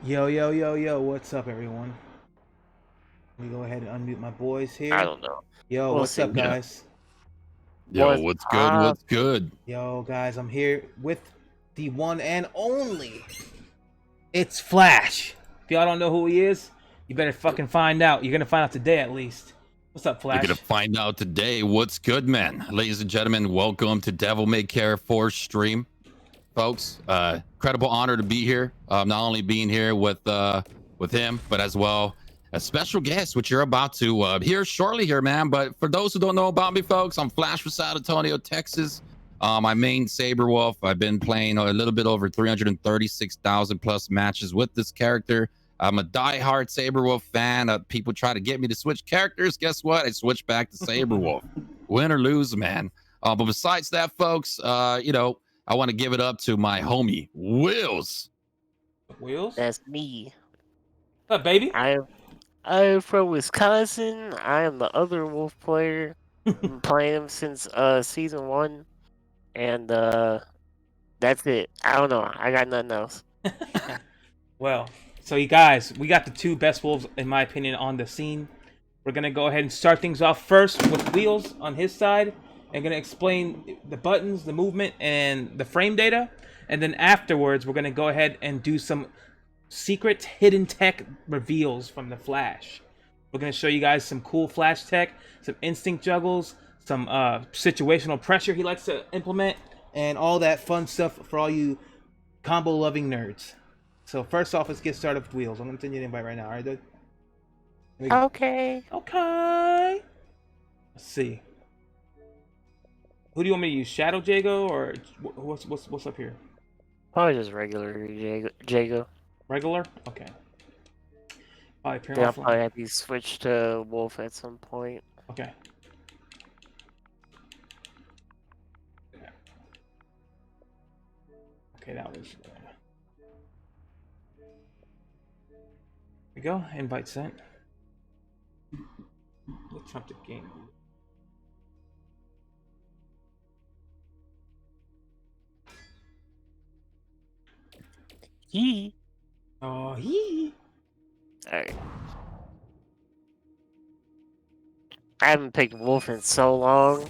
Yo, yo, yo, yo, what's up, everyone? Let me go ahead and unmute my boys I here. don't know. Yo, We'll what's up, see. Yeah. guys? Yo, What's what's good? up? What's good? Yo, guys, I'm here with the one and only ItsFlash. If y'all don't know who he is, you better fucking find out. You're gonna find out today, at least. What's up, You're gonna Flash? find out today what's good, man. Ladies and gentlemen, welcome to Devil May Care 4 stream, folks. Incredible honor to be here. Not only being here with him, but as well a special guest, which you're about to hear shortly here, man. But for those who don't know about me, folks, I'm Flash from San Antonio, Texas. I main Sabrewulf. I've been playing a little bit over 336,000 plus matches with this character. I'm a diehard Sabrewulf fan. People try to get me to switch characters. Guess what? I switched back to Sabrewulf. Win or lose, man. But besides that, folks, I want to give it up to my homie, Wills. Wheels? That's me. What's up, baby? I'm from Wisconsin. I am the other wolf player. Been playing him since season 1, and that's it. I don't know. I got nothing else. Well, so you guys, we got the two best wolves, in my opinion, on the scene. We're gonna go ahead and start things off first with Wheels on his side, and gonna explain the buttons, the movement, and the frame data. And then afterwards, we're gonna go ahead and do some secret hidden tech reveals from the Flash. We're gonna show you guys some cool Flash tech, some instinct juggles, some situational pressure he likes to implement, and all that fun stuff for all you combo-loving nerds. So first off, let's get started with Wheels. I'm gonna send you an invite right now. All right, dude? Okay. Okay. Let's see. Who do you want me to use? Shadow Jago or what's up here? Probably just regular Jago. Regular? Okay. Probably appear Then I'll offline. probably have you switch to wolf at some point. Okay. Okay, that was. There we go. Invite sent. Let's jump the game. Yee. Oh, he. Alright. I haven't picked wolf in so long.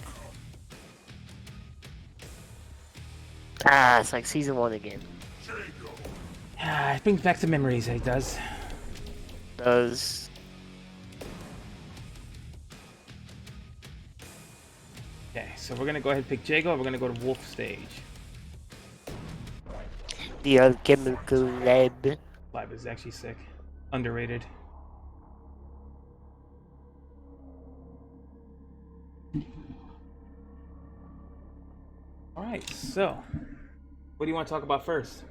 It's like season 1 again. It brings back the memories. It does. Okay, so we're gonna go ahead and pick Jago. We're gonna go to Wolf stage. The alchemical lab. Lab is actually sick. Underrated. Alright, so what do you want to talk about first?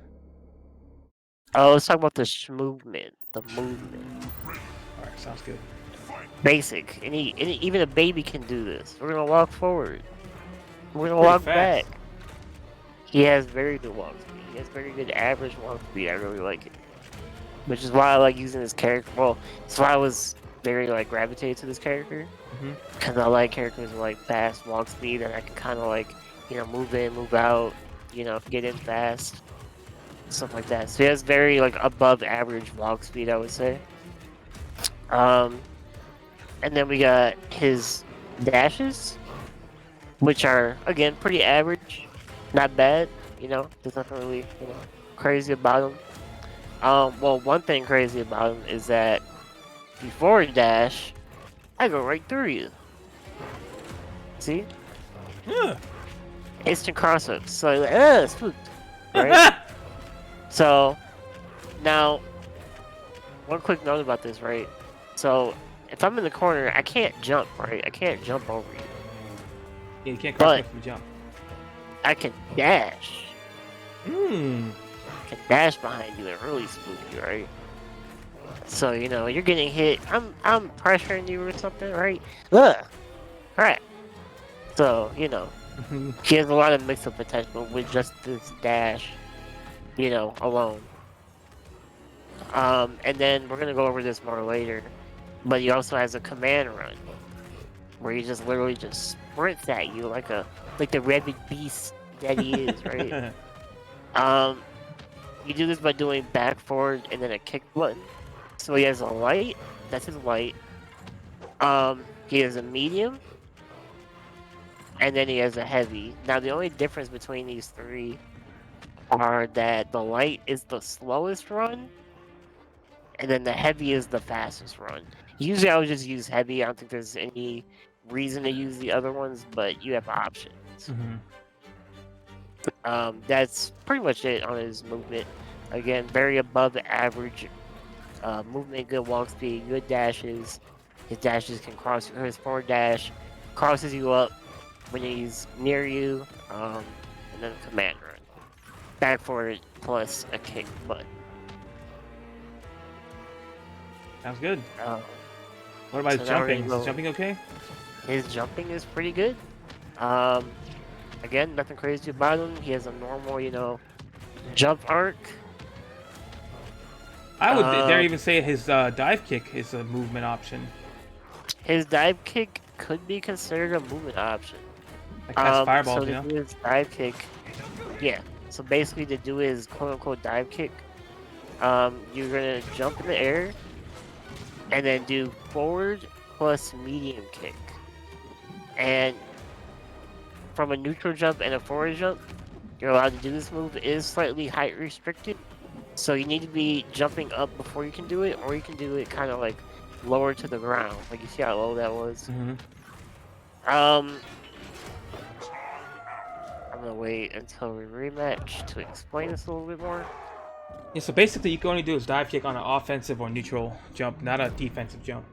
Oh, let's talk about the movement. The movement. Alright, sounds good. Basic. Even a baby can do this. We're gonna walk forward. We're gonna Pretty walk fast. back. He has very good walk speed. He has very good average walk speed. I really like it. Which is why I like using this character. Well, that's why I was very like gravitated to this character. Because I like characters with like fast walk speed and I can kind of like, move in, move out, get in fast. Stuff like that. So he has very like above average walk speed, I would say. And then we got his dashes, which are again pretty average, not bad. There's nothing really crazy about him. Well, one thing crazy about him is that before he dash, I go right through you. See? Yeah. Instant cross-ups. So like, spooked. Right? So now, one quick note about this, right? So if I'm in the corner, I can't jump, right? I can't jump over you. Yeah, you can't cross But- me from jump. I can dash. Hmm. I can dash behind you and really spook you, right? So you're getting hit. I'm pressuring you or something, right? Right. So he has a lot of mix-up potential with just this dash, alone. And then we're gonna go over this more later. But he also has a command run, where he just literally just sprints at you like the rabid beast that he is, right? You do this by doing back, forward, and then a kick button. So he has a light. That's his light. He has a medium, and then he has a heavy. Now the only difference between these three are that the light is the slowest run, and then the heavy is the fastest run. Usually I would just use heavy. I don't think there's any reason to use the other ones, but you have options. That's pretty much it on his movement. Again, very above average movement, good walk speed, good dashes. His dashes can cross. His forward dash crosses you up when he's near you, and then a command run. Back forward plus a kick button. Sounds good. What about So his now we're jumping? gonna Is his jumping okay? His jumping is pretty good. Again, nothing crazy about him. He has a normal, jump arc. I would dare even say his dive kick is a movement option. His dive kick could be considered a movement option. Like cast fireballs, so to do his dive kick, yeah. So basically, to do his quote-unquote dive kick, you're gonna jump in the air, and then do forward plus medium kick. And from a neutral jump and a forward jump, you're allowed to do this move. It is slightly height restricted, so you need to be jumping up before you can do it, or you can do it kind of like lower to the ground. Like, you see how low that was? I'm gonna wait until we rematch to explain this a little bit more. Yeah, so basically you can only do his dive kick on an offensive or neutral jump, not a defensive jump.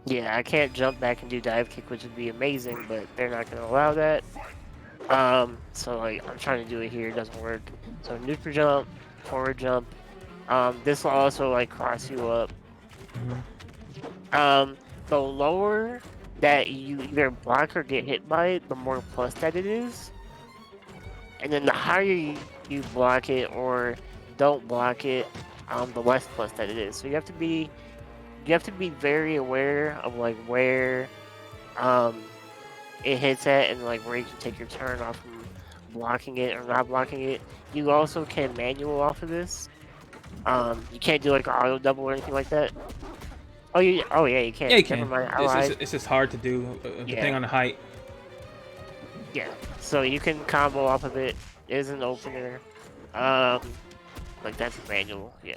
Yeah, I can't jump back and do dive kick, which would be amazing, but they're not gonna allow that. So like, I'm trying to do it here, it doesn't work. So neutral jump, forward jump. This will also like cross you up. The lower that you either block or get hit by it, the more plus that it is. And then the higher you block it or don't block it, the less plus that it is. So you have to be very aware of like where it hits at, and like where you can take your turn off from blocking it or not blocking it. You also can manual off of this. You can't do like an auto double or anything like that. Oh yeah, you can. Yeah, you can. Never mind, I lied. It's just hard to do depending on the height. Yeah, so you can combo off of it. It is an opener. Like that's manual. Yeah.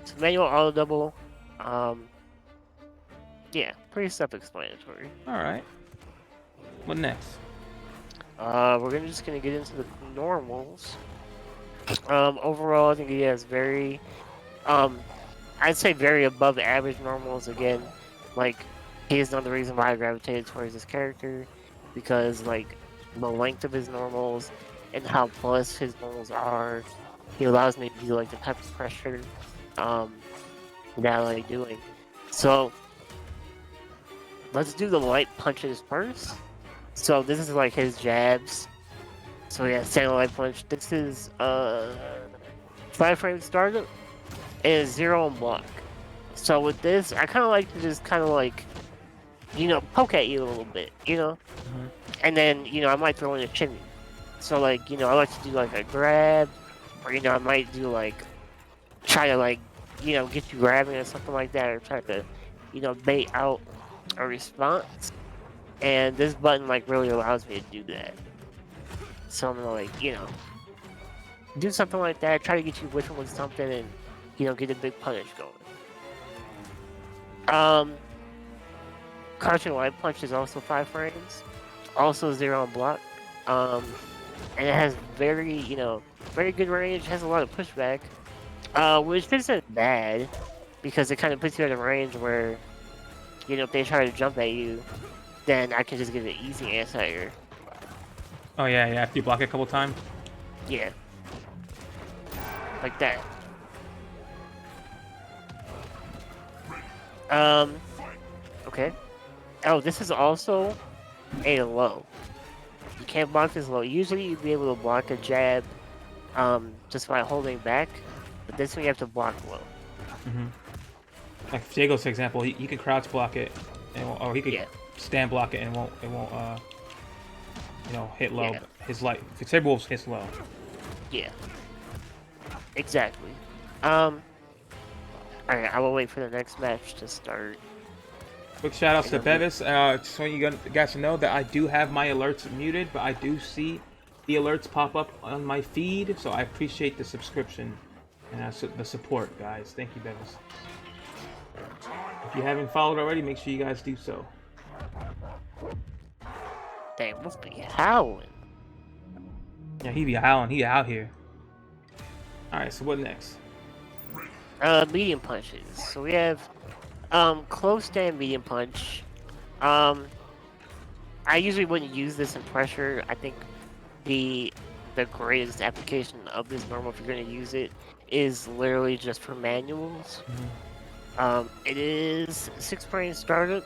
So manual auto double. Yeah, pretty self-explanatory. All right. What next? We're just gonna get into the normals. Overall, I think he has very, I'd say very above average normals. Again, like, he is not the reason why I gravitated towards this character, because like the length of his normals and how plus his normals are, he allows me to do like the type of pressure that I like doing. So let's do the light punches first. So this is like his jabs. So yeah, standard light punch. This is 5 frame startup and 0 on block. So with this, I kind of like to just kind of like, poke at you a little bit, and then I might throw in a shimmy. So like, I like to do like a grab, or I might do like try to like get you grabbing or something like that, or try to bait out a response. And this button like really allows me to do that. So I'm gonna like do something like that, try to get you whiffing with something, and get a big punish going. Crouching light punch is also 5 frames, also 0 on block, and it has very very good range. Has a lot of pushback, which isn't bad, because it kind of puts you in a range where if they try to jump at you, then I can just get an easy anti-air. Oh yeah, after you block it a couple times. Yeah. Like that. Okay. Oh, this is also a low. You can't block this low. Usually you'd be able to block a jab just by holding back, but this one you have to block low. Like Diego's example, he could crouch block it, or he could stand block it, and it won't hit low. Yeah. His light, Sabrewulf hits low. Yeah. Exactly. Alright, I will wait for the next match to start. Quick shout outs to Bevis. Just want you guys to know that I do have my alerts muted, but I do see the alerts pop up on my feed, so I appreciate the subscription and the support, guys. Thank you, Bevis. If you haven't followed already, make sure you guys do so. Dang, must be howling. Yeah, he be howling. He out here. Alright, so what next? Medium punches. So we have close stand medium punch. I usually wouldn't use this in pressure. I think the greatest application of this normal, if you're gonna use it, is literally just for manuals. It is 6 frame startup,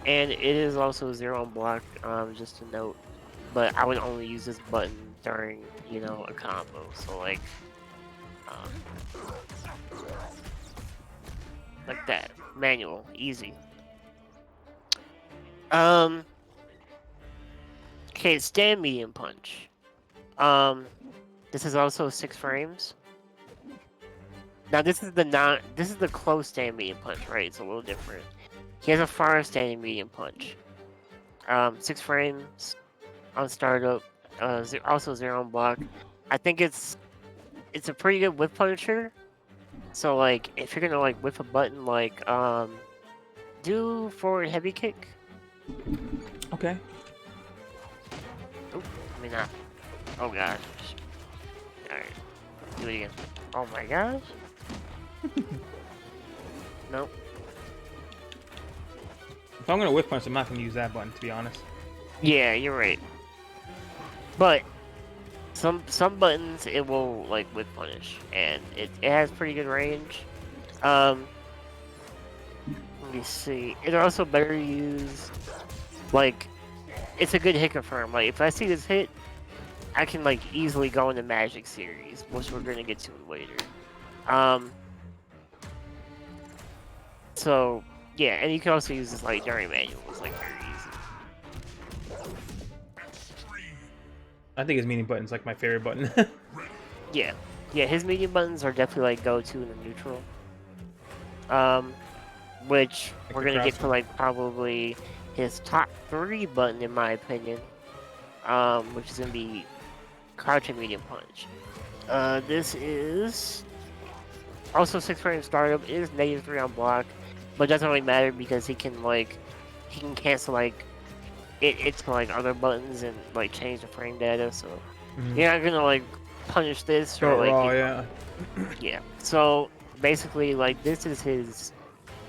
and it is also 0 on block. Just to note, but I would only use this button during, you know, a combo. So like that. Manual, easy. Okay, stand medium punch. This is also 6 frames. Now this is the close stand medium punch, right? It's a little different. He has a far standing medium punch. 6 frames on startup. Also 0 on block. I think it's a pretty good whip punisher. So like, if you're gonna like whip a button, like do forward heavy kick. Okay. Oop, I mean not. Oh gosh. Alright. Do it again. Oh my gosh. Nope. If I'm gonna whip punch, I'm not gonna use that button, to be honest. Yeah, you're right. But some buttons it will like whip punish, and it has pretty good range. Let me see. It also better use like, it's a good hit confirm. Like if I see this hit, I can like easily go into Magic series, which we're gonna get to later. So yeah, and you can also use this like during manuals, like very easy. I think his medium button's like my favorite button. Yeah, his medium buttons are definitely like go-to in the neutral. Which Like we're the gonna get to crossbow. like probably his top 3 button in my opinion. Which is gonna be crouching medium punch. This is also 6 frame startup. It is -3 on block, but it doesn't really matter because he can cancel like it to like other buttons and like change the frame data. So you're not gonna like punish this or Short like raw, yeah. yeah. So basically, like this is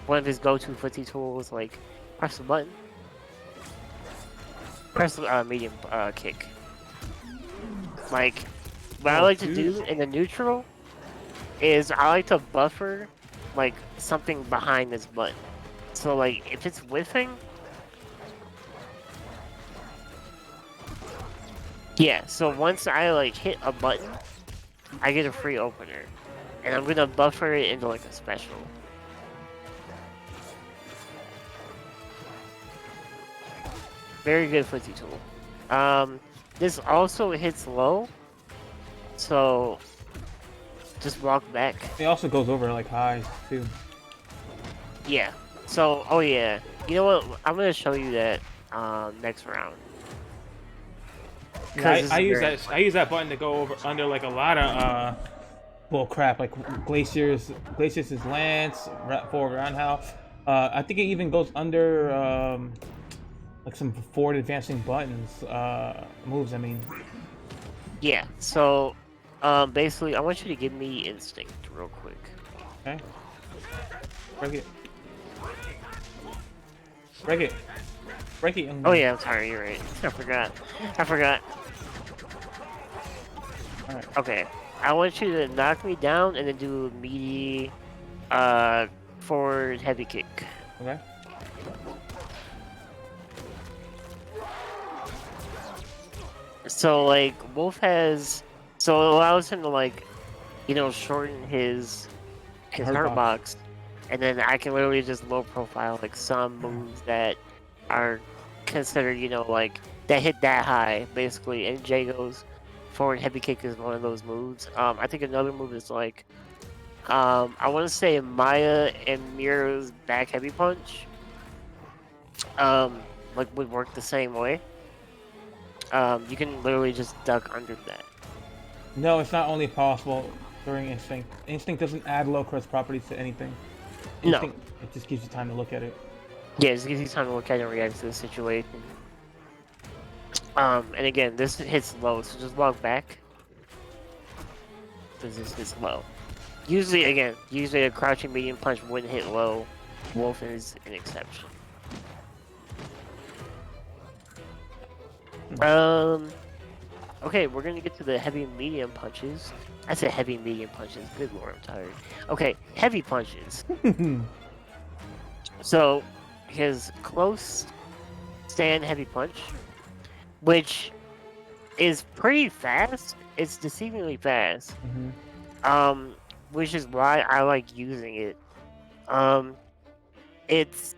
one of his go-to footsie tools. Like press the button, press the medium kick. Like what I like to do in the neutral is I like to buffer like something behind this button. So like if it's whiffing, yeah. So once I like hit a button, I get a free opener, and I'm gonna buffer it into like a special. Very good footsie tool. This also hits low, so just walk back. It also goes over like high too. Yeah. So, oh yeah. You know what? I'm gonna show you that next round. Yeah, I use that button to go over under like a lot of well crap, like Glacier's lance, forward roundhouse. I think it even goes under like some forward advancing buttons moves. I mean. Yeah. So, basically, I want you to give me instinct real quick. Okay. Break it. Break it. Break it. Oh yeah, I'm sorry. You're right. I forgot. Alright. Okay. I want you to knock me down and then do a meaty, forward heavy kick. Okay. So like Wolf has, so it allows him to like, you know, shorten his hurt box, and then I can literally just low profile like some moves that are considered, you know, like that hit that high basically, and Jay goes forward heavy kick is one of those moves. I think another move is like, I want to say Maya and Mira's back heavy punch. Like would work the same way. You can literally just duck under that. No, it's not only possible during Instinct. Instinct doesn't add low crest properties to anything. Instinct, No. it just gives you time to look at it. Yeah, it just gives you time to look at it and react to the situation. And again, this hits low, so just walk back. Because this hits low. Usually a crouching medium punch wouldn't hit low. Wolf is an exception. Okay, we're gonna get to the heavy medium punches. I said heavy medium punches. Good lord, I'm tired. Okay, heavy punches. So, his close stand heavy punch, which is pretty fast. It's deceivingly fast. Which is why I like using it. It's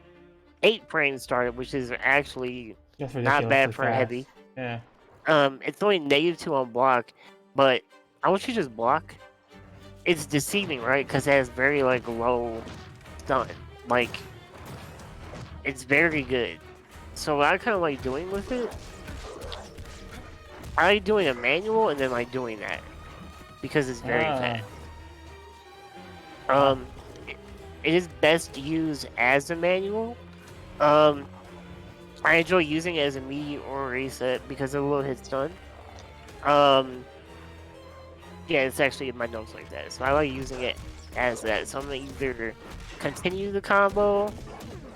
8 frames started, which is actually not bad for a heavy. Yeah. It's only -2 on block, but I want you to just block. It's deceiving, right? Because it has very like low stun. Like, it's very good. So what I kind of like doing with it, I like doing a manual and then like doing that because it's very fast. It is best used as a manual. I enjoy using it as a immediate or reset because it will hit stun. Yeah, it's actually in my notes like that. So I like using it as that. So I'm gonna either continue the combo,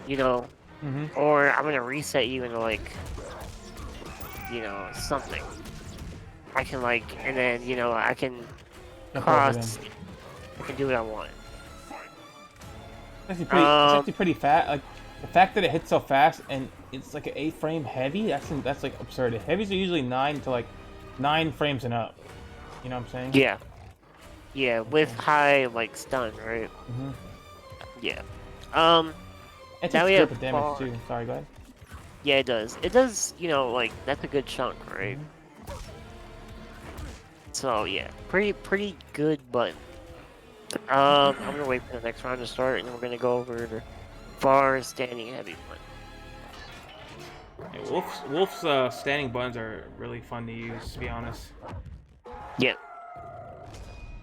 you know, or I'm gonna reset you into like, you know, something. I can like, and then, you know, I can cross, I can do what I want. It's actually pretty fast. Like, the fact that it hits so fast and it's like an 8 frame heavy, that's like absurd. Heavies are usually 9 frames and up. You know what I'm saying? Yeah. Yeah, with high like stun, right? Yeah. It's now a we have strip of damage too. Sorry, go ahead. Yeah, it does. It does, you know, like that's a good chunk, right? So yeah, pretty good button. I'm gonna wait for the next round to start, and then we're gonna go over far standing heavy one. Yeah, Wolf's standing buttons are really fun to use, to be honest. Yep.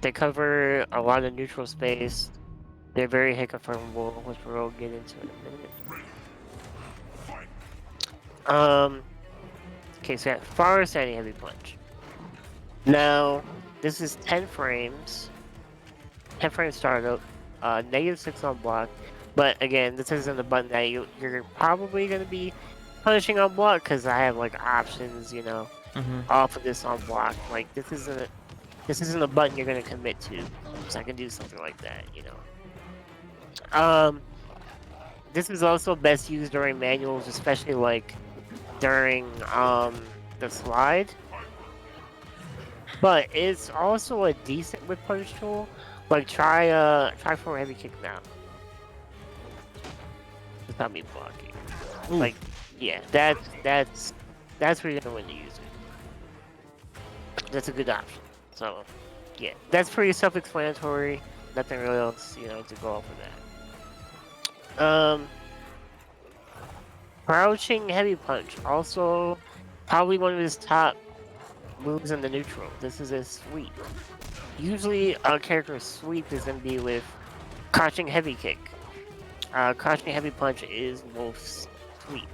They cover a lot of neutral space. They're very hit confirmable, which we'll get into in a minute. Okay, so that far standing heavy punch. Now, this is 10 frames. 10 frames startup. -6 on block. But again, this isn't a button that you're probably going to be punishing on block because I have like options, you know, off of this on block. Like this isn't a button you're going to commit to, so I can do something like that, you know. This is also best used during manuals, especially like during the slide. But it's also a decent whip punch tool. Like try for a heavy kick now. Without me blocking. Ooh. Like, yeah, that's where you're gonna win to use it. That's a good option. So, yeah, that's pretty self-explanatory. Nothing really else, you know, to go off of that. Crouching heavy punch, also probably one of his top moves in the neutral. This is a sweep. Usually, a character's sweep is gonna be with crouching heavy kick. Crouching heavy punch is Wolf's sweep.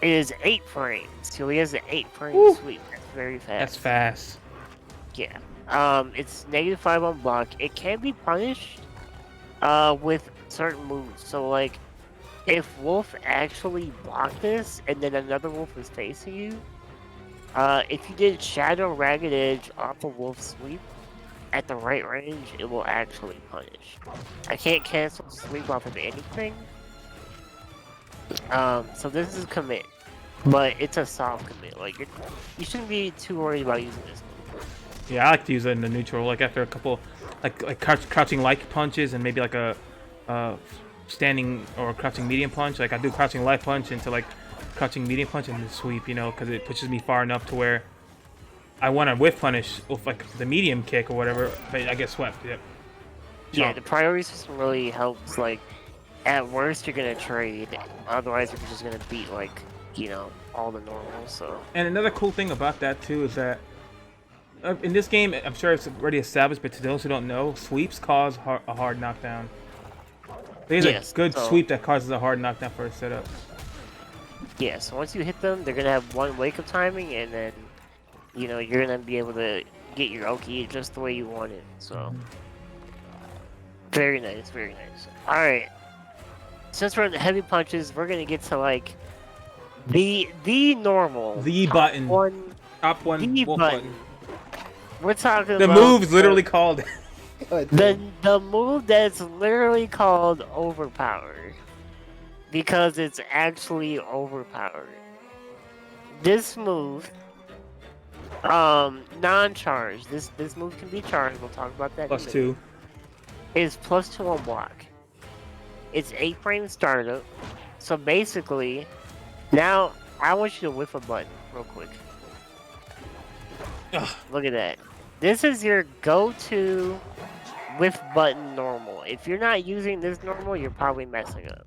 It is 8 frames, so he has an 8 frame sweep. That's very fast. That's fast. Yeah. It's -5 on block. It can be punished with certain moves. So like, if Wolf actually blocked this and then another Wolf was facing you, if you did Shadow Ragged Edge off of Wolf's sweep at the right range, it will actually punish. I can't cancel sweep off of anything. So this is a commit, but it's a soft commit. Like you shouldn't be too worried about using this move. Yeah, I like to use it in the neutral, like after a couple, like crouching light punches and maybe like a standing or crouching medium punch. Like I do crouching light punch into like crouching medium punch and the sweep, you know, because it pushes me far enough to where I want to whiff punish with like the medium kick or whatever, but I get swept. Yep. Yeah, the priority system really helps. Like, at worst, you're gonna trade. Otherwise, you're just gonna beat like, you know, all the normals. So. And another cool thing about that too is that in this game, I'm sure it's already established, but to those who don't know, sweeps cause a hard knockdown. There's a good sweep that causes a hard knockdown for a setup. Yeah, so once you hit them, they're gonna have one wake-up timing, and then, you know, you're gonna be able to get your Oki just the way you want it. So, very nice, very nice. All right, since we're in the heavy punches, we're gonna get to like the normal, the button, top one, the button. We're talking the about move's literally called. the move that's literally called overpowered. Because it's actually overpowered. This move, non-charged. This move can be charged. We'll talk about that. +2. Is +2 on block. It's 8-frame startup. So basically, now I want you to whiff a button real quick. Ugh. Look at that. This is your go-to whiff button normal. If you're not using this normal, you're probably messing up.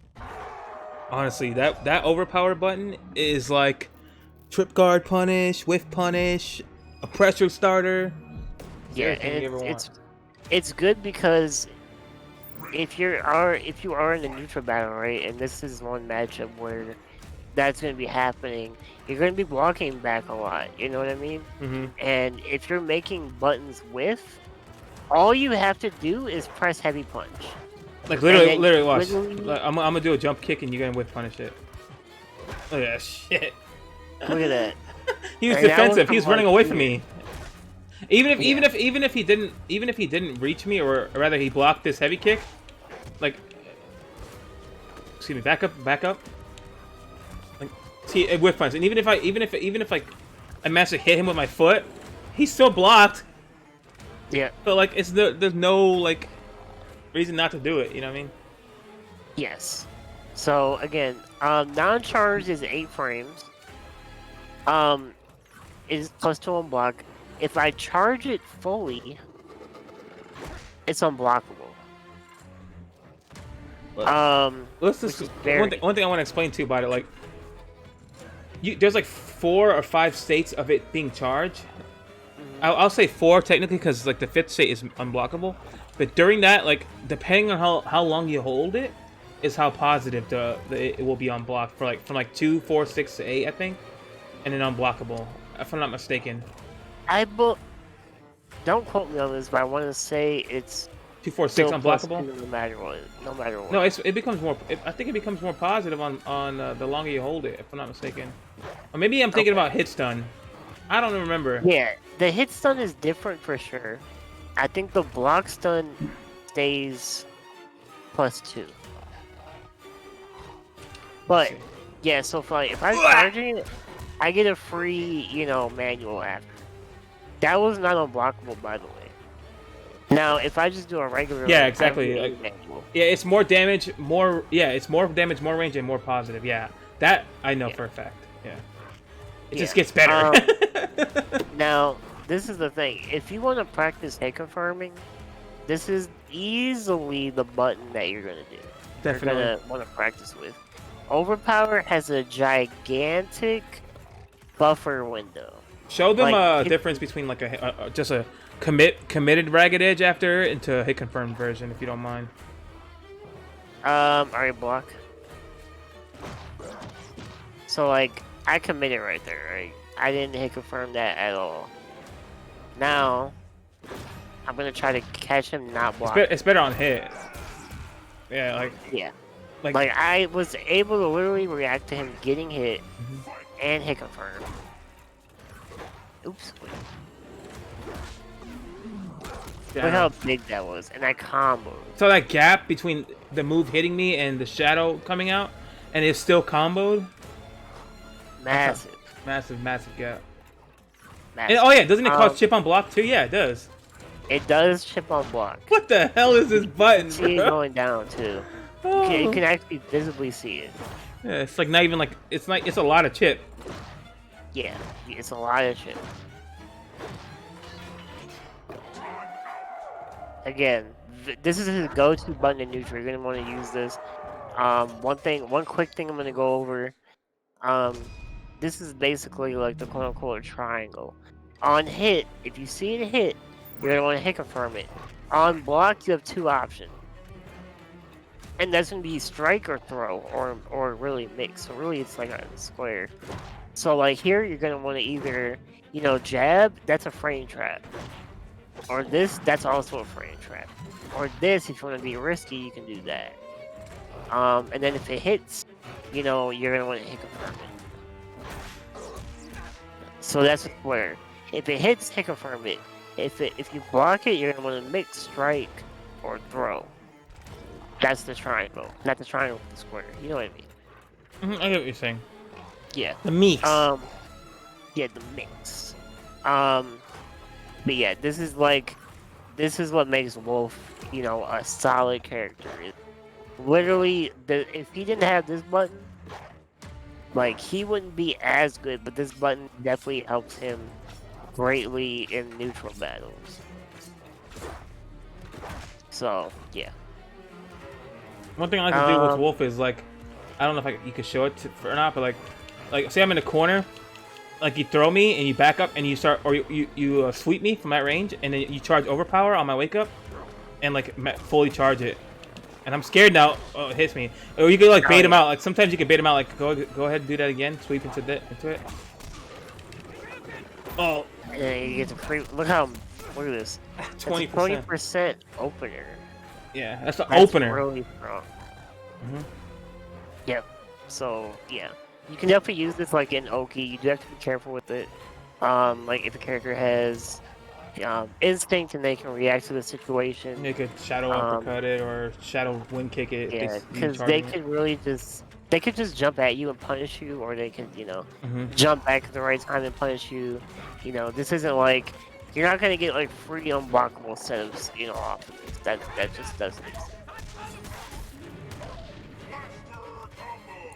Honestly, that overpower button is like trip guard punish, whiff punish, a pressure starter. Yeah, and it's good because if you are in a neutral battle, right, and this is one matchup where that's going to be happening, you're going to be blocking back a lot. You know what I mean? Mm-hmm. And if you're making buttons whiff, all you have to do is press heavy punch. Like literally watch. Like, I'm gonna do a jump kick and you're gonna whiff punish it. Look at that shit. Look at that. He was defensive. He was running away from me. Even if he didn't reach me, or rather he blocked this heavy kick. Like, excuse me, back up. Like, see, it whiff punch, and even if like I managed to hit him with my foot, he's still blocked. Yeah. So like there's no like reason not to do it, you know what I mean? Yes. So again, non-charged is 8 frames. Is +2 on block. If I charge it fully, it's unblockable. Let's just one thing I want to explain to you about it, like there's like 4 or 5 states of it being charged. I'll say 4 technically because like the 5th state is unblockable. But during that, like, depending on how long you hold it, is how positive it will be unblocked for like from like 2, 4, 6 to 8, I think, and then unblockable, if I'm not mistaken. Don't quote me on this, but I want to say it's 2, 4, 6 unblockable. No matter what. No, it becomes more. I think it becomes more positive on the longer you hold it, if I'm not mistaken. Or maybe I'm thinking about hit stun. I don't remember. Yeah, the hit stun is different for sure. I think the block stun stays +2. But yeah, so if I'm charging it, I get a free, you know, manual after. That was not unblockable, by the way. Now, if I just do a regular, exactly. Yeah, it's more damage, more damage, more range, and more positive. Yeah, that I know for a fact. Yeah, it just gets better. Now, this is the thing. If you want to practice hit confirming, this is easily the button that you're gonna do. Definitely. You're gonna want to practice with. Overpower has a gigantic buffer window. Show them a difference between like just a committed ragged edge after into a hit confirmed version, if you don't mind. Alright, block. So like I committed right there, right? I didn't hit confirm that at all. Now I'm gonna try to catch him not block. It's better on hit. Yeah, like I was able to literally react to him getting hit and hit confirm. Oops. Look how big that was, and I comboed. So that gap between the move hitting me and the shadow coming out, and it's still comboed. Massive gap. Massive. And, doesn't it cause chip on block too? Yeah, it does. It does chip on block. What the hell is this button? See it going down too. Oh. You can actually visibly see it. Yeah, it's like not even like it's a lot of chip. Yeah, it's a lot of shit. Again, this is his go-to button in neutral. You're gonna want to use this. One quick thing I'm gonna go over. This is basically like the quote-unquote triangle. On hit, if you see it hit, you're gonna want to hit confirm it. On block, you have two options, and that's gonna be strike or throw, or really mix. So really, it's like a square. So like here, you're gonna want to either jab. That's a frame trap. Or this, that's also a frame trap. Or this, if you want to be risky, you can do that. And then if it hits, you're gonna want to hit confirm it. So that's a square. If it hits, hit confirm it. If you block it, you're gonna want to mix, strike, or throw. That's the triangle, not the triangle with the square. You know what I mean? I get what you're saying. Yeah. The mix. Yeah, the mix. But yeah, this is what makes Wolf, a solid character. Literally, if he didn't have this button, like, he wouldn't be as good, but this button definitely helps him greatly in neutral battles. So, yeah. One thing I like to do with Wolf is like, I don't know if you could show it or not, but like say I'm in a corner, like you throw me and you back up and you start, or you sweep me from that range, and then you charge overpower on my wake up, and like fully charge it. And I'm scared now. Oh, it hits me. Or you could like bait him out. Like sometimes you can bait him out. Like go ahead and do that again. Sweep into it. Oh. Yeah, you get the free. Look at this. 20% opener. Yeah, that's the opener. Really strong. Yep. So yeah, you can definitely use this like in Oki. You do have to be careful with it. Like if the character has instinct and they can react to the situation. They could shadow uppercut it or shadow wind kick it. Yeah, because they could really just jump at you and punish you, or they could jump back at the right time and punish you. This isn't like you're not gonna get like free unblockable setups off of this. That just doesn't exist.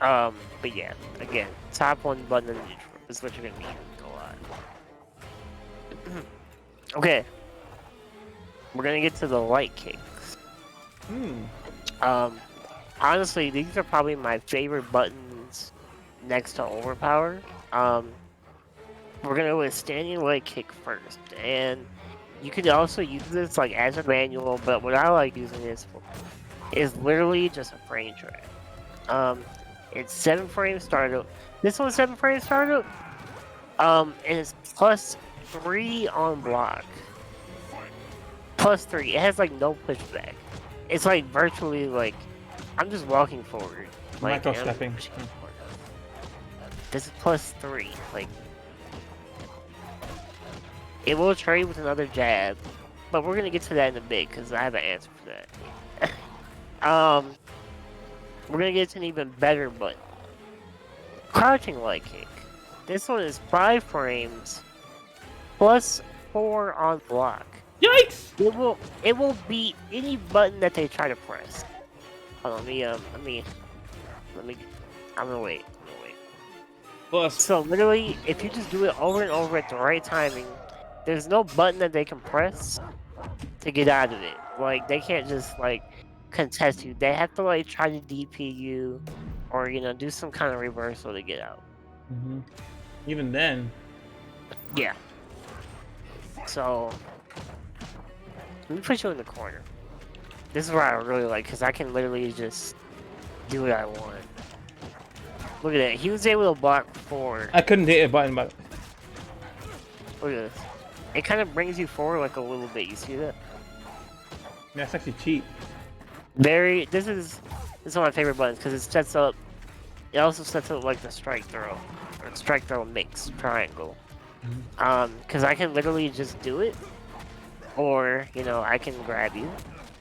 But yeah, again, top one button in neutral is what you're gonna be using a lot. Okay, we're gonna get to the light kicks. Honestly, these are probably my favorite buttons next to overpower. We're gonna go with standing light kick first, and you could also use this like as a manual, but what I like using this for is literally just a frame trap. It's 7 frame startup. This one's 7 frame startup. And it's +3 on block. +3. It has like no pushback. It's like virtually like I'm just walking forward. Like micro stepping. This is +3. Like it will trade with another jab, but we're gonna get to that in a bit because I have an answer for that. We're gonna get to an even better button. Crouching light kick. This one is 5 frames +4 on block. Yikes! It will beat any button that they try to press. Hold on, I'm gonna wait. Plus, So literally, if you just do it over and over at the right timing, there's no button that they can press to get out of it. Like they can't just like contest you. They have to like try to DP you, or do some kind of reversal to get out. even then. Yeah. So let me put you in the corner. This is what I really like because I can literally just do what I want. Look at that. He was able to block 4. I couldn't hit a button, but Look at this. It kind of brings you forward like a little bit. You see that? that's actually cheap. This is one of my favorite buttons because it also sets up like the strike throw or strike throw mix triangle. Because I can literally just do it, or I can grab you,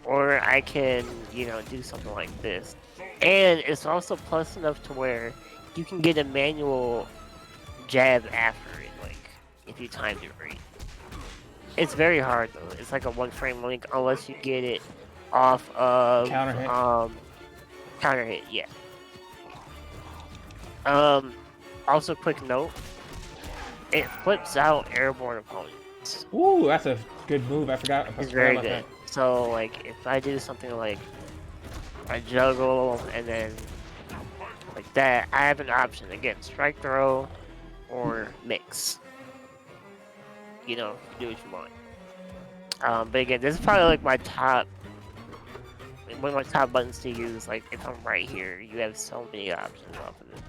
or I can do something like this, and it's also plus enough to where you can get a manual jab after it, like if you timed it right. It's very hard though. It's like a 1 frame link unless you get it off of Counter hit. counter hit, yeah. Also, quick note: it flips out airborne opponents. Ooh, that's a good move. I forgot It's about very that. good. So, like, if I do something like a juggle and then like that, I have an option again: strike throw or mix. You know, do what you want. But again, this is probably like my top. One of my top buttons to use. Like, if I'm right here, you have so many options off of it.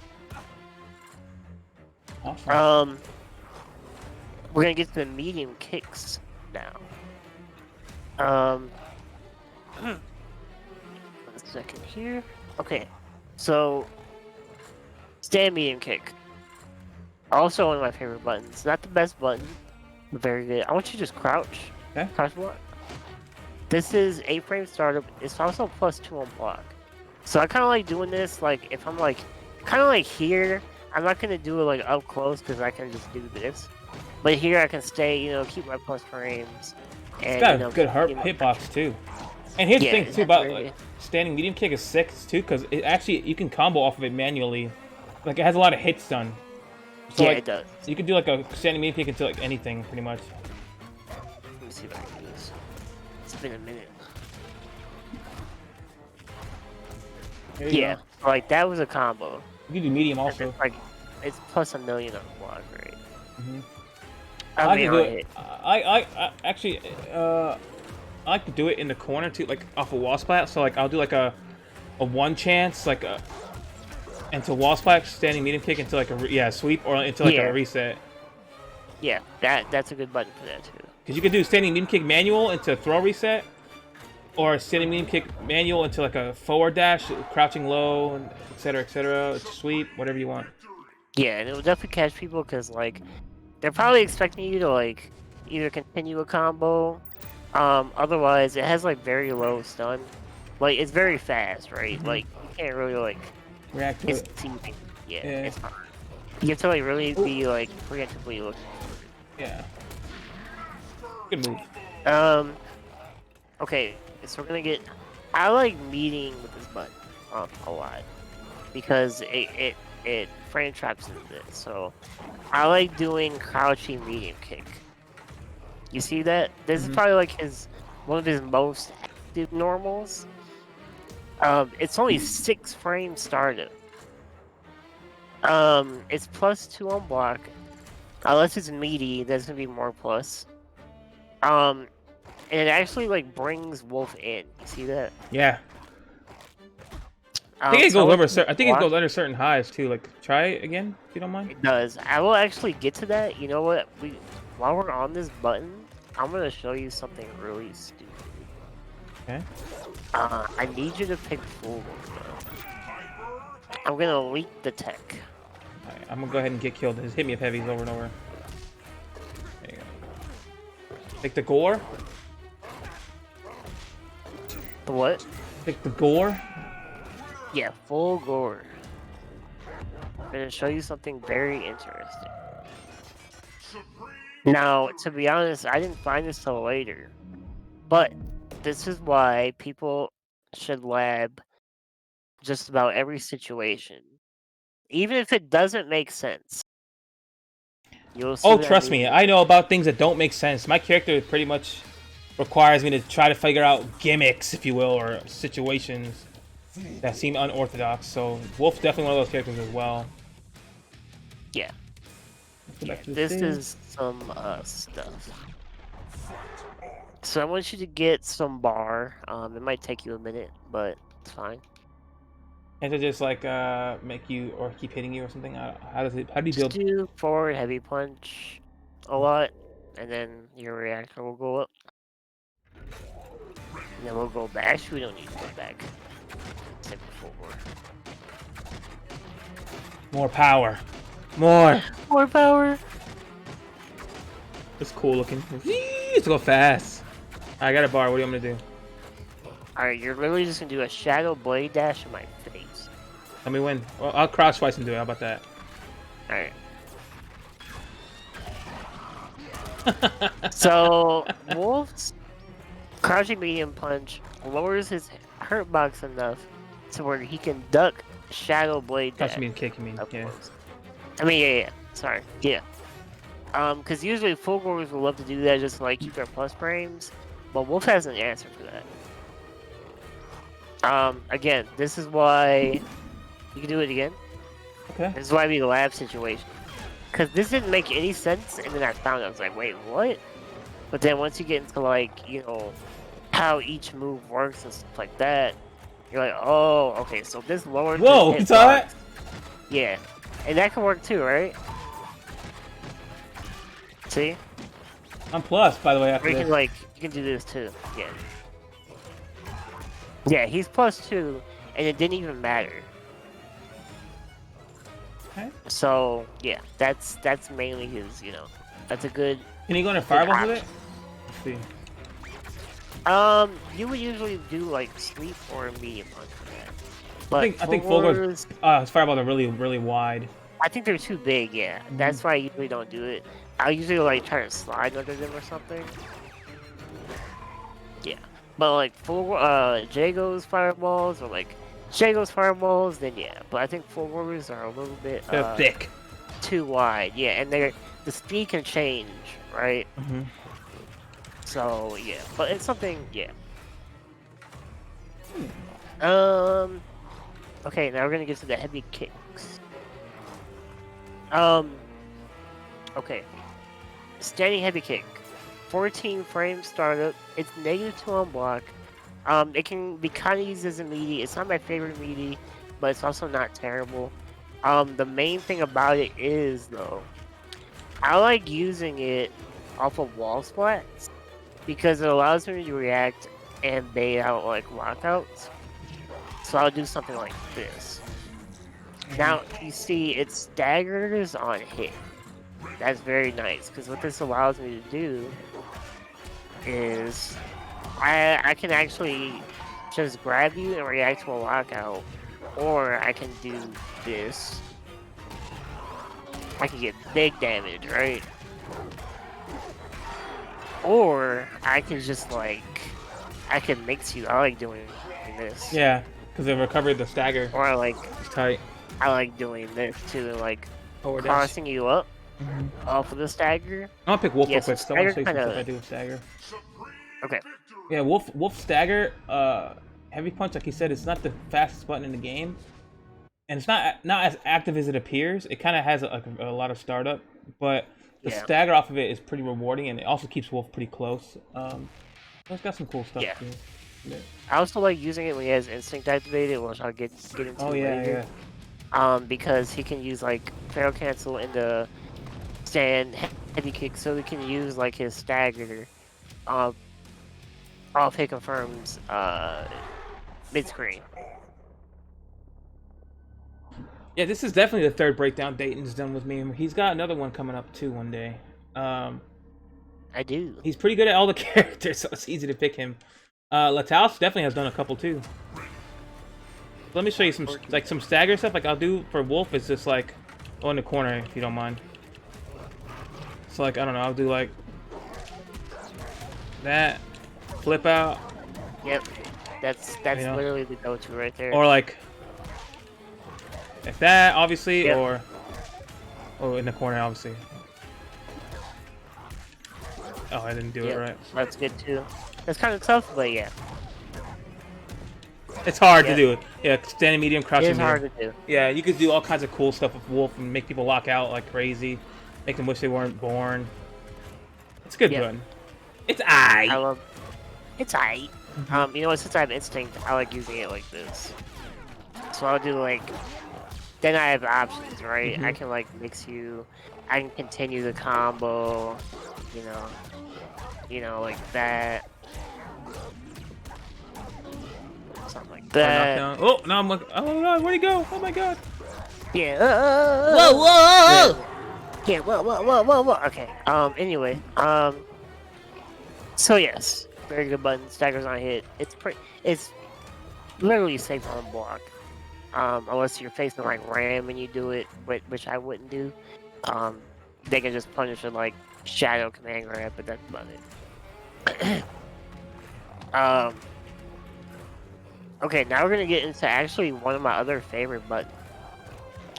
Awesome. We're gonna get to the medium kicks now. One second here. Okay, so stand medium kick. Also one of my favorite buttons. Not the best button, but very good. I want you to just crouch. Okay. Crouch block. This is 8-frame startup. It's also +2 on block. So I kind of like doing this. Like if I'm like kind of like here, I'm not gonna do it like up close because I can just do this. But here I can stay, you know, keep my plus frames. And, It's got you know, a good hitbox too. And here's the thing too about like, standing medium kick is sick too because it actually you can combo off of it manually. Like it has a lot of hits done. So, yeah, like, it does. You can do like a standing medium kick into like anything pretty much. Let me see if I can do this. It's been a minute. There you Yeah, go. like that was a combo. You can do medium also. Like it's +1,000,000 on block, right? Mm-hmm. I mean, can do it. I actually I like to do it in the corner too, like off a wall splat. So like I'll do like a one chance, like a into wall splat, standing medium kick into like a sweep or into like a reset. Yeah, that's a good button for that too. Because you can do standing medium kick manual into throw reset, or standing medium kick manual into like a forward dash, crouching low, etc., sweep, whatever you want. Yeah, and it will definitely catch people because like they're probably expecting you to like either continue a combo. Otherwise, it has like very low stun. Like it's very fast, right? Mm-hmm. Like you can't really like react to it. Teaming. Yeah, Yeah. it's hard. You have to like really be like preemptively looking for it. Yeah. Good move. Okay, so we're gonna get. I like meeting with this button a lot because it frame traps into this. So I like doing crouching medium kick. You see that? This is probably like one of his most active normals. It's only 6 frame startup. It's +2 on block. Unless it's meaty, that's gonna be more plus. And it actually like brings Wolf in. You see that? Yeah. I think it goes over. I think it goes under certain highs too. Like, try it again if you don't mind. It does. I will actually get to that. You know what? While we're on this button, I'm gonna show you something really stupid. Okay. I need you to pick full Wolf. I'm gonna leak the tech. Alright, I'm gonna go ahead and get killed. Just hit me with heavies over and over. There you go. Take the gore. The what? Take the gore. Yeah, full gore. I'm gonna show you something very interesting. Now, to be honest, I didn't find this till later. But this is why people should lab just about every situation. Even if it doesn't make sense. You'll see Trust me, I know about things that don't make sense. My character pretty much requires me to try to figure out gimmicks, if you will, or situations that seem unorthodox. So Wolf's definitely one of those characters as well. Yeah. This is some stuff. So I want you to get some bar. It might take you a minute, but it's fine. And to just like make you or keep hitting you or something. How do you build? Just do forward heavy punch a lot, and then your reactor will go up. And then we'll go back. Actually, we don't need to go back. Step forward. More power. More power. It's cool looking. Let's go fast. I got a bar. What do you want me to do? Alright, you're literally just gonna do a shadow blade dash in my face. Let me win. Well, I'll crouch twice and do it. How about that? Alright. So, Wolf's crouching medium punch lowers his hurt box enough to where he can duck Shadow Blade Touch dash. me and kick me. Of Yeah. course. I mean, yeah. Sorry. Yeah. Because usually full warriors will love to do that just to, like, keep their plus frames, but Wolf has an answer for that. Again, this is why you can do it again. Okay. This is why we lab situation. Because this didn't make any sense, and then I found out, I was like, wait, what? But then once you get into, like, you know, how each move works and stuff like that, you're like, oh, okay, so this lowers Whoa, this you saw that? hitbox. Yeah. And that can work too, right? See? I'm plus, by the way. Or After you can, this. like, you can do this too. Yeah. Yeah, he's +2, and it didn't even matter. Okay. So, yeah, that's mainly his, you know, that's a good... Can you go into fireball with it? Let's see. You would usually do, like, sleep or medium punch for that. But I think Fulgur's his fireballs are really, really wide. I think they're too big, yeah. That's why I usually don't do it. I usually, like, try to slide under them or something. Yeah. But, like, Jago's fireballs or, like, Jago's fireballs, then yeah. But I think full warriors are a little bit They're thick. too wide. Yeah, and the speed can change, right? Mm-hmm. So yeah, but it's something, yeah. Okay, now we're gonna get to the heavy kicks. Okay. Standing heavy kick. 14 frame startup. It's -2 on block. It can be kind of used as a meaty. It's not my favorite meaty, but it's also not terrible. The main thing about it is, though, I like using it off of wall splats because it allows me to react and bait out, like, lockouts. So I'll do something like this. Now, you see, it staggers on hit. That's very nice, because what this allows me to do is I can actually just grab you and react to a lockout, or I can do this. I can get big damage, right? Or I can just, like, I can mix you. I like doing this. Yeah, because they recovered the stagger. Or It's tight. I like doing this too, like Forward dash. crossing you up off of the stagger. I'll pick Wolf real Yes, quick. So I want to show you some stagger stuff I do with stagger. Okay. Yeah, Wolf stagger. Heavy punch, like you said, it's not the fastest button in the game, and it's not as active as it appears. It kind of has a lot of startup, but the stagger off of it is pretty rewarding, and it also keeps Wolf pretty close. It's got some cool stuff too. Yeah. I also like using it when he has instinct activated, which I'll get into later. Because he can use, like, fail cancel into stand heavy kick, so he can use, like, his stagger off hit confirms mid screen. Yeah, this is definitely the third breakdown Dayton's done with me. He's got another one coming up too one day. I do. He's pretty good at all the characters, so it's easy to pick him. Lataus definitely has done a couple too. Let me show you some stagger stuff. Like I'll do for Wolf is just like go in the corner if you don't mind. So like I don't know, I'll do like that, flip out. Yep, that's literally the go-to right there. Or like that, obviously, or in the corner, obviously. Oh, I didn't do it right. That's good too. That's kind of tough, but yeah. It's hard to do it. Yeah, standing medium, crouching medium. It's hard to do. Yeah, you could do all kinds of cool stuff with Wolf and make people lock out like crazy. Make them wish they weren't born. It's a good button. It's aight. I love it's aight. You know what, since I have instinct, I like using it like this. So I'll do like then I have options, right? I can like mix you, I can continue the combo, you know, like that. Something like that. Oh, no, I'm like, oh no, where'd he go? Oh my god. Yeah. Whoa. Yeah, whoa. Okay. Anyway. So yes, very good button. Staggers on hit. It's literally safe on block. Unless you're facing like Ram and you do it, which I wouldn't do. They can just punish it like Shadow Command Grab, but that's about it. Okay, now we're gonna get into actually one of my other favorite buttons,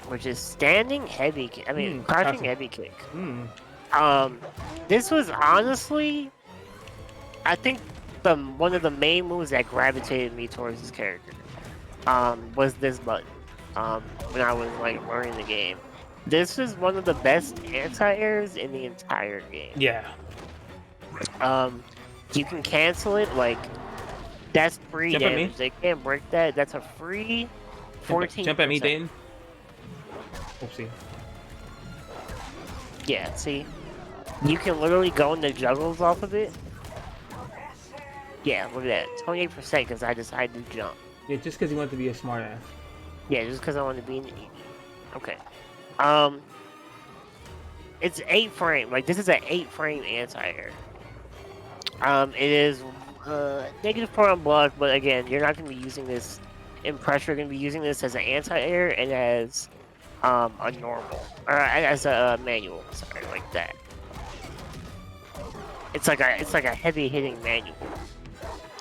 which is standing heavy. Crouching crouching. heavy kick. Hmm. This was honestly, I think, one of the main moves that gravitated me towards this character. Was this button. When I was like learning the game, this is one of the best anti-airs in the entire game. Yeah. You can cancel it, like, that's free Jump at me. damage. They can't break that. That's a free 14%. Jump at me, Dayton. Oopsie. Yeah, see? You can literally go into juggles off of it. Yeah, look at that. 28% because I decided to jump. Yeah, just because you want to be a smartass. Yeah, just because I want to be an idiot. Okay. It's 8 frame. Like, this is an 8 frame anti-air. It is -4 on block, but again, you're not going to be using this in pressure. You're going to be using this as an anti-air and as a normal, or as a manual. Sorry, like that. It's like a heavy hitting manual.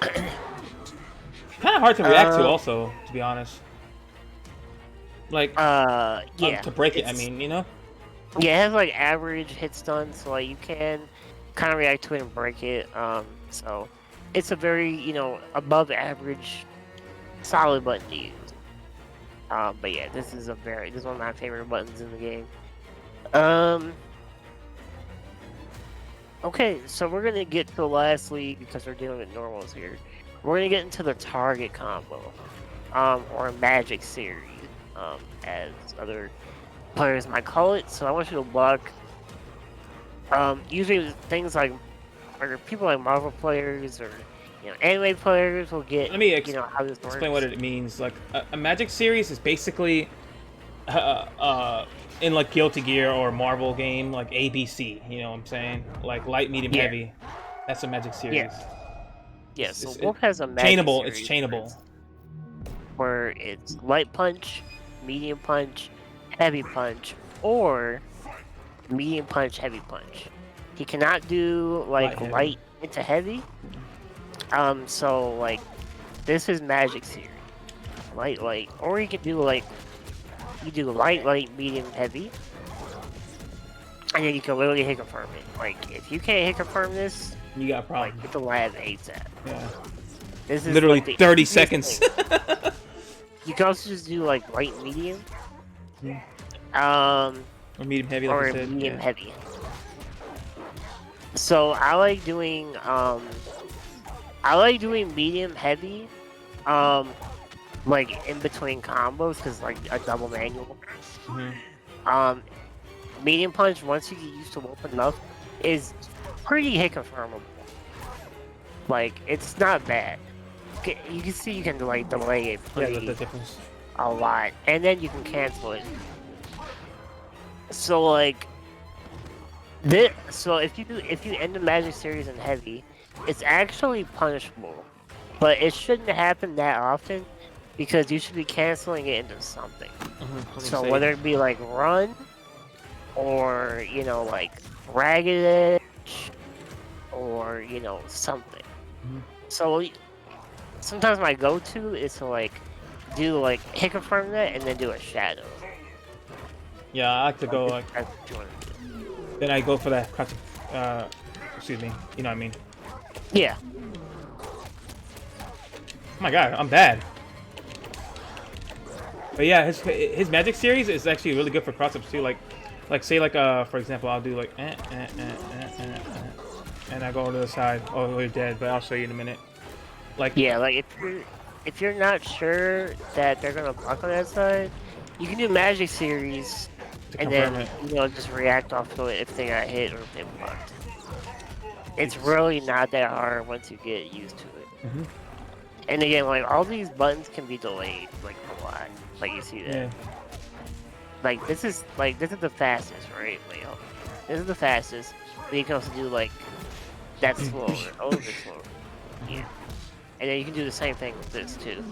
Kind of hard to react to, also, to be honest. Like, yeah, to break it. I mean, you know. Yeah, it has like average hit stun, so like you can kind of react to it and break it. So it's a very, above average, solid button to use. But yeah, this is one of my favorite buttons in the game. Okay, so we're gonna get to the last league because we're dealing with normals here. We're gonna get into the target combo, or magic series, as other players might call it. So I want you to block. Usually things like, or people like Marvel players or anime players will get. Let me how this works. explain what it means. Like a magic series is basically, in like Guilty Gear or Marvel game, like ABC. You know what I'm saying? Like light, medium, heavy. That's a magic series. Yeah. So Wolf has a magic chainable. series It's chainable. Where it's light punch, medium punch, heavy punch, or medium punch, heavy punch. He cannot do like light into heavy. So like this is magic series. Light, or you can do light, medium, heavy. And then you can literally hit confirm it. Like if you can't hit confirm this, you got a problem. Like, get the lab ASAP. Yeah. This is literally like 30 seconds. You can also just do like light, medium. Or medium heavy, like or I said. medium heavy. So I like doing medium heavy, like in between combos, cause like a double manual. Medium punch, once you get used to Wolf enough, is pretty hit confirmable. Like it's not bad. You can see you can like delay it pretty a lot, and then you can cancel it. So like this, so if you end the magic series in heavy, it's actually punishable, but it shouldn't happen that often because you should be canceling it into something. So whether it be like run, or like ragged edge, or something. So sometimes my go-to is to like do like hit confirm that and then do a shadow. Yeah, I like to go like. Then I go for that crouching. Excuse me. You know what I mean? Yeah. Oh my god, I'm bad. But yeah, his magic series is actually really good for cross-ups too. Like say for example, I'll do like and I go to the side. Oh, we're dead, but I'll show you in a minute. Like if you're not sure that they're gonna block on that side, you can do magic series and then just react off to it if they got hit or if they blocked. It's really not that hard once you get used to it. And again, like all these buttons can be delayed like a lot. Like you see that. Yeah. Like this is the fastest, right? Like, this is the fastest. But you can also do like that slower, a little bit slower. Yeah. And then you can do the same thing with this too.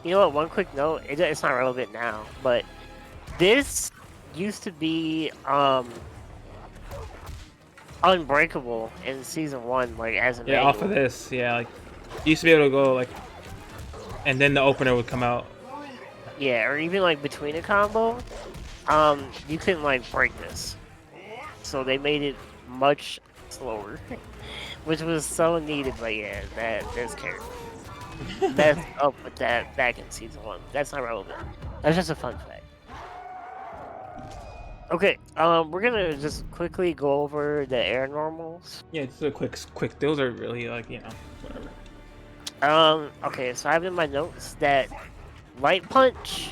You know what? One quick note. It's not relevant now, but this used to be unbreakable in season 1, like as a Yeah, off of manual. this, yeah, like you used to be able to go like, and then the opener would come out. Yeah, or even like between a combo, you couldn't like break this. So they made it much slower, which was so needed. But yeah, that this character messed up with that back in season 1. That's not relevant. That's just a fun fact. Okay, we're gonna just quickly go over the air normals. Yeah, it's a quick. Those are really like whatever. Okay, so I have in my notes that light punch,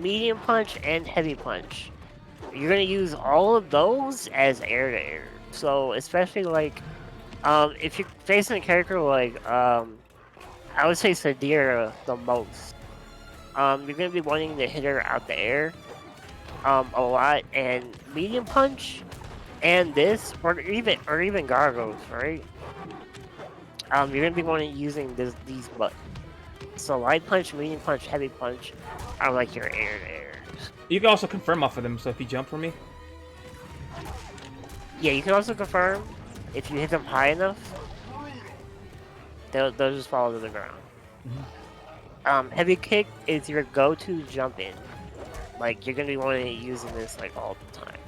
medium punch, and heavy punch. You're gonna use all of those as air to air. So especially like, if you're facing a character like, I would say Sadira the most. You're gonna be wanting to hit her out the air, a lot, and medium punch, and this, or even gargles, right? You're gonna be wanting using these buttons. So light punch, medium punch, heavy punch are like your air to airs. You can also confirm off of them. So if you jump for me, Yeah, you can also confirm if you hit them high enough, they'll just fall to the ground. Heavy kick is your go-to jump in. Like you're gonna be wanting to using this like all the time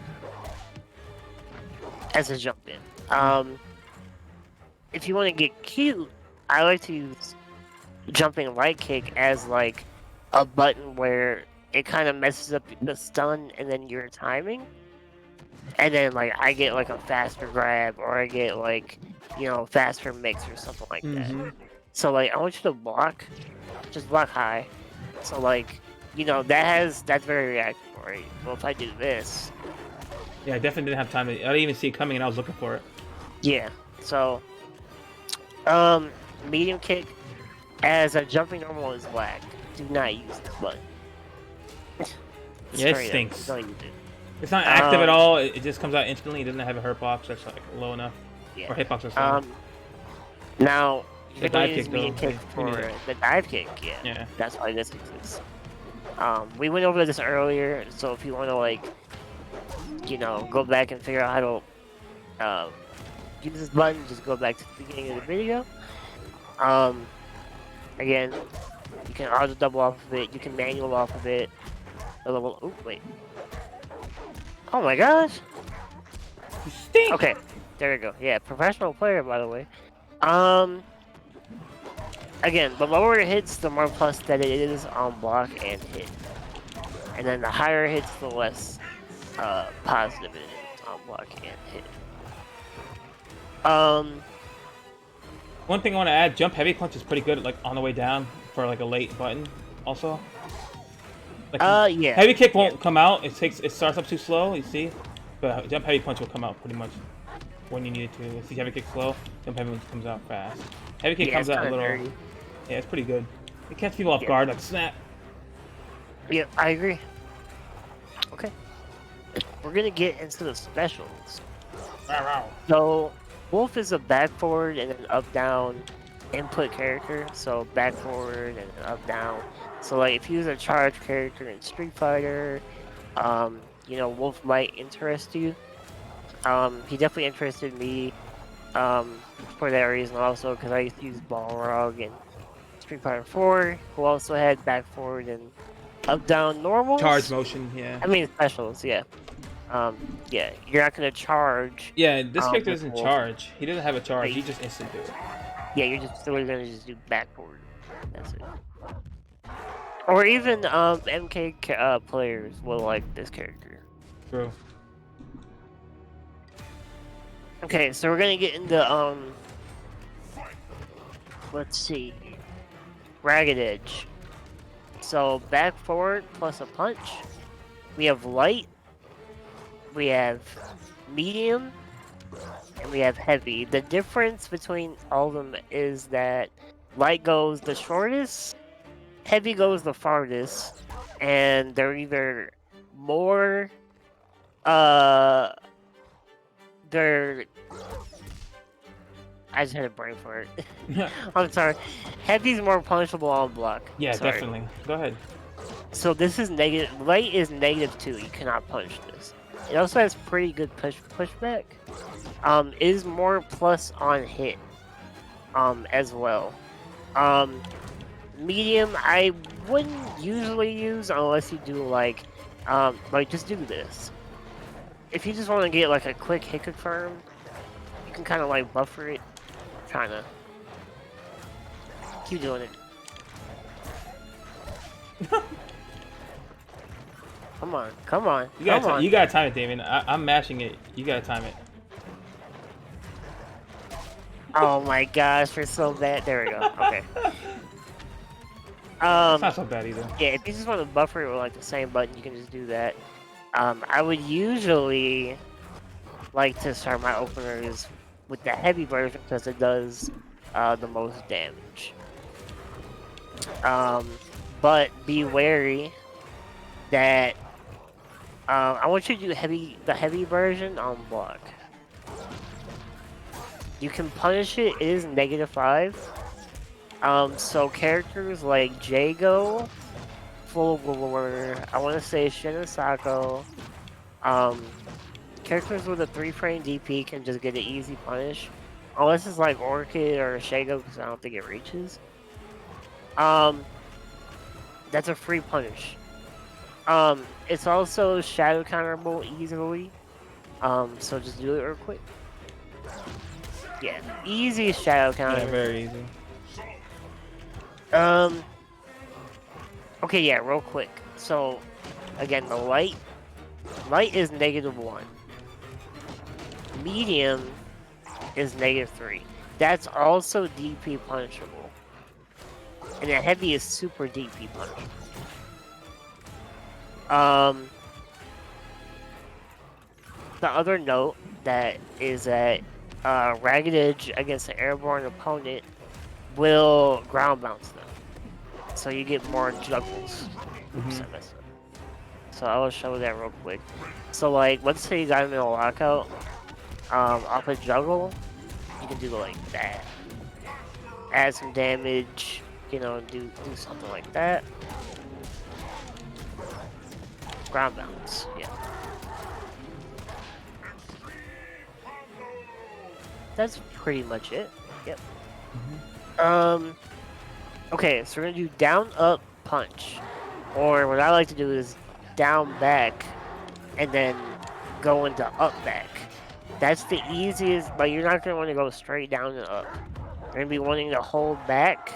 as a jump in. If you want to get cute, I like to use jumping light kick as like a button where it kind of messes up the stun and then your timing. And then like I get like a faster grab or I get like, faster mix or something like that. So like I want you to block, just block high. So like, that's very reactive, right? Well, if I do this, yeah, I definitely didn't have time. I didn't even see it coming, and I was looking for it. yeah. So, medium kick as a jumping normal is whack. Do not use this button. Yeah, it stinks. Don't use it. It's not active at all. It just comes out instantly. It doesn't have a hurt box that's like low enough, Yeah. or hitbox or something. Now The you're going dive to use kick, medium though. kick We need for it. the dive kick. Yeah. Yeah. That's why this exists. We went over this earlier, so if you want to like, go back and figure out how to use this button, just go back to the beginning of the video. Again, you can auto double off of it. You can manual off of it. Oh wait. Oh my gosh. You stink. Okay, there we go. Yeah, professional player, by the way. Again, the lower it hits, the more plus that it is on block and hit. And then the higher it hits, the less positive it is on block and hit. One thing I want to add: jump heavy punch is pretty good, like on the way down for like a late button. Also, like, yeah. heavy kick won't come out. It starts up too slow. You see, but jump heavy punch will come out pretty much when you need it to. See heavy kick slow, jump heavy punch comes out fast. Heavy kick comes out a little. Nerdy. Yeah, it's pretty good. It catches people off guard, like snap. Yeah, I agree. Okay. We're gonna get into the specials. So, Wolf is a back forward and an up down input character. So back forward and an up down. So like if you use a charge character in Street Fighter, Wolf might interest you. He definitely interested me for that reason also because I used to use Balrog in Street Fighter 4, who also had back forward and up down normals. Charge motion, yeah. I mean specials, yeah. Yeah, you're not gonna charge. Yeah, this character with doesn't Wolf. charge. He doesn't have a charge. Right. He just instant do it. Yeah, you're just literally gonna just do back forward. That's it. Or even MK players will like this character. True. Okay, so we're gonna get into let's see, Ragged Edge. So back forward plus a punch. We have light. We have medium, and we have heavy. The difference between all of them is that light goes the shortest, heavy goes the farthest, and they're either more they're I just had a brain for it. I'm sorry. Heavy's more punishable on block. Yeah, Sorry. definitely. Go ahead. So this is negative. Light is -2. You cannot punch this. It also has pretty good pushback. is more plus on hit, as well. Medium, I wouldn't usually use unless you do like just do this. If you just want to get like a quick hit confirm, you can kind of like buffer it, kind of. Keep doing it. Come on, come on, You come gotta, on. you gotta time it, Damon. I'm mashing it. You gotta time it. Oh my gosh, we're so bad. There we go. Okay. It's not so bad either. Yeah, if you just want to buffer it with like the same button, you can just do that. I would usually like to start my openers with the heavy version because it does the most damage. But be wary that I want you to do the heavy version on block. You can punish it. It is -5. So characters like Jago, Fulgor, I want to say Shinosako, characters with a 3-frame DP can just get an easy punish. Unless it's like Orchid or Shago, because I don't think it reaches. That's a free punish. It's also shadow counterable easily. So just do it real quick. Yeah, easy shadow counter. Yeah, very easy. Okay, yeah, real quick. So, again, the light is -1. Medium is -3. That's also DP punishable. And the heavy is super DP punishable. The other note that is that Ragged Edge against an airborne opponent will ground bounce them. So you get more juggles. Oops, I messed up. So I will show that real quick. So like, let's say you got him in a lockout, off a juggle, you can do like that. Add some damage, you know, do something like that. Ground bounce, yeah. That's pretty much it. Yep. Okay, so we're gonna do down, up, punch. Or what I like to do is down, back, and then go into up, back. That's the easiest, but you're not gonna want to go straight down and up. You're gonna be wanting to hold back,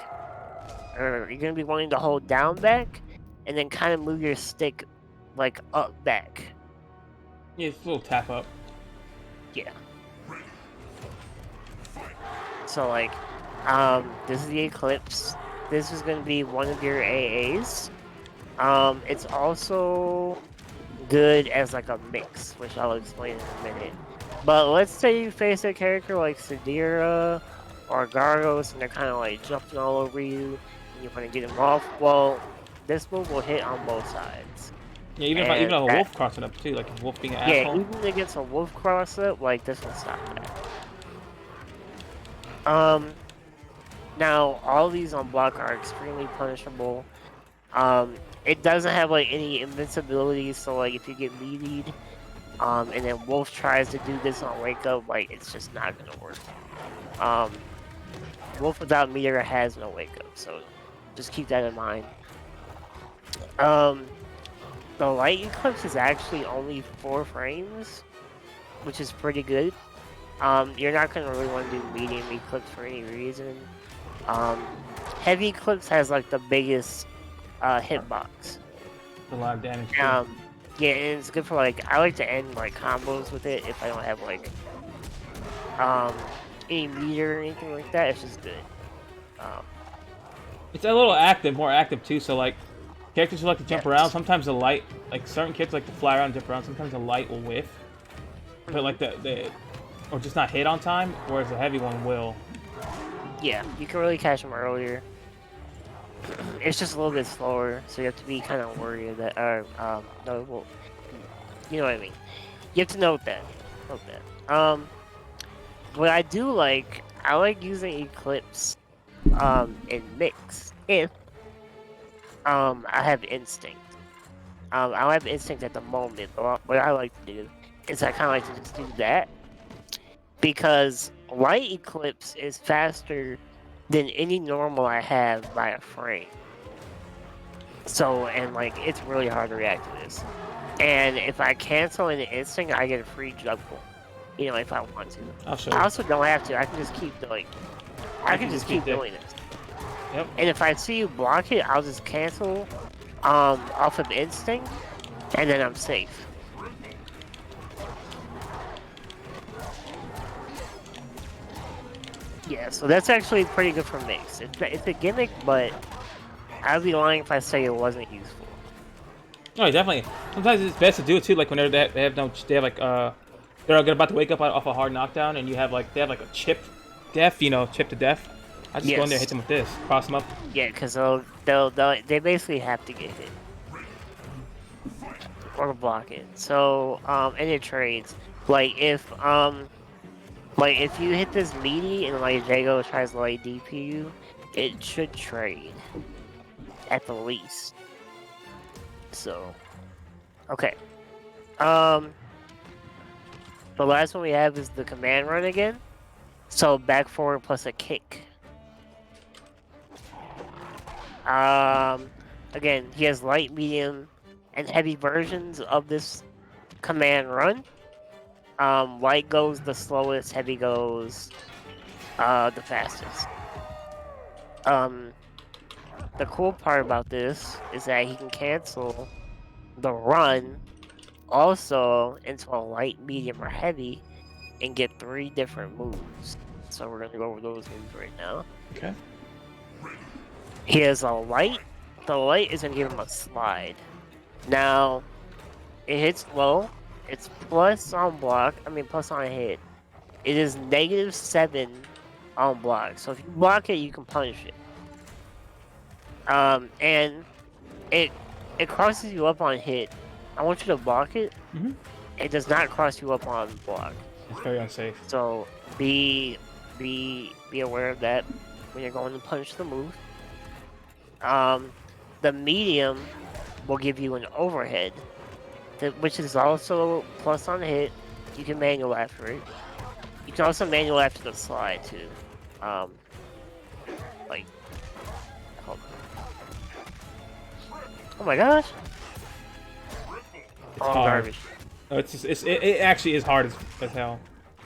or you're gonna be wanting to hold down, back, and then kind of move your stick like up, back. Yeah, it's a little tap up. Yeah. So like, this is the Eclipse. This is going to be one of your AAs. It's also good as like a mix, which I'll explain in a minute. But let's say you face a character like Sadira or Gargos and they're kind of like jumping all over you and you want to get them off. Well, this move will hit on both sides. Yeah, even if a wolf crossing up too, like a wolf being an asshole. Yeah, even against a wolf cross up, like this will stop that. Now all these on block are extremely punishable. It doesn't have like any invincibility, so like if you get meatied, and then Wolf tries to do this on wake up, like it's just not gonna work. Wolf without meter has no wake up, so just keep that in mind. The light eclipse is actually only 4 frames, which is pretty good. You're not gonna really want to do medium eclipse for any reason. Heavy eclipse has like the biggest hitbox. A lot of damage. Yeah, and it's good for like, I like to end like combos with it if I don't have like any meter or anything like that. It's just good. It's a little active, more active too. So like, characters who like to jump around. Sometimes the light, like certain characters like to fly around and jump around. Sometimes the light will whiff, but like or just not hit on time. Whereas the heavy one will. Yeah, you can really catch them earlier. It's just a little bit slower, so you have to be kind of worried that, no, well, you know what I mean. You have to note that. What I do like, I like using Eclipse, in mix, if, I have Instinct. I don't have Instinct at the moment, but what I like to do is I kind of like to just do that. because Light Eclipse is faster than any normal I have by a frame. So, and like, it's really hard to react to this. And if I cancel an instinct, I get a free juggle. You know, if I want to. I'll show you. I also don't have to. I can just keep doing. I can just keep doing this. Yep. And if I see you block it, I'll just cancel off of instinct, and then I'm safe. Yeah, so that's actually pretty good for mix. It's a gimmick, but I'd be lying if I say it wasn't useful. No, definitely. Sometimes it's best to do it too. Like whenever they have like they're about to wake up off a hard knockdown, and they have like a chip death, you know, chip to death. I just go in there, hit them with this, cross them up. Yeah, because they basically have to get hit or block it. So and it trades. Like if you hit this meaty and like Jago tries to like DP you, it should trade at the least. So okay. The last one we have is the command run again. So back forward plus a kick. Again, he has light, medium, and heavy versions of this command run. Light goes the slowest, heavy goes the fastest. The cool part about this is that he can cancel the run also into a light, medium, or heavy and get 3 different moves. So we're gonna go over those moves right now. Okay. He has a light. The light is gonna give him a slide. Now, it hits low. It's plus on block. Plus on hit. It is -7 on block. So if you block it, you can punish it. And it crosses you up on hit. I want you to block it. Mm-hmm. It does not cross you up on block. It's very unsafe. So be aware of that when you're going to punish the move. The medium will give you an overhead, which is also plus on hit. You can manual after it. You can also manual after the slide too. Like, hold on. Oh my gosh! It's hard. Garbage. No, it actually is hard as hell.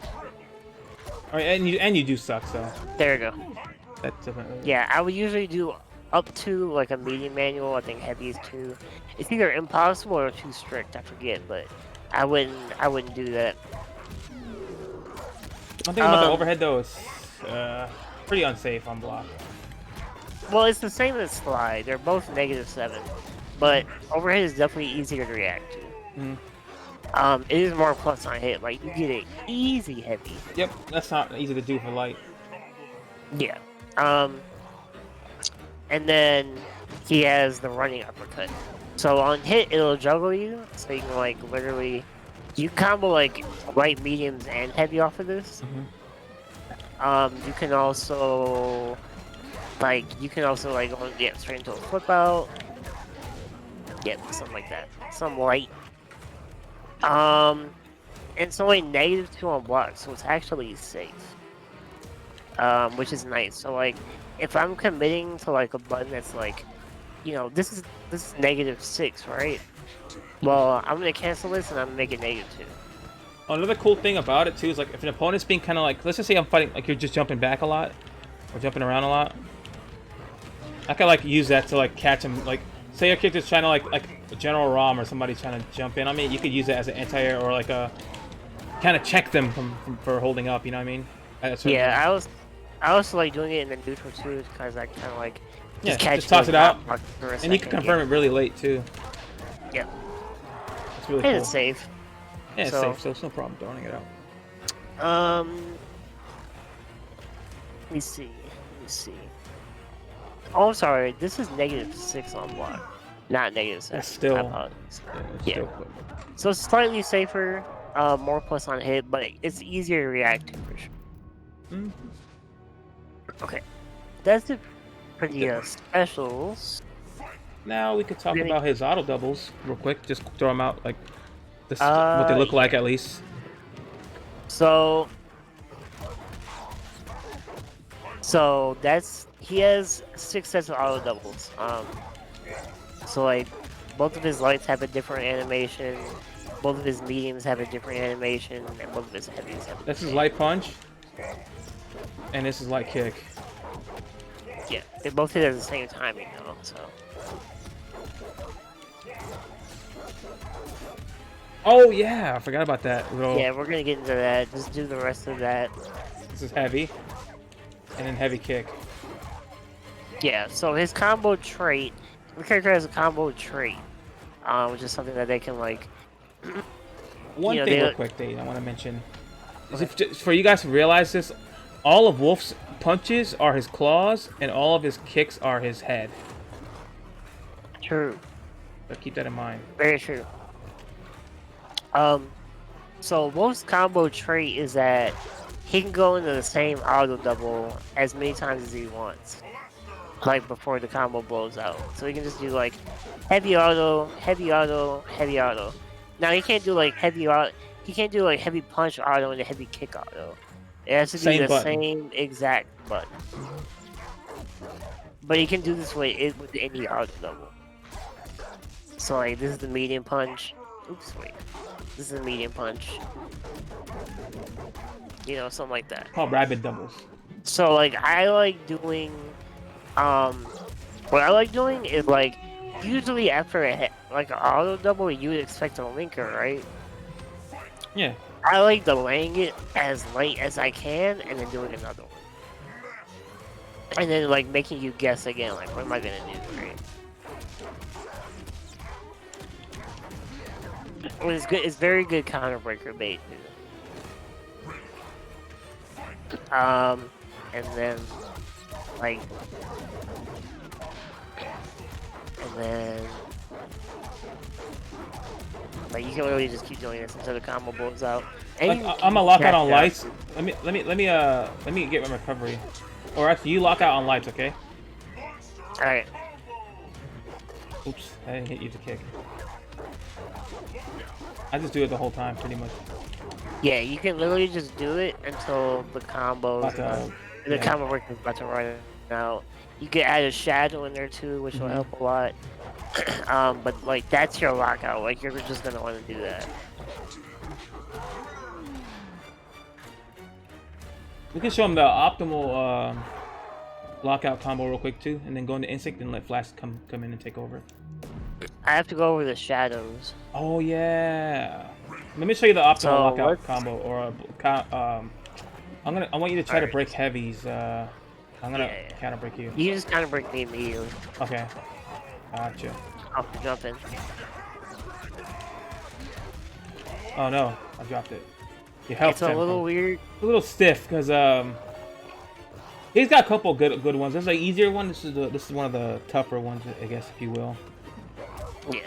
All right, and you do suck, so. There we go. That's definitely. Yeah, I would usually do up to like a medium manual. I think heavy is 2. It's either impossible or too strict. I forget, but I wouldn't do that. One thing about the overhead though is pretty unsafe on block. Well, it's the same as slide. They're both -7, but overhead is definitely easier to react to. Mm-hmm. It is more plus on hit. Like you get it easy heavy. Yep, that's not easy to do for light. Yeah. And then he has the running uppercut. So on hit, it'll juggle you. So you can like literally, you combo like light, mediums, and heavy off of this. Mm-hmm. You can also go straight into a flip out. Yep, something like that. Some light. And it's only -2 on block, so it's actually safe. Which is nice. So like, if I'm committing to like a button that's like, you know, this is -6, right? Well, I'm gonna cancel this and I'm gonna make it -2. Another cool thing about it too is like if an opponent's being kind of like, let's just say I'm fighting like you're just jumping back a lot or jumping around a lot, I can like use that to like catch him. Like say your character's trying to like a general ROM or somebody trying to jump in on me, you could use it as an anti-air or like a kind of check them for holding up. You know what I mean? Yeah, I also like doing it in the neutral too because I kind of like just toss it out, and you can confirm it really late too. Yeah, it's really cool. It's safe. Yeah, it's safe, so it's no problem throwing it out. Let me see. Oh, I'm sorry. This is -6 on block, not -7. That's still. Yeah. Still So it's slightly safer, more plus on hit, but it's easier to react to for sure. Mm-hmm. Okay, that's it for the specials. Now we could talk about his auto doubles real quick. Just throw them out like this, what they look like at least. So So he has 6 sets of auto doubles. So like both of his lights have a different animation, both of his mediums have a different animation, and both of his heavies have a This is different light punch, and this is light kick. Yeah, they both hit at the same timing though, so. Oh yeah, I forgot about that. Yeah, we're gonna get into that. Just do the rest of that. This is heavy, and then heavy kick. Yeah, so his combo trait, the character has a combo trait, which is something that they can like. One thing real quick, Dave, I want to mention is for you guys to realize this, all of Wolf's punches are his claws, and all of his kicks are his head. True. So keep that in mind. Very true. So Wolf's combo trait is that he can go into the same auto double as many times as he wants, like before the combo blows out. So he can just do like heavy auto, heavy auto, heavy auto. Now he can't do like heavy auto. He can't do like heavy punch auto and a heavy kick auto. It has to be the same exact button. But he can do this with any auto double. So like this is the medium punch. Oops, wait. This is a medium punch. You know, something like that. Called rabbit doubles. So like I like doing, what I like doing is like usually after like an auto double, you would expect a linker, right? Yeah. I like delaying it as late as I can and then doing another one. And then like making you guess again, like what am I gonna do, right? It's good. It's very good counter breaker bait, dude. And then like, you can literally just keep doing this until the combo blows out. Like, I'm gonna lock out on lights. Let me get my recovery. Or actually, you lock out on lights, okay? All right. Oops, I didn't hit you to kick. I just do it the whole time, pretty much. Yeah, you can literally just do it until the combo combo break is about to run out. You can add a shadow in there too, which will help a lot. But like that's your lockout. Like you're just gonna want to do that. We can show him the optimal lockout combo real quick too, and then go into instinct and let Flash come in and take over. I have to go over the shadows. Oh yeah. Let me show you the optimal lockout combo, or I want you to try to break heavies. I'm gonna counter break you. You just counter break me immediately. Okay. Gotcha. I'll jump in. Oh no, I dropped it. Your health. It's a little weird. A little stiff because he's got a couple good ones. There's an easier one. This is one of the tougher ones, I guess, if you will. Yeah.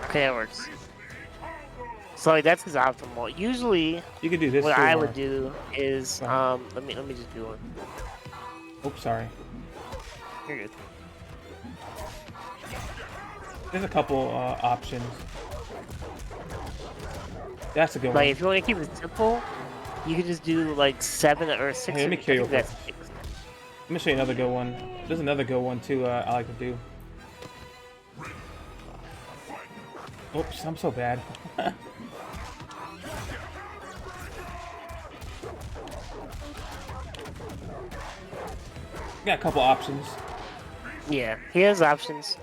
Okay, that works. So like that's his optimal. Usually, you could do this. What I would do is let me just do one. Oops, sorry. You're good. There's a couple options. That's a good one. Like if you want to keep it simple, you can just do like 7 or 6. Hey, let me kill you. Let me show you another good one. There's another good one too. I like to do. Oops, I'm so bad. Got a couple options. Yeah, he has options.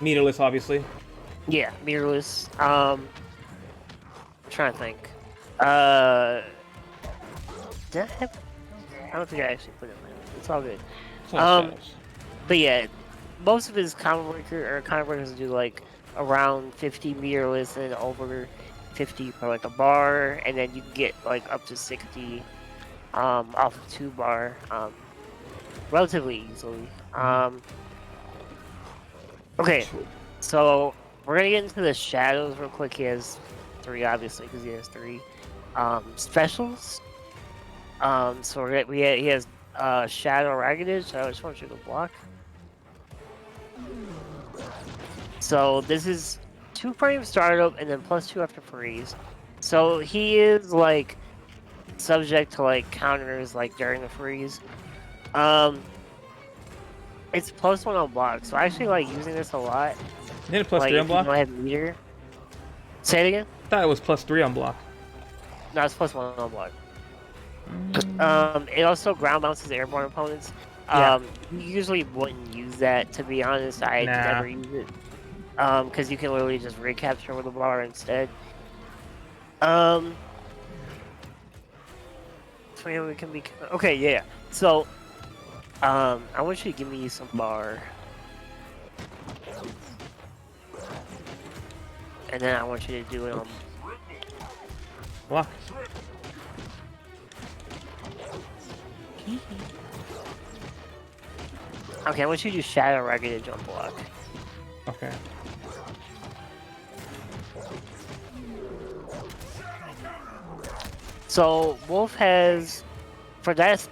Meterless, obviously. Yeah, meterless. Trying to think. Did I have? I don't think I actually put it in there. It's all good. But yeah, most of his combo breakers do like around 50 meterless and over 50 for like a bar, and then you can get like up to 60 off of 2 bar relatively easily. Okay, so we're gonna get into the shadows real quick. He has 3 obviously because he has 3 specials. So he has Shadow Raggedage. I just want you to block. So this is 2 frame startup and then +2 after freeze. So he is like subject to like counters like during the freeze. It's +1 on block, so I actually like using this a lot. Isn't it plus Like 3 on if you block? don't have meter. Say it again. I thought it was plus 3 on block. No, it's +1 on block. It also ground bounces airborne opponents. Yeah. You usually wouldn't use that, to be honest. I Nah. never use it. Because you can literally just recapture with a bar instead. So yeah, we can be okay. Yeah. So, I want you to give me some bar, and then I want you to do it on. Block. Okay, I want you to do shadow ragged jump block. Okay. So Wolf has, for that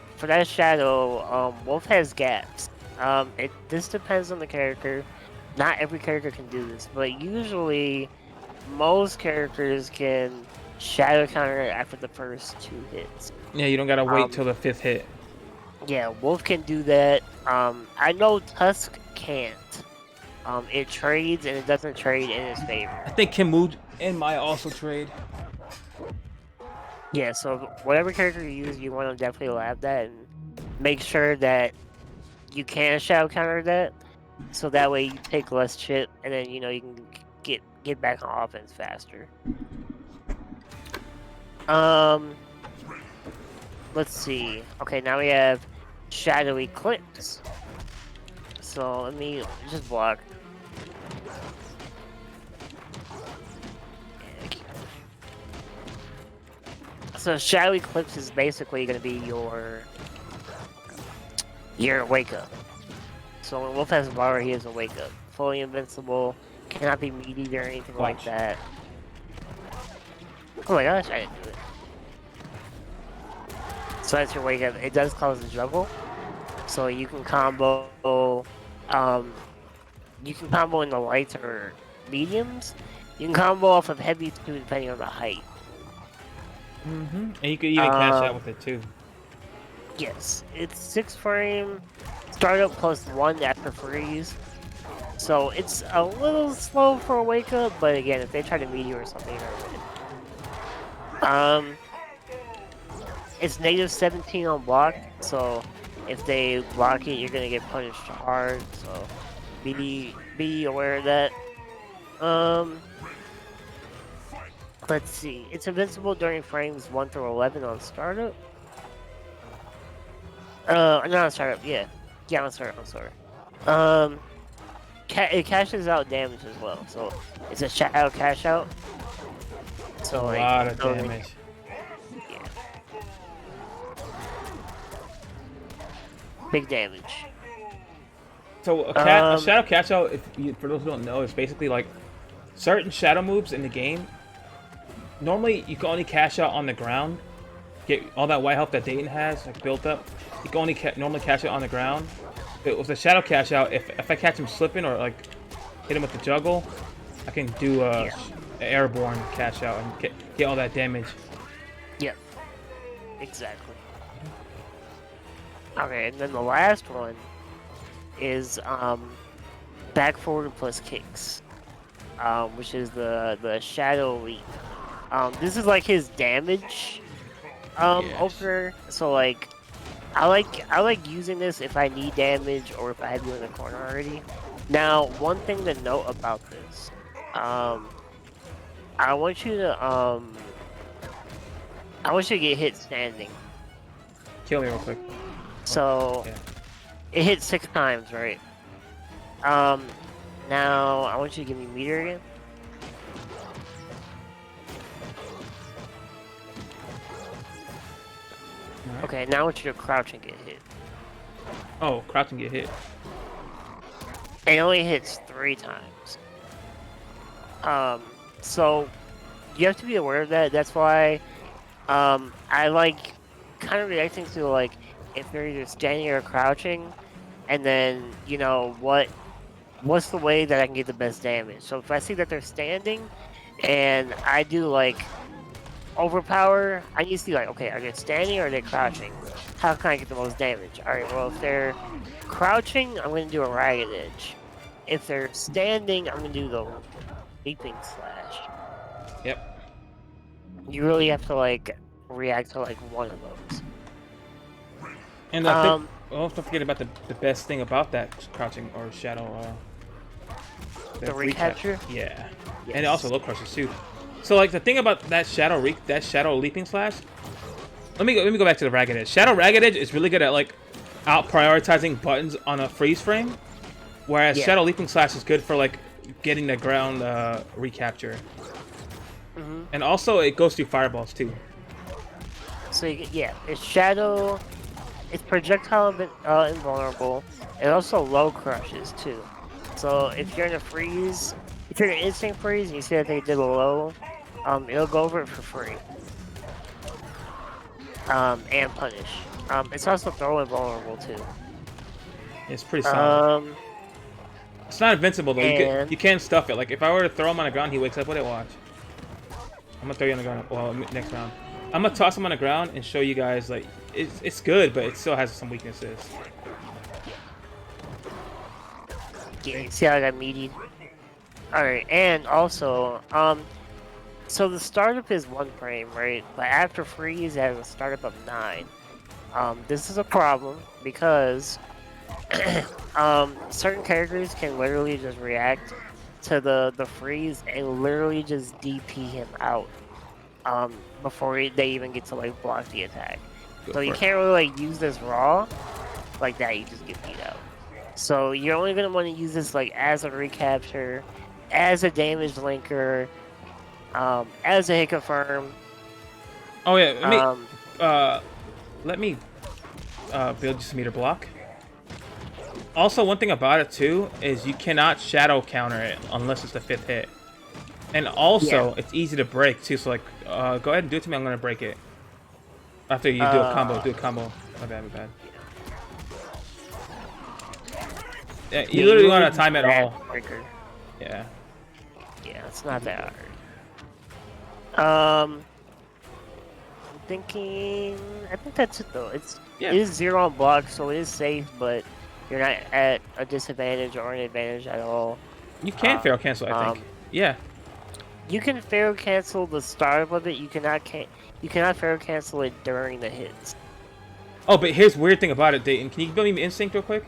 shadow, Wolf has gaps. This depends on the character. Not every character can do this, but usually most characters can shadow counter after the first 2 hits. Yeah, you don't gotta wait till the 5th hit. Yeah, Wolf can do that. I know Tusk can't. It trades and it doesn't trade in his favor. I think Kimud and Maya also trade. Yeah, so whatever character you use, you want to definitely lab that and make sure that you can shadow counter that, so that way you take less chip and then you can get back on offense faster. Let's see. Okay, now we have Shadow Eclipse. So let me just block. So Shadow Eclipse is basically going to be your wake up. So when Wolf has bar, he has a wake up. Fully invincible, cannot be meaty or anything like that. Oh my gosh, I didn't do it. So that's your wake up. It does cause a juggle. So you can combo in the lights or mediums. You can combo off of heavy too, depending on the height. And you could even cash out with it too. Yes, it's 6 frame, startup +1 after freeze. So it's a little slow for a wake up, but again, if they try to meet you or something, it's -17 on block, so if they block it, you're gonna get punished hard. So be aware of that. Let's see. It's invincible during frames 1 through 11 on startup. Not on startup. Yeah, on startup. I'm sorry. It cashes out damage as well, so it's a shadow cash out. So A like, lot of damage. Yeah. Big damage. So a shadow cash out, for those who don't know, is basically like certain shadow moves in the game. Normally, you can only cash out on the ground. Get all that white health that Dayton has like built up. You can only normally cash it on the ground. But with the shadow cash out, if I catch him slipping or like hit him with the juggle, I can do an airborne cash out and get all that damage. Yep. Exactly. Okay, and then the last one is back forward plus kicks, which is the shadow leap. This is like his damage opener. So like, I like using this if I need damage or if I have you in the corner already. Now, one thing to note about this, I want you to get hit standing. Kill me real quick. So it hit 6 times, right? Now I want you to give me meter again. Right. Okay, now I want you to crouch and get hit. Oh, crouch and get hit. It only hits 3 times. So you have to be aware of that. That's why I like kind of reacting to like if they're either standing or crouching, and then what what's the way that I can get the best damage? So if I see that they're standing, and I do like overpower, I need to see like, okay, are they standing or are they crouching? How can I get the most damage? All right, well if they're crouching, I'm gonna do a ragged edge. If they're standing, I'm gonna do the leaping slash. Yep. You really have to like react to like one of those. And I think, don't forget about the best thing about that crouching or shadow. The recapture. Yeah. Yes. And also low crushes too. So like the thing about that shadow leaping slash. Let me go back to the ragged edge. Shadow ragged edge is really good at like out prioritizing buttons on a freeze frame, whereas shadow leaping slash is good for like getting the ground recapture. And also it goes through fireballs too. So it's shadow. It's projectile invulnerable. It also low crushes too. So if you're in a freeze, if you're in an instant freeze and you see that they did a low, it'll go over it for free. And punish. It's also throw invulnerable too. It's pretty solid. It's not invincible though. You can't stuff it. Like if I were to throw him on the ground, he wakes up with it. Watch. I'm gonna throw you on the ground. Well, next round. I'm gonna toss him on the ground and show you guys like it's good, but it still has some weaknesses. Yeah, see how I got meaty? Alright, and also, so the startup is 1 frame, right? But after freeze, it has a startup of 9. This is a problem because certain characters can literally just react to the freeze and literally just DP him out before they even get to like block the attack. So you can't really like use this raw like that. You just get beat out. So you're only gonna want to use this like as a recapture, as a damage linker, as a hit confirm. Oh yeah, let me build just a meter block. Also, one thing about it too is you cannot shadow counter it unless it's the 5th hit. And also, it's easy to break too. So like, go ahead and do it to me. I'm gonna break it after you do a combo. Do a combo. My bad. My bad. Yeah, you literally don't have to time it all. Breaker. Yeah. Yeah, it's not that hard. I'm thinking. I think that's it though. It is 0 on block, so it is safe, but you're not at a disadvantage or an advantage at all. You can Pharaoh cancel, I think. Yeah. You can Pharaoh cancel the start of it. You cannot Pharaoh cancel it during the hits. Oh, but here's the weird thing about it, Dayton. Can you build me instinct real quick?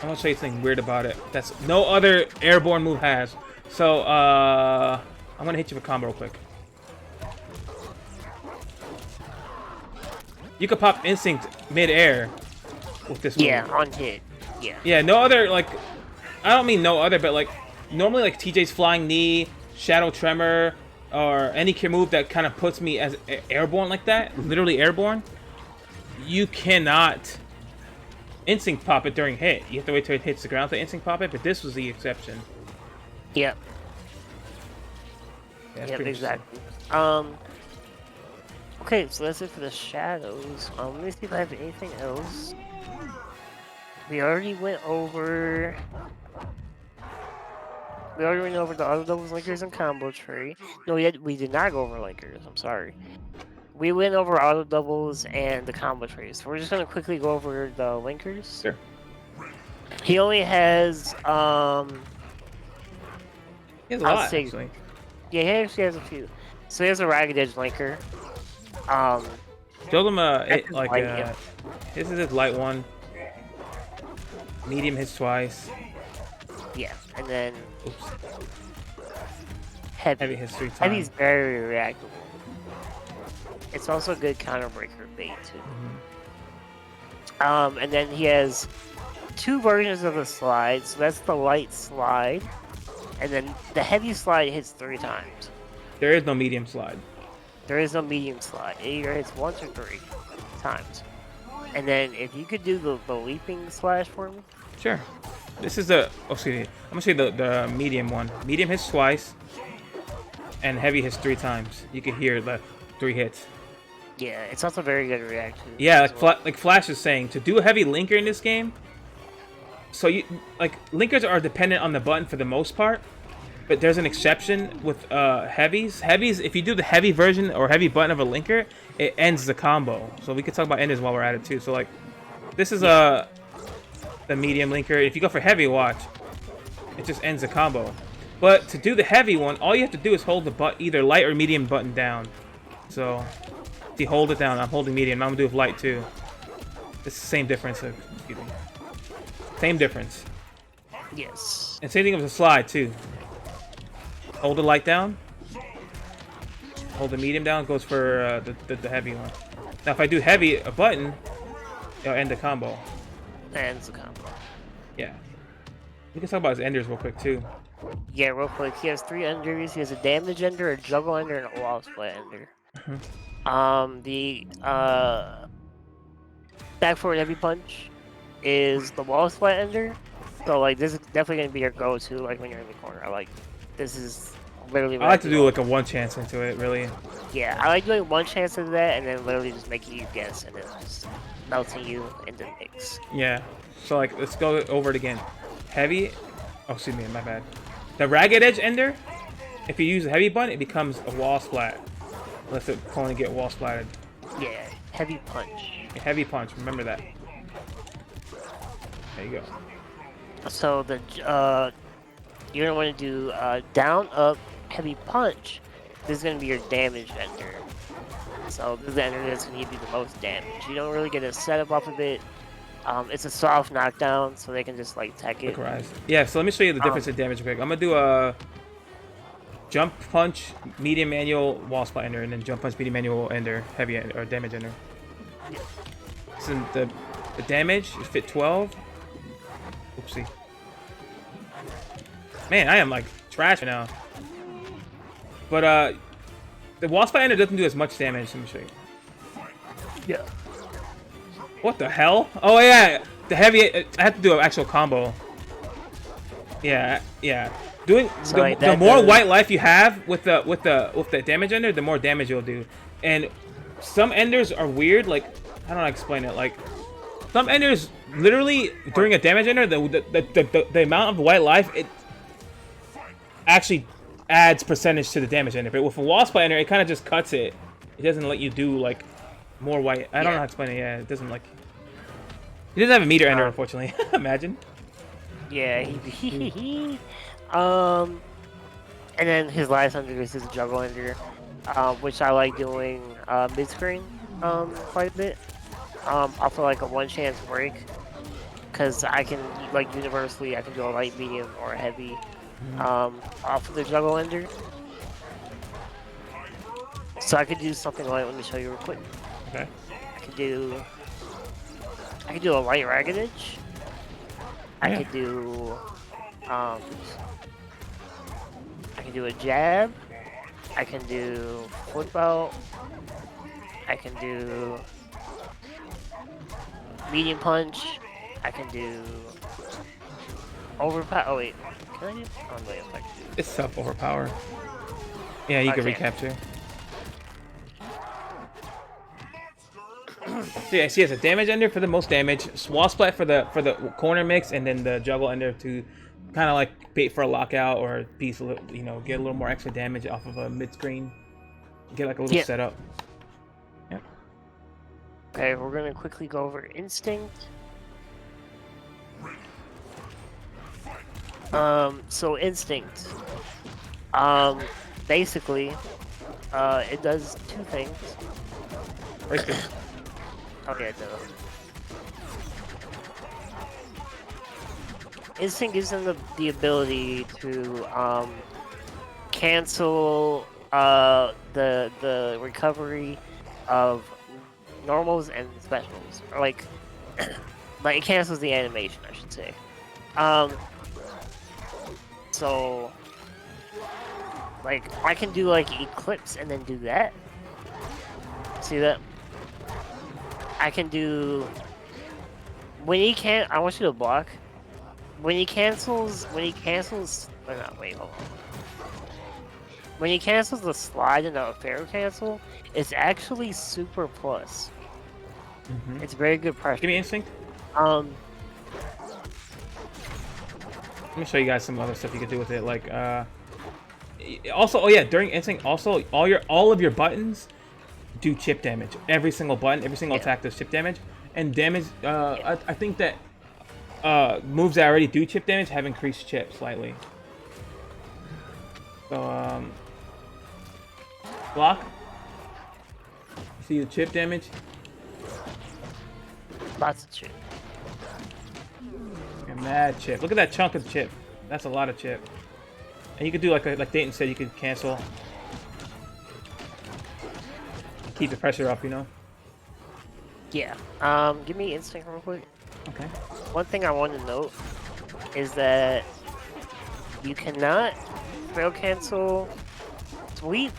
I'm gonna show you something weird about it. That's no other airborne move has. So I'm gonna hit you with a combo real quick. You could pop instinct mid-air with this move. Yeah, on hit. Yeah. Yeah, no other, like, I don't mean no other, but like normally like TJ's flying knee, shadow tremor, or any move that kind of puts me as airborne like that, literally airborne, you cannot instinct pop it during hit. You have to wait till it hits the ground to instinct pop it, but this was the exception. Yep. Yeah, yep, exactly. Okay, so that's it for the shadows. Let me see if I have anything else. We already went over the auto doubles, linkers, and combo tree. No, we did not go over linkers. I'm sorry. We went over auto doubles and the combo trees. So we're just gonna quickly go over the linkers. Sure. He only has He has a lot, actually. Yeah, he actually has a few. So he has a ragged edge linker. Build him this is his light one. Medium hits twice. Yeah, and then oops. Heavy hits 3 times. Heavy's very reactable. It's also a good counter breaker bait too. And then he has 2 versions of the slide. So that's the light slide, and then the heavy slide hits 3 times. There is no medium slide. There is no medium slide. It either hits once or 3 times. And then if you could do the leaping slash for me. Sure. This is the excuse me. I'm gonna show you the medium one. Medium hits twice, and heavy hits 3 times. You can hear the 3 hits. Yeah, it's also very good reaction. Yeah, like Flash is saying, to do a heavy linker in this game, so you like linkers are dependent on the button for the most part, but there's an exception with heavies. Heavies, if you do the heavy version or heavy button of a linker, it ends the combo. So we could talk about enders while we're at it too. So like, this is the medium linker. If you go for heavy, watch, it just ends the combo. But to do the heavy one, all you have to do is hold the either light or medium button down. So if you hold it down, I'm holding medium. I'm gonna do it with light too. It's the same difference. Excuse me. Same difference. Yes. And same thing with the slide too. Hold the light down. Hold the medium down. Goes for the heavy one. Now if I do heavy a button, it'll end the combo. Ends the combo. Yeah. We can talk about his enders real quick too. Yeah, real quick. He has 3 enders. He has a damage ender, a juggle ender, and a wall split ender. The back forward heavy punch is the wall split ender. So like this is definitely gonna be your go-to like when you're in the corner. Like this is literally. I like to do like a one chance into it, really. Yeah, I like doing one chance into that and then literally just making you guess and then just melting you into the mix. Yeah. So like, let's go over it again. Heavy. Oh, excuse me, my bad. The ragged edge ender. If you use a heavy button, it becomes a wall splat. Unless it can only get wall splatted. Yeah, heavy punch. A heavy punch. Remember that. There you go. So the you're gonna want to do down, up, heavy punch. This is gonna be your damage ender. So this is the ender that's gonna give you the most damage. You don't really get a setup off of it. It's a soft knockdown, so they can just like tech it. Yeah. So let me show you the difference in damage quick. I'm gonna do a jump punch, medium manual, wall splat ender, and then jump punch, medium manual ender, heavy ender, or damage ender. Yeah. So the damage is fit 12. Oopsie. Man, I am like trash now. But the wall splat ender doesn't do as much damage. Let me show you. Yeah. What the hell? Oh yeah, the heavy. I have to do an actual combo. Yeah, yeah. Doing So, the more white life you have with the damage ender, the more damage you'll do. And some enders are weird. Like, I don't know how to explain it. Like, some enders literally during a damage ender, the amount of white life it actually adds percentage to the damage ender. But with a wall splat ender, it kind of just cuts it. It doesn't let you do like more white. I don't know how to explain it. Yeah, it doesn't like. He doesn't have a meter ender, unfortunately. Imagine. Yeah. And then his last ender is his juggle ender, which I like doing mid screen quite a bit. Off of like a one chance break, because I can like universally I can do a light, medium, or a heavy off of the juggle ender. So I could do something like, let me show you real quick. Okay. I could do a light ragged edge. I could do I can do a jab. I can do flip out. I can do medium punch. I can do overpower. Oh wait, can I do? Oh wait, if I can do. It's tough overpower. Yeah, you can recapture. So yeah, she has a damage ender for the most damage, wall splat for the corner mix, and then the juggle ender to kind of like bait for a lockout or piece, you know, get a little more extra damage off of a mid screen, get like a little setup. Yep. Okay, we're gonna quickly go over instinct. So instinct, basically, it does 2 things. Okay, it does. Instinct gives them the ability to cancel the recovery of normals and specials, or like it cancels the animation, I should say. So like I can do like Eclipse and then do that. See that? I can do when he can't. I want you to block. When he cancels. Oh, no, wait, hold on. when he cancels the slide and the Pharaoh cancel, it's actually super plus. Mm-hmm. It's very good pressure. Give me instinct. Um, Let me show you guys some other stuff you could do with it. Like, also, oh yeah, during instinct, also all of your buttons do chip damage. Every single button, every single attack does chip damage, and damage. I think that moves that already do chip damage have increased chip slightly. So block. You see the chip damage? lots of chip. Yeah, mad chip. Look at that chunk of chip. That's a lot of chip. And you could do like Dayton said, you could cancel. Keep the pressure up, you know? Yeah. Give me instinct real quick. Okay. One thing I want to note is that you cannot fail cancel sweep,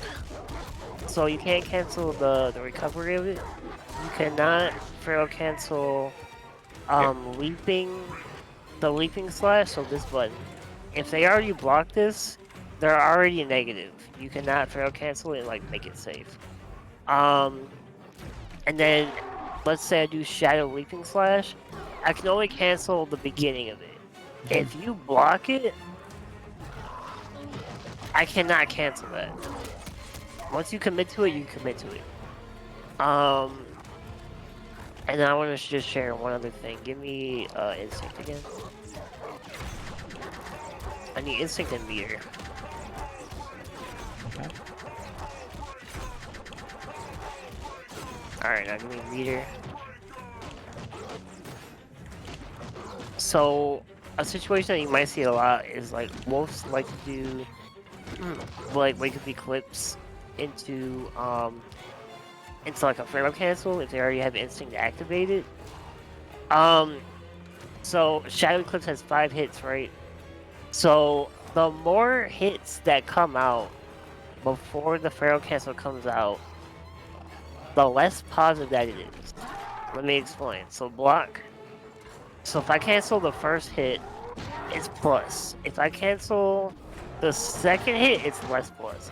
so you can't cancel the recovery of it. You cannot fail cancel leaping, the leaping slash, so this button. If they already block this, they're already negative. You cannot fail cancel it and like make it safe. And then let's say I do shadow leaping slash, I can only cancel the beginning of it. If you block it, I cannot cancel that. Once you commit to it, you commit to it. And then I want to just share one other thing. Give me instinct again. I need instinct and meter. Okay. Alright, now give me meter. So, a situation that you might see a lot is like wolves like to do like wake up eclipse into like a Pharaoh cancel if they already have instinct activated. So Shadow Eclipse has 5 hits, right? So the more hits that come out before the Pharaoh cancel comes out, the less positive that it is. Let me explain. So block. So if I cancel the first hit, it's plus. If I cancel the second hit, it's less plus.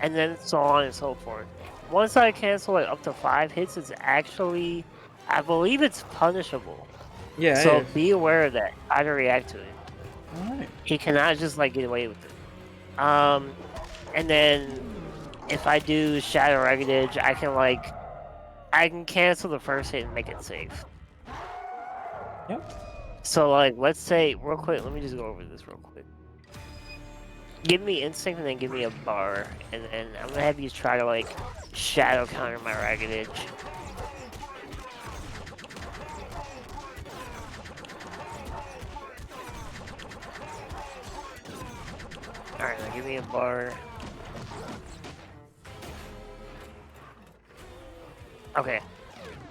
And then so on and so forth. Once I cancel it up to 5 hits, it's actually, I believe it's punishable. Yeah. So be aware of that. How to react to it. Alright. He cannot just like get away with it. And then if I do Shadow Ragged, I can cancel the first hit and make it safe. Yep. So like, let's say real quick. Let me just go over this real quick. Give me instinct and then give me a bar, and then I'm gonna have you try to like shadow counter my Ragged Edge. Alright, now give me a bar. Okay.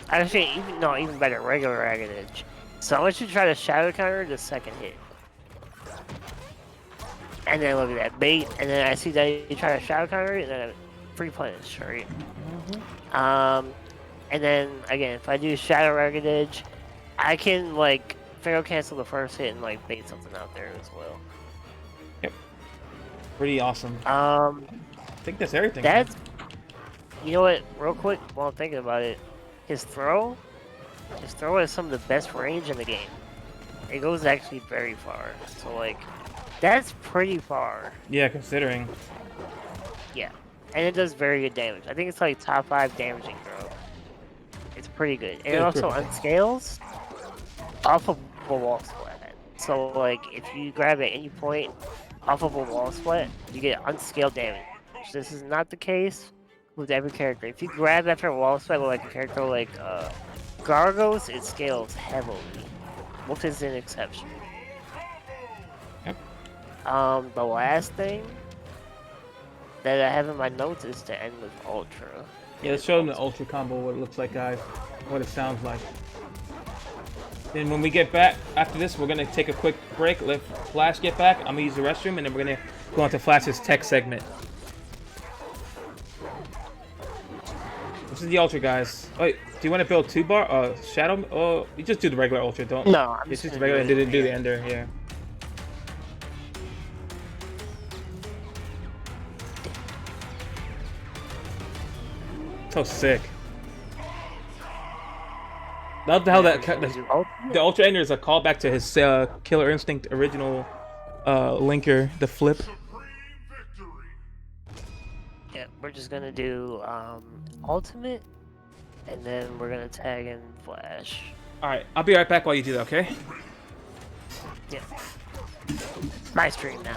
Actually, even better, regular Ragged Edge. So I want you to try to shadow counter the second hit. And then look at that bait, and then I see that you try to shadow counter it, and then free punish, right? And then again, if I do Shadow Ragged Edge, I can like Pharaoh cancel the first hit and like bait something out there as well. Yep. Pretty awesome. I think that's everything. That's, you know what? Real quick, while I'm thinking about it, his throw has some of the best range in the game. It goes actually very far. So like, that's pretty far. Yeah, considering. Yeah, and it does very good damage. I think it's like top 5 damaging throw. It's pretty good. And it also unscales off of a wall splat. So like, if you grab at any point off of a wall splat, you get unscaled damage. This is not the case with every character. If you grab after a wall splat with like a character like Gargos, it scales heavily. Wolf is an exception. Yep. The last thing that I have in my notes is to end with Ultra. Yeah, let's show them the Ultra combo, what it looks like, guys. What it sounds like. Then when we get back, after this, we're going to take a quick break, let Flash get back. I'm going to use the restroom, and then we're going to go into Flash's tech segment. This is the Ultra, guys. Wait, do you want to build 2-bar? Shadow? You just do the regular Ultra, don't? No, I'm it's just the regular. Didn't do the Ender, yeah. so sick. Love how the Ultra Ender is a callback to his Killer Instinct original linker, the flip. Yeah, we're just gonna do ultimate, and then we're gonna tag in Flash. All right, I'll be right back while you do that. Okay. Yeah. My stream now.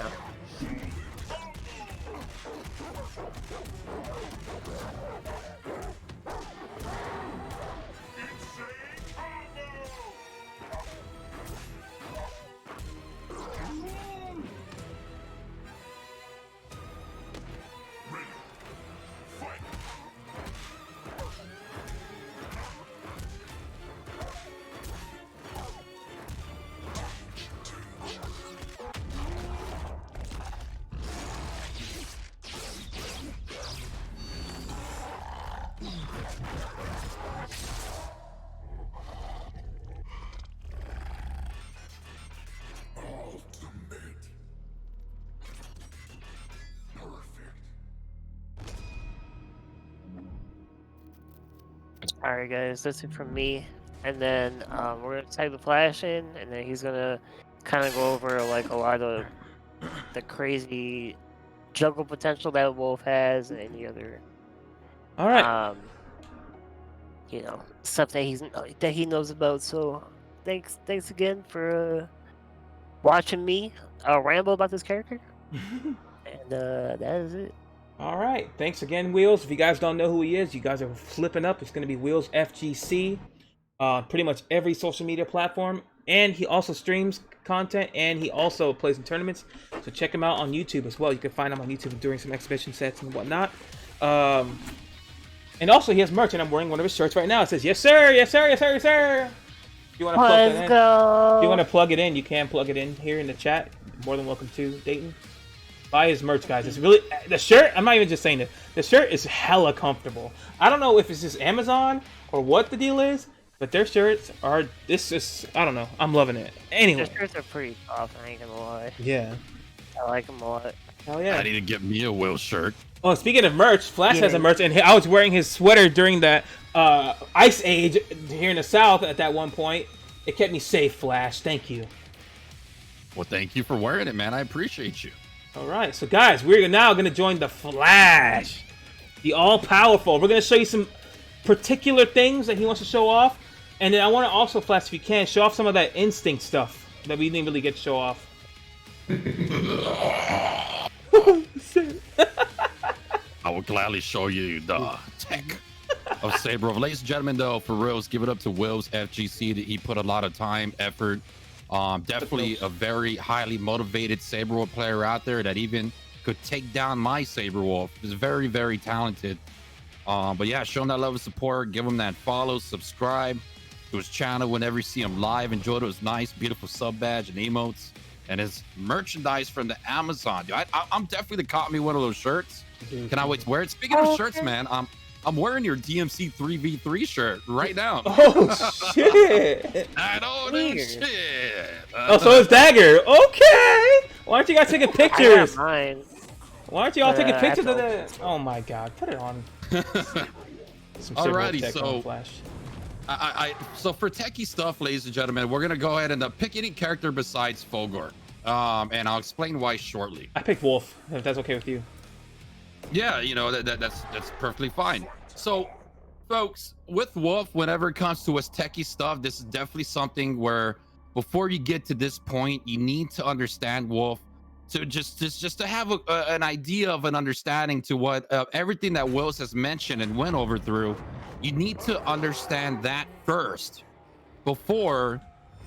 Alright guys, that's it from me. And then we're gonna tag the Flash in, and then he's gonna kind of go over like a lot of the crazy juggle potential that Wolf has, and any other All right. you know, stuff that he knows about. So thanks again for watching me ramble about this character. And that is it. All right. Thanks again, Wheels. If you guys don't know who he is, you guys are flipping up. It's going to be Wheels FGC. Pretty much every social media platform. And he also streams content, and he also plays in tournaments. So check him out on YouTube as well. You can find him on YouTube doing some exhibition sets and whatnot. And also he has merch, and I'm wearing one of his shirts right now. It says, "Yes, sir. Yes, sir. Yes, sir. Yes, sir." If you want to plug that in, if you want to plug it in, you can plug it in here in the chat. You're more than welcome to, Dayton. Buy his merch, guys. It's really the shirt. I'm not even just saying it. The shirt is hella comfortable. I don't know if it's just Amazon or what the deal is, but their shirts are. This is. I don't know. I'm loving it. Anyway, Their shirts are pretty soft. I ain't gonna lie. yeah. I like them a lot. Hell yeah. I need to get me a Will shirt. Oh, speaking of merch, Flash has a merch, and I was wearing his sweater during the Ice Age here in the South at that one point. It kept me safe, Flash. Thank you. Well, thank you for wearing it, man. I appreciate you. All right, so guys, we're now going to join the Flash, the all-powerful. We're going to show you some particular things that he wants to show off, and then I want to also, Flash, if you can, show off some of that instinct stuff that we didn't really get to show off. I will gladly show you the tech of Sabrewulf. Ladies and gentlemen, though, for reals, give it up to Will's FGC. That he put a lot of time, effort. Definitely a very highly motivated Sabrewulf player out there that even could take down my Sabrewulf. Is very, very talented. But yeah, show him that love and support. Give him that follow, subscribe to his channel whenever you see him live. Enjoy those nice, beautiful sub badge and emotes and his merchandise from the Amazon. Dude, I'm definitely caught me one of those shirts. Cannot wait to wear it. Speaking of shirts, man, I'm wearing your DMC 3v3 shirt right now. Oh, shit. I know that shit. Oh, so it's Dagger. Okay. Why aren't you guys taking pictures? Mine. Why aren't you all taking pictures of that? Oh, my God. Put it on. Alrighty, so Flash. So for techie stuff, ladies and gentlemen, we're going to go ahead and pick any character besides Fulgor. And I'll explain why shortly. I picked Wolf, if that's okay with you. Yeah, you know, that's perfectly fine. So, folks, with Wolf, whenever it comes to his techie stuff, this is definitely something where before you get to this point, you need to understand Wolf to just to have an idea of an understanding to what everything that Wills has mentioned and went over through. You need to understand that first before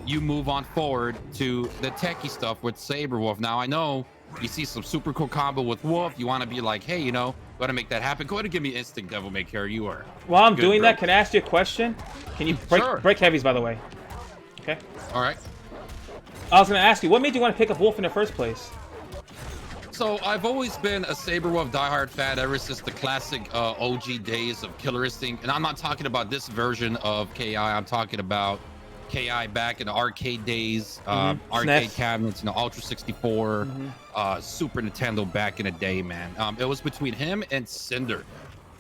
you move on forward to the techie stuff with Sabrewulf. Now, I know you see some super cool combo with Wolf. You want to be like, hey, you know, got to make that happen. Go ahead and give me instinct, Devil May Care. You are. While I'm doing that, can I ask you a question? Can you break heavies, by the way? Okay. All right. I was going to ask you, what made you want to pick up Wolf in the first place? So I've always been a Sabrewulf diehard fan ever since the classic OG days of Killer Instinct. And I'm not talking about this version of KI. I'm talking about KI back in the arcade days, arcade cabinets, you know, Ultra 64, Super Nintendo back in the day, man. It was between him and Cinder.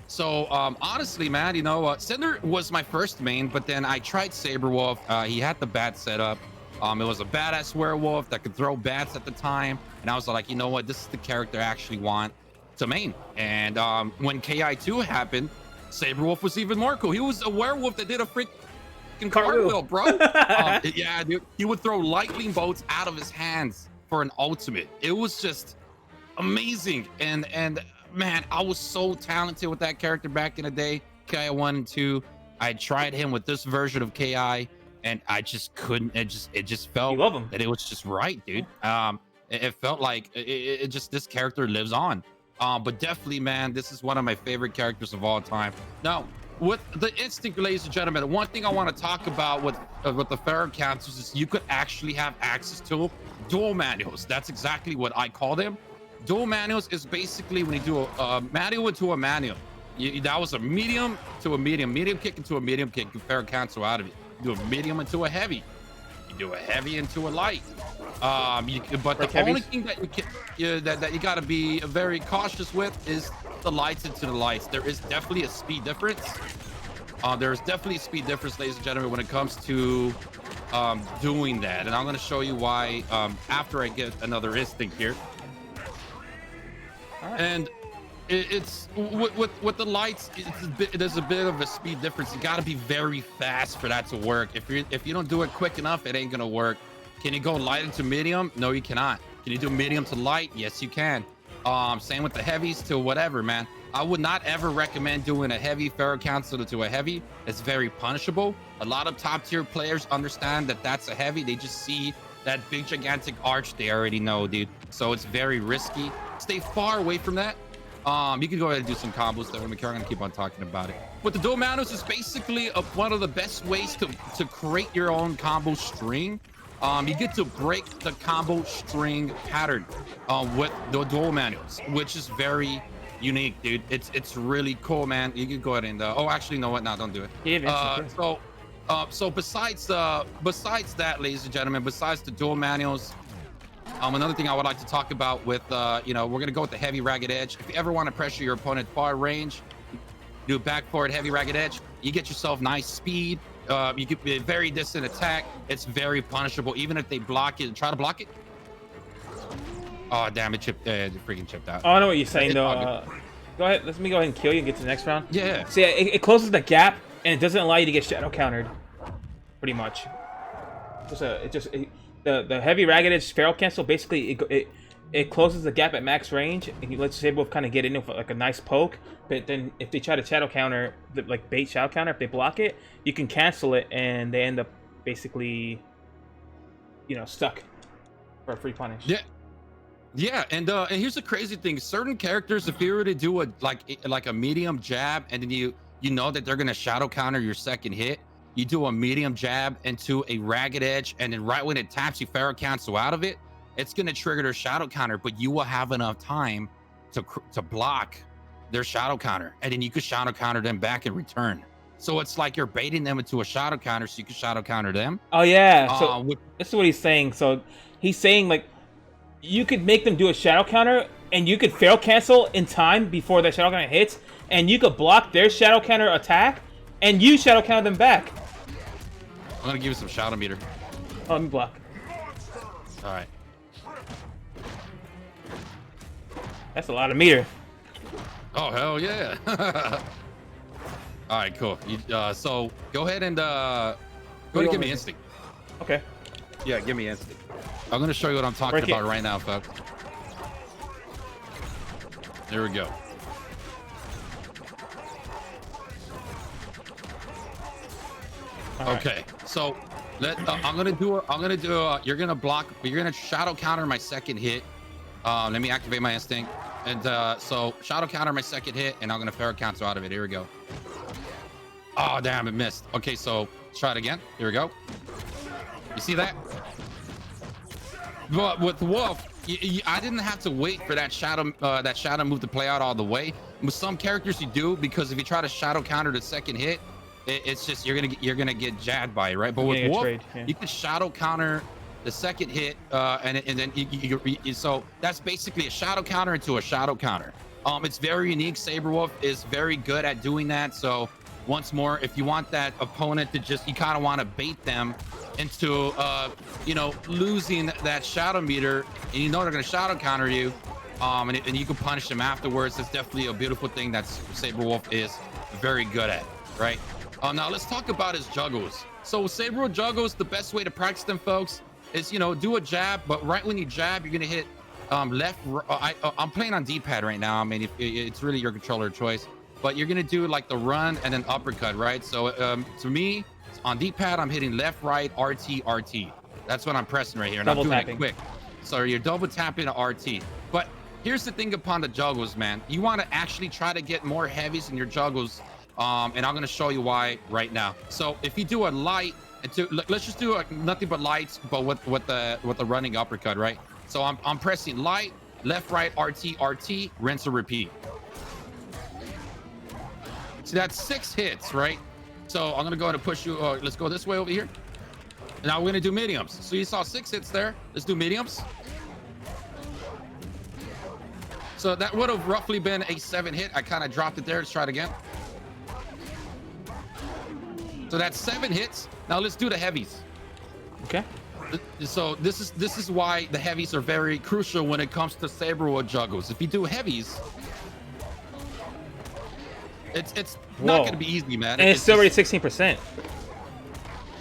So honestly, man, you know, Cinder was my first main, but then I tried Sabrewulf. He had the bat setup. It was a badass werewolf that could throw bats at the time, and I was like, you know what, this is the character I actually want to main. And when KI2 happened, Sabrewulf was even more cool. He was a werewolf that did a freaking cartwheel, bro. Yeah, dude. He would throw lightning bolts out of his hands for an ultimate. It was just amazing. And man, I was so talented with that character back in the day. KI 1 and 2. I tried him with this version of KI, and I just couldn't. It just felt that it was just right, dude. It felt like it just, this character lives on. But definitely, man, this is one of my favorite characters of all time. Now, with the instinct, ladies and gentlemen, one thing I want to talk about with the Pharaoh counters is you could actually have access to dual manuals. That's exactly what I call them. Dual manuals is basically when you do a manual into a manual. That was a medium to a medium kick into a medium kick. You Pharaoh cancel out of it. You do a medium into a heavy. You do a heavy into a light. But the only thing that that you got to be very cautious with is the lights into the lights. There is definitely a speed difference. There is definitely a speed difference, ladies and gentlemen, when it comes to doing that. And I'm going to show you why after I get another instinct here. All right. And it's with the lights, there's a bit of a speed difference. You got to be very fast for that to work. If you don't do it quick enough, it ain't gonna work. Can you go light into medium? No, you cannot. Can you do medium to light? Yes, you can. Same with the heavies to whatever, man. I would not ever recommend doing a heavy Pharaoh cancel to a heavy. It's very punishable. A lot of top tier players understand that that's a heavy. They just see that big gigantic arch. They already know, dude. So it's very risky. Stay far away from that. You can go ahead and do some combos there. I'm gonna keep on talking about it. But the dual manos is basically one of the best ways to create your own combo string. You get to break the combo string pattern with the dual manuals, which is very unique, dude. It's really cool, man. You can go ahead and oh, actually, no, what? No, don't do it. So besides that, ladies and gentlemen, besides the dual manuals, another thing I would like to talk about with you know, we're gonna go with the heavy ragged edge. If you ever want to pressure your opponent far range, do back forward heavy ragged edge. You get yourself nice speed. You get a very distant attack. It's very punishable, even if they block it. Try to block it. Oh damn! It freaking chipped out. Oh, I know what you're saying though. Go ahead. Let me go ahead and kill you and get to the next round. Yeah. So yeah, it closes the gap and it doesn't allow you to get shadow countered. Pretty much. The heavy ragged edge Pharaoh cancel basically it closes the gap at max range and you let Sabrewulf kind of get in with like a nice poke. But then if they try to shadow counter, like bait shadow counter, if they block it, you can cancel it and they end up basically, you know, stuck for a free punish. Yeah. Yeah, and here's the crazy thing: certain characters, if you were to do a medium jab, and then you know that they're gonna shadow counter your second hit, you do a medium jab into a ragged edge, and then right when it taps, you Pharaoh cancel out of it. It's gonna trigger their shadow counter, but you will have enough time to block their shadow counter, and then you could shadow counter them back in return. So it's like you're baiting them into a shadow counter, so you can shadow counter them. Oh yeah, so this is what he's saying. So he's saying like, you could make them do a shadow counter, and you could Pharaoh cancel in time before that shadow counter hits, and you could block their shadow counter attack, and you shadow counter them back. I'm gonna give you some shadow meter. Oh, let me block. All right. That's a lot of meter. Oh hell yeah! All right, cool. So go ahead and give me instinct. Okay. Yeah, give me instinct. I'm gonna show you what I'm talking about right now, folks. There we go. Okay, so I'm gonna do. You're gonna block. You're gonna shadow counter my second hit. Let me activate my instinct, and so shadow counter my second hit, and I'm gonna Pharaoh cancel out of it. Here we go. Oh damn, it missed. Okay, so try it again. Here we go. You see that? But with Wolf, I didn't have to wait for that shadow move to play out all the way. With some characters you do, because if you try to shadow counter the second hit, it's just you're gonna get jabbed by it, right? But with Wolf, you can shadow counter the second hit, and then so that's basically a shadow counter into a shadow counter. It's very unique. Sabrewulf is very good at doing that. So once more, if you want that opponent to just, you kind of want to bait them into, losing that shadow meter, and you know they're going to shadow counter you, and you can punish them afterwards. That's definitely a beautiful thing that Sabrewulf is very good at, right? Now let's talk about his juggles. So Sabrewulf juggles, the best way to practice them, folks, is, do a jab, but right when you jab, you're going to hit left. I'm playing on D-pad right now. I mean, it's really your controller choice, but you're going to do like the run and then uppercut, right? So to me, on D-pad, I'm hitting left, right, RT, RT. That's what I'm pressing right here. And Double I'm doing tapping. it quick. So you're double tapping to RT. But here's the thing upon the juggles, man. You want to actually try to get more heavies in your juggles. And I'm going to show you why right now. So if you do a light, let's just do nothing but lights, but with the running uppercut, right? So I'm pressing light, left, right, RT, RT, rinse and repeat. So that's 6 hits, right? So I'm gonna go ahead and push you. Let's go this way over here. Now we're gonna do mediums. So you saw 6 hits there. Let's do mediums. So that would have roughly been a 7 hit. I kind of dropped it there. Let's try it again. So that's 7 hits. Now let's do the heavies. Okay. So this is why the heavies are very crucial when it comes to Sabrewulf juggles. If you do heavies, it's not gonna be easy, man. And it's still already 16%.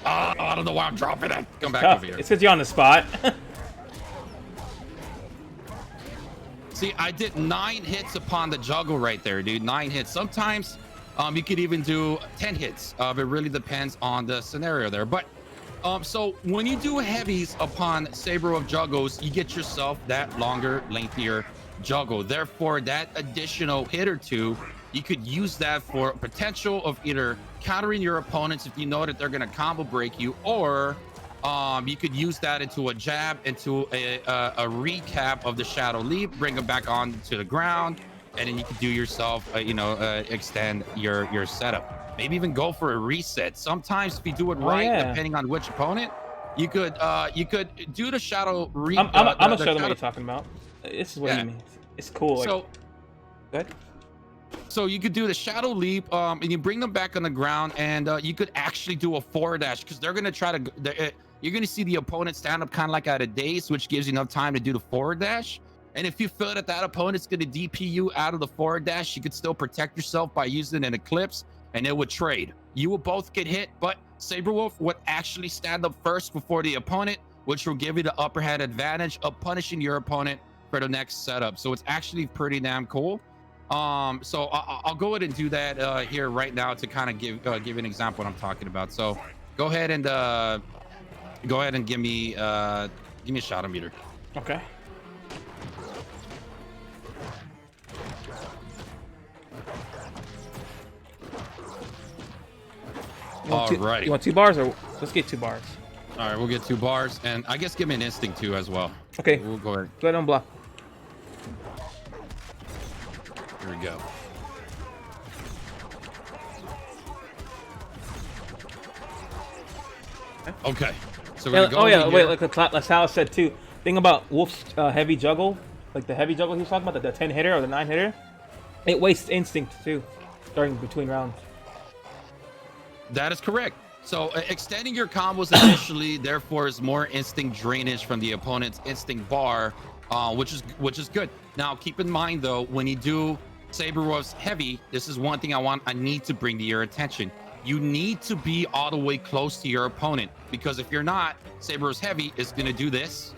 I don't know why I'm dropping it. Come back over here. It's because you're on the spot. See, I did 9 hits upon the juggle right there, dude. 9 hits. Sometimes you could even do 10 hits. It really depends on the scenario there. But so when you do heavies upon Sabrewulf juggles, you get yourself that longer, lengthier juggle. Therefore, that additional hit or two, you could use that for potential of either countering your opponents if you know that they're going to combo break you, or you could use that into a jab, into a recap of the shadow leap, bring them back on to the ground, and then you could do yourself, extend your setup. Maybe even go for a reset. Sometimes if you do it right, depending on which opponent, you could do the shadow reset. I'm gonna show them what you're talking about. This is what he means. It's cool. So, good. So you could do the shadow leap, and you bring them back on the ground, and you could actually do a forward dash, because they're gonna try to. You're gonna see the opponent stand up kind of like at a daze, which gives you enough time to do the forward dash. And if you feel that opponent's gonna DP you out of the forward dash, you could still protect yourself by using an eclipse, and it would trade. You will both get hit, but Sabrewulf would actually stand up first before the opponent, which will give you the upper hand advantage of punishing your opponent for the next setup. So it's actually pretty damn cool. So I'll go ahead and do that here right now to kind of give an example what I'm talking about. So go ahead and give me a shadow meter. Okay. Alrighty. You want 2 bars, or let's get 2 bars? All right, we'll get 2 bars, and I guess give me an instinct too as well. Okay. We'll go ahead. Go ahead and block. Here we go. Okay. So we're gonna go wait, like Sal said too. Thing about Wolf's heavy juggle, like the heavy juggle he was talking about, the 10 hitter or the 9 hitter, it wastes instinct too, during between rounds. That is correct. So extending your combos initially, therefore, is more instinct drainage from the opponent's instinct bar, which is good. Now, keep in mind though, when you do Sabrewulf's heavy, this is one thing I need to bring to your attention. You need to be all the way close to your opponent, because if you're not, Sabrewulf's heavy is going to do this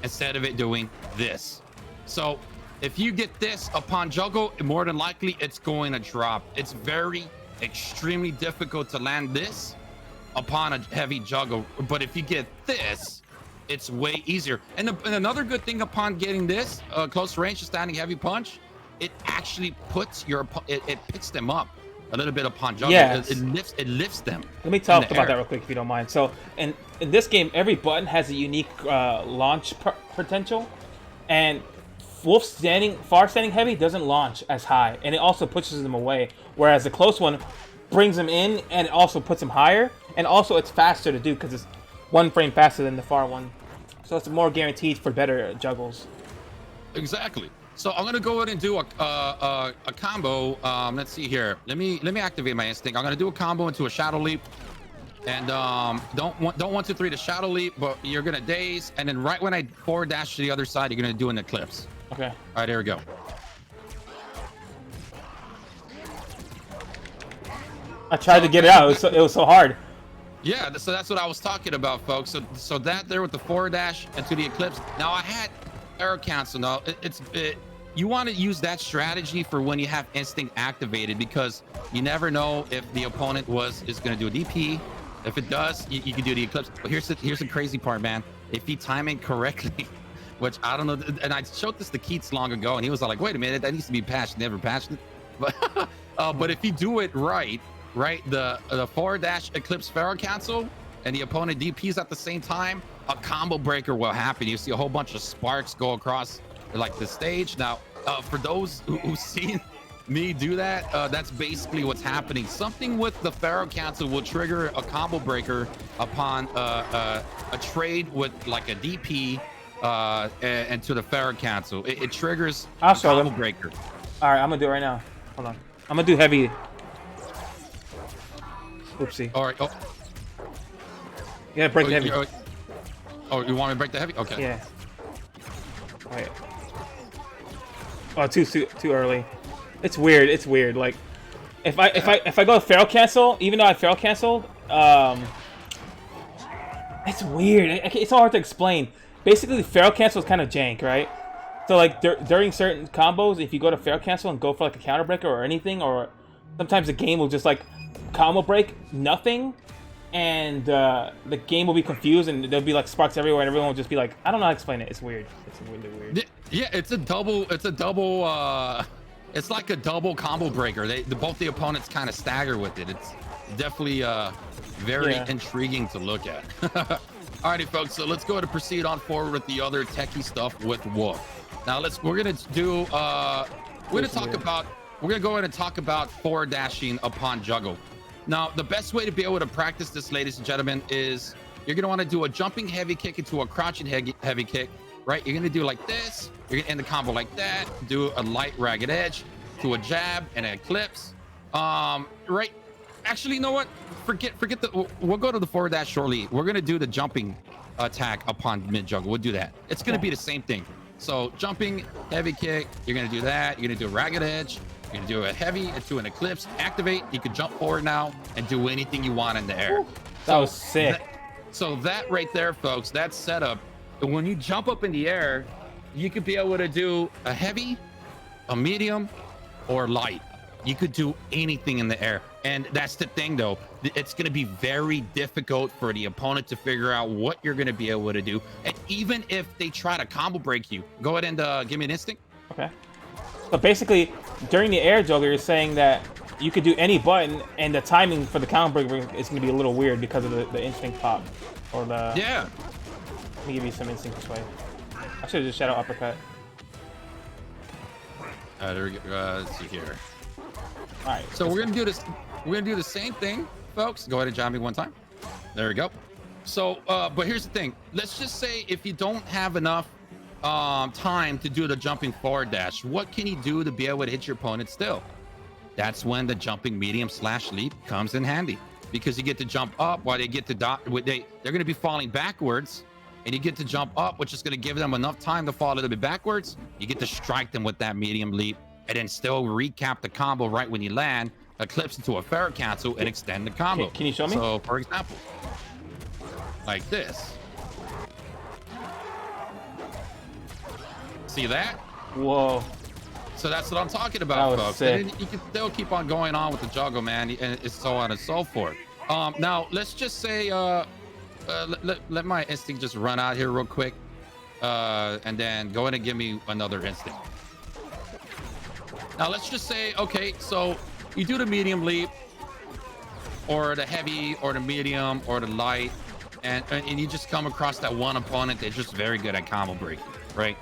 instead of it doing this. So if you get this upon juggle, more than likely it's going to drop. It's extremely difficult to land this upon a heavy juggle, but if you get this, it's way easier. And another good thing upon getting this close range standing heavy punch, it actually puts it picks them up a little bit upon juggle. Yes. It lifts them. Let me talk about that real quick if you don't mind. So in this game, every button has a unique launch potential, and Wolf's far standing heavy doesn't launch as high, and it also pushes them away, whereas the close one brings them in and it also puts them higher, and also it's faster to do because it's 1 frame faster than the far one, so it's more guaranteed for better juggles. Exactly. So I'm gonna go ahead and do a combo. Let's see here. Let me activate my instinct. I'm gonna do a combo into a shadow leap, and don't 1, 2, 3 to shadow leap, but you're gonna daze, and then right when I forward dash to the other side, you're gonna do an eclipse. Okay. All right, there we go. I tried to get it out. It was so hard. Yeah, so that's what I was talking about, folks. So that there with the forward dash into the eclipse. Now I had error cancel. Now you want to use that strategy for when you have instinct activated, because you never know if the opponent is going to do a DP. If it does, you can do the eclipse. But here's the crazy part, man. If you time it correctly, which I don't know, and I showed this to Keats long ago, and he was like, "Wait a minute, that needs to be patched." Never patched it. But if you do it right, the forward dash eclipse pharaoh cancel, and the opponent DPs at the same time, a combo breaker will happen. You see a whole bunch of sparks go across like the stage. Now, for those who've seen me do that, that's basically what's happening. Something with the pharaoh cancel will trigger a combo breaker upon a trade with like a DP and to the pharaoh cancel. It triggers a combo breaker. All right, I'm gonna do it right now. Hold on. I'm gonna do heavy. Oopsie. All right. Oh. Yeah, break the heavy. Oh, you want me to break the heavy? Okay. Yeah. Wait. Oh, too early. It's weird. It's weird. Like, if I go pharaoh cancel, even though I pharaoh canceled, it's weird. It's so hard to explain. Basically, pharaoh cancel is kind of jank, right? So like during certain combos, if you go to pharaoh cancel and go for like a counter breaker or anything, or sometimes the game will just like combo break nothing, and the game will be confused, and there'll be like sparks everywhere, and everyone will just be like, I don't know how to explain it. It's weird. It's really weird. Yeah, it's a double. It's like a double combo breaker. Both the opponents kind of stagger with it. It's definitely very intriguing to look at. Alrighty, folks. So let's go ahead and proceed on forward with the other techie stuff with Wolf. Now we're gonna do. We're gonna go ahead and talk about forward dashing upon juggle. Now, the best way to be able to practice this, ladies and gentlemen, is you're going to want to do a jumping heavy kick into a crouching heavy kick, right? You're going to do like this. You're going to end the combo like that. Do a light ragged edge to a jab and an eclipse. Right? Actually, you know what? We'll go to the forward dash shortly. We're going to do the jumping attack upon mid juggle. We'll do that. It's going to be the same thing. So jumping heavy kick, you're going to do that. You're going to do a ragged edge. You're gonna do a heavy into an eclipse, activate. You can jump forward now and do anything you want in the air. That was sick. So that right there, folks, that setup, when you jump up in the air, you could be able to do a heavy, a medium, or light. You could do anything in the air. And that's the thing, though. It's going to be very difficult for the opponent to figure out what you're going to be able to do. And even if they try to combo break you, go ahead and give me an instinct. Okay. But basically, during the air juggle, you're saying that you could do any button, and the timing for the counter break is going to be a little weird because of the instinct pop. Or the... Yeah. Let me give you some instinct this way. I should have just shadow uppercut. There we go. Let's see here. All right. So we're gonna do this. We're gonna do the same thing, folks. Go ahead and jab me one time. There we go. So, but here's the thing. Let's just say if you don't have enough time to do the jumping forward dash, what can you do to be able to hit your opponent still? That's when the jumping medium / leap comes in handy, because you get to jump up while they get to they're going to be falling backwards, and you get to jump up, which is going to give them enough time to fall a little bit backwards. You get to strike them with that medium leap, and then still recap the combo right when you land, eclipse into a pharaoh cancel, and extend the combo. Can you show me? So, for example, like this. See that? Whoa. So that's what I'm talking about, folks. Sick. And you can still keep on going on with the juggle, man, and it's so on and so forth. Now let's just say, let my instinct just run out here real quick, and then go ahead and give me another instinct. Now let's just say, okay, so you do the medium leap, or the heavy, or the medium, or the light, and you just come across that one opponent that's just very good at combo breaking, right?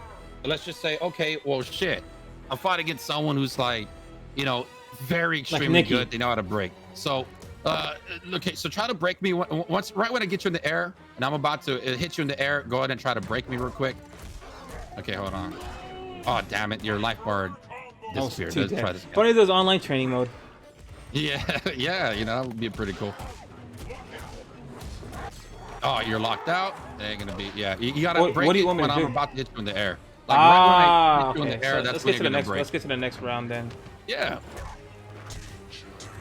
Let's just say, okay, well, shit, I fought against someone who's like, you know, very extremely good. They know how to break. So, okay, so try to break me once, right when I get you in the air, and I'm about to hit you in the air. Go ahead and try to break me real quick. Okay, hold on. Oh, damn it. Your life bar disappeared. Let's try this again. Funny those online training mode. Yeah, yeah, you know, that would be pretty cool. Oh, you're locked out. They're gonna be, yeah. You gotta break it when I'm about to hit you in the air. Like right when I hit you in the air, that's when you're gonna break. Let's get to the next round then. Yeah.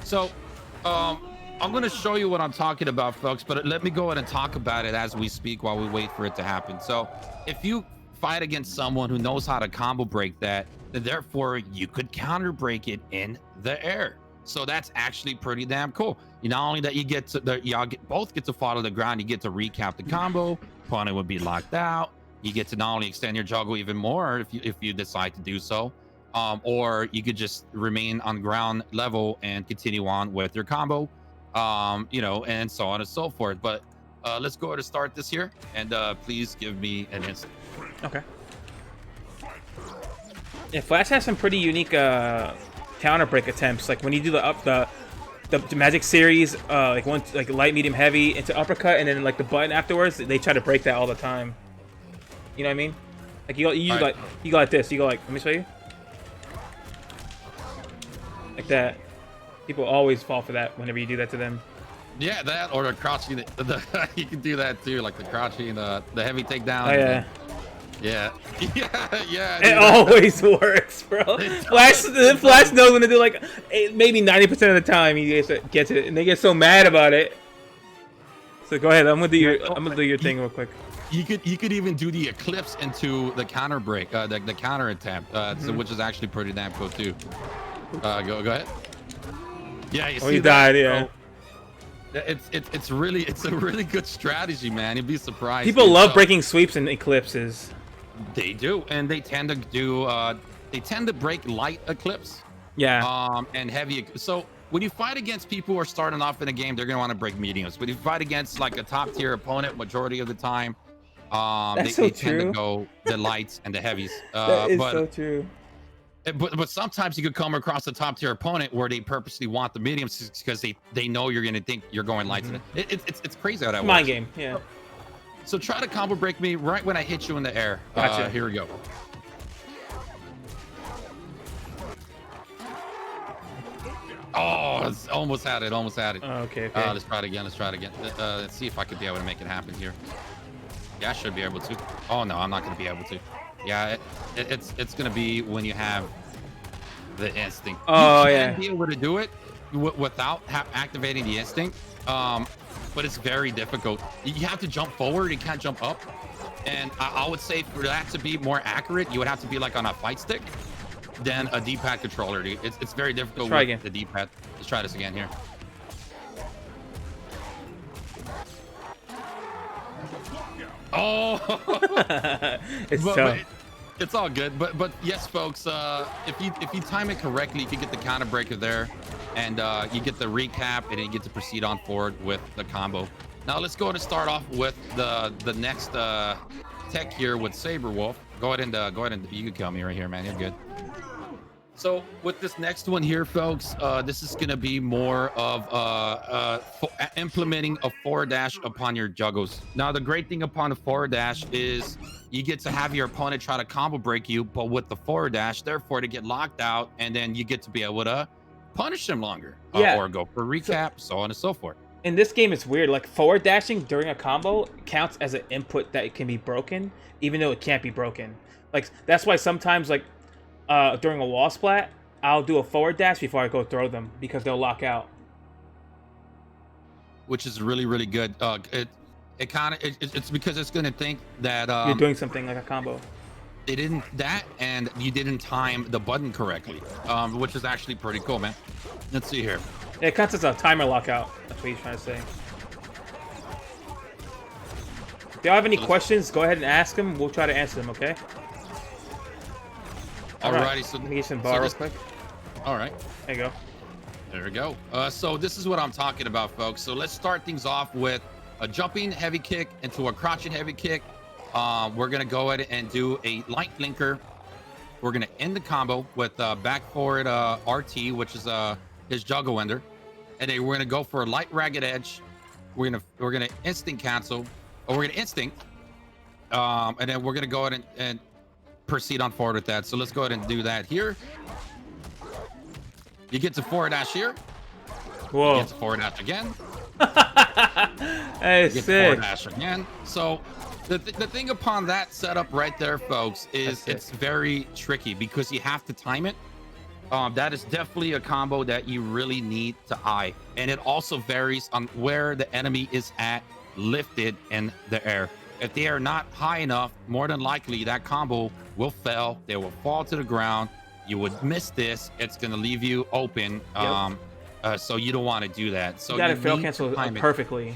So, I'm gonna show you what I'm talking about, folks, but let me go ahead and talk about it as we speak while we wait for it to happen. So, if you fight against someone who knows how to combo break that, then therefore you could counter break it in the air. So that's actually pretty damn cool. You not only that you get to both get to fall to the ground, you get to recap the combo. Opponent would be locked out. You get to not only extend your juggle even more if you decide to do so, or you could just remain on ground level and continue on with your combo, you know, and so on and so forth. But let's go ahead and start this here, and please give me an instant. Okay. Yeah, Flash has some pretty unique counter break attempts. Like when you do the magic series, like light, medium, heavy into uppercut, and then like the button afterwards, they try to break that all the time. You know what I mean? Like you go like this. You go like, let me show you. Like that. People always fall for that whenever you do that to them. Yeah, that or the crouching. You can do that too, like the crouching, the heavy takedown. Oh yeah. Yeah, yeah. It always works, bro. Flash knows when to do like maybe 90% of the time he gets it, and they get so mad about it. So go ahead. I'm gonna do your thing real quick. You could even do the eclipse into the counter break, the counter attempt, so, which is actually pretty damn cool too. Go ahead. Yeah, you see he that? died. Yeah. It's a really good strategy, man. You'd be surprised. People love breaking sweeps and eclipses. They do, and they tend to do. They tend to break light eclipse. Yeah. And heavy. So when you fight against people who are starting off in a game, they're gonna want to break mediums. When you fight against like a top tier opponent, majority of the time, they tend to go the lights and the heavies. That is so true. But sometimes you could come across a top tier opponent where they purposely want the mediums because they know you're gonna think you're going lights. It's crazy how that works. Mind game, yeah. So try to combo break me right when I hit you in the air. Gotcha. Here we go. Oh, it's almost had it. Almost had it. Oh, okay. Let's try it again. Let's see if I could be able to make it happen here. Yeah, I should be able to. Oh no, I'm not gonna be able to. Yeah, it's gonna be when you have the instinct. Oh, you yeah. can be able to do it without activating the instinct, but it's very difficult. You have to jump forward. You can't jump up. And I would say for that to be more accurate, you would have to be like on a fight stick than a D-pad controller. It's very difficult with the D-pad. Let's try this again here. Oh, it's tough. It's all good, but yes, folks. If you time it correctly, if you get the counter breaker there, and you get the recap, and then you get to proceed on forward with the combo. Now let's go ahead and start off with the next tech here with Sabrewulf. Go ahead and you can kill me right here, man. You're good. So with this next one here, folks, this is going to be more of implementing a forward dash upon your juggles. Now, the great thing upon a forward dash is you get to have your opponent try to combo break you, but with the forward dash, therefore to get locked out, and then you get to be able to punish them longer, or go for recap, so on and so forth. In this game, it's weird. Like forward dashing during a combo counts as an input that it can be broken, even though it can't be broken. Like that's why sometimes like. During a wall splat, I'll do a forward dash before I go throw them because they'll lock out. Which is really, really good. It's because it's gonna think that you're doing something like a combo. They didn't and you didn't time the button correctly, which is actually pretty cool, man. Let's see here. Yeah, it counts as a timer lockout. That's what he's trying to say. If y'all have any questions, go ahead and ask them. We'll try to answer them. Okay. Alrighty, so let me get some bar real quick. All right, there you go. There we go. So this is what I'm talking about, folks. So let's start things off with a jumping heavy kick into a crouching heavy kick. We're gonna go ahead and do a light linker. We're gonna end the combo with back forward RT, which is his juggle ender, and then we're gonna go for a light ragged edge. We're gonna instinct cancel, or we're gonna instinct, and then we're gonna go ahead and proceed on forward with that. So let's go ahead and do that here. You get to forward dash here. Whoa. You get to forward dash again. Hey, You get to sick. forward dash again. So the thing upon that setup right there, folks, is it's very tricky because you have to time it. That is definitely a combo that you really need to eye. And it also varies on where the enemy is at lifted in the air. If they are not high enough, more than likely that combo will fail. They will fall to the ground. You would miss this. It's going to leave you open. Yep. So you don't want to do that. So You got to fail need cancel to time it. perfectly.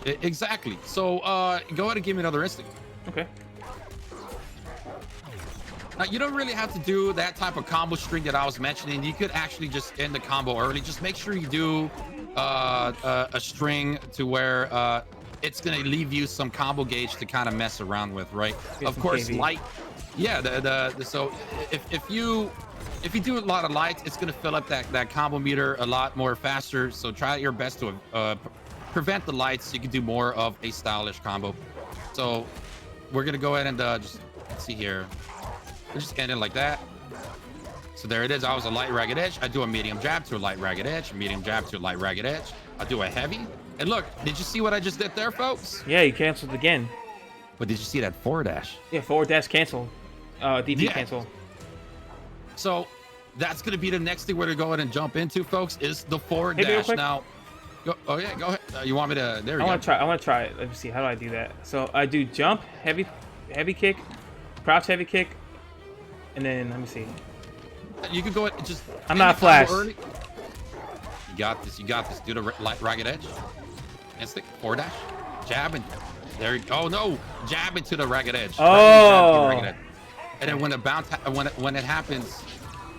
Exactly. So go ahead and give me another instinct. Okay. Now, you don't really have to do that type of combo string that I was mentioning. You could actually just end the combo early. Just make sure you do a string to where it's going to leave you some combo gauge to kind of mess around with, right? Of course, KV. light. Yeah, so if you do a lot of lights, it's going to fill up that combo meter a lot more faster. So try your best to prevent the lights so you can do more of a stylish combo. So we're going to go ahead and just let's see here. We'll just end it like that. So there it is. I was a light ragged edge. I do a medium jab to a light ragged edge, medium jab to a light ragged edge. I do a heavy. And look, did you see what I just did there, folks? Yeah, you canceled again. But did you see that forward dash? Yeah, forward dash cancel. DP Yeah. cancel. So that's going to be the next thing we're going to go ahead and jump into, folks, is the forward Hey, real dash. quick. Now, oh yeah, go ahead. You want me to? There we I go. want to try it. Let me see. How do I do that? So I do jump, heavy kick, crouch, heavy kick, and then let me see. You can go ahead and just. I'm end not the combo Flash. early. You got this. You got this. Do the light ragged edge. Instinct forward dash. Jabbing. There you go. Oh no! Jab into the ragged edge. Oh. Ragged edge. And then when the bounce, when it happens,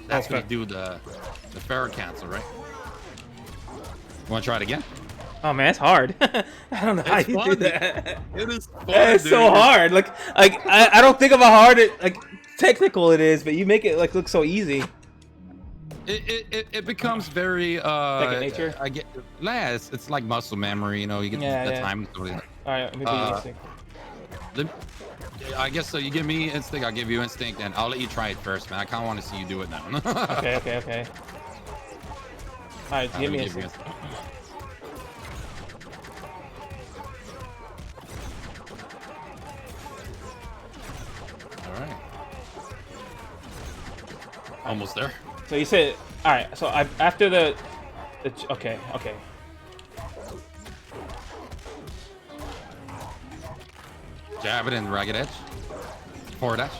that's Okay. when you do the fair cancel, right? You want to try it again? Oh man, it's hard. I don't know how It's you do fun, that. It is fun, It's so dude. hard. Like I don't think of how hard it technical it is, but you make it look so easy. It becomes very Second nature? I get it's like muscle memory, you know. You get the time. All right, maybe instinct. I guess so. You give me instinct, I'll give you instinct, and I'll let you try it first, man. I kind of want to see you do it now. Okay. All right, give me you instinct. All right. Almost there. So you said, all right. So after the okay. Jab it in ragged edge. Forward dash.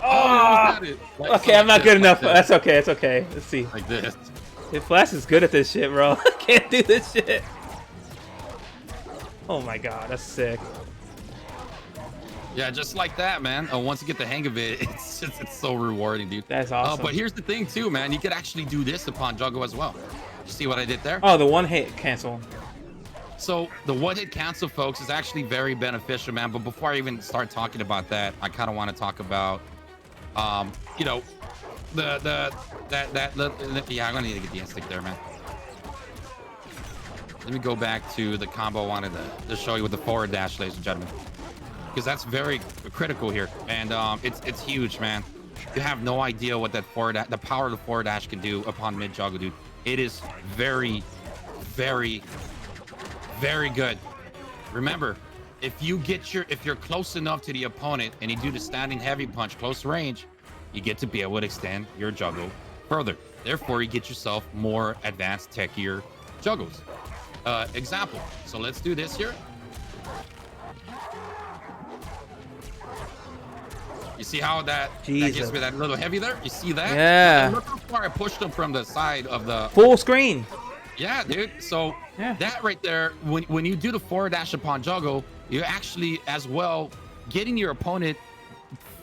Oh, you almost had it. okay. I'm not good enough. Like That's okay. It's okay. Let's see. this. Like this. Hey, Flash is good at this shit, bro. I can't do this shit. Oh my god, that's sick. Yeah, just like that, man. Once you get the hang of it, it's so rewarding, dude. That's awesome. But here's the thing, too, man. You could actually do this upon Juggo as well. You see what I did there? Oh, the one hit cancel. So the one-hit cancel, folks, is actually very beneficial, man. But before I even start talking about that, I kind of want to talk about, you know, yeah, I'm gonna need to get the instinct there, man. Let me go back to the combo I wanted to show you with the forward dash, ladies and gentlemen, because that's very critical here, and it's huge, man. You have no idea what that the power of the forward dash can do upon mid juggle, dude. It is very, very, very good. Remember, if you're close enough to the opponent and you do the standing heavy punch close range, you get to be able to extend your juggle further. Therefore, you get yourself more advanced, techier juggles. Example. So let's do this here. You see how that gives me that little heavy there? You see that? Yeah. And look how far I pushed him from the side of the Full screen. Yeah, dude. So that right there, when you do the forward dash upon juggle, you're actually as well getting your opponent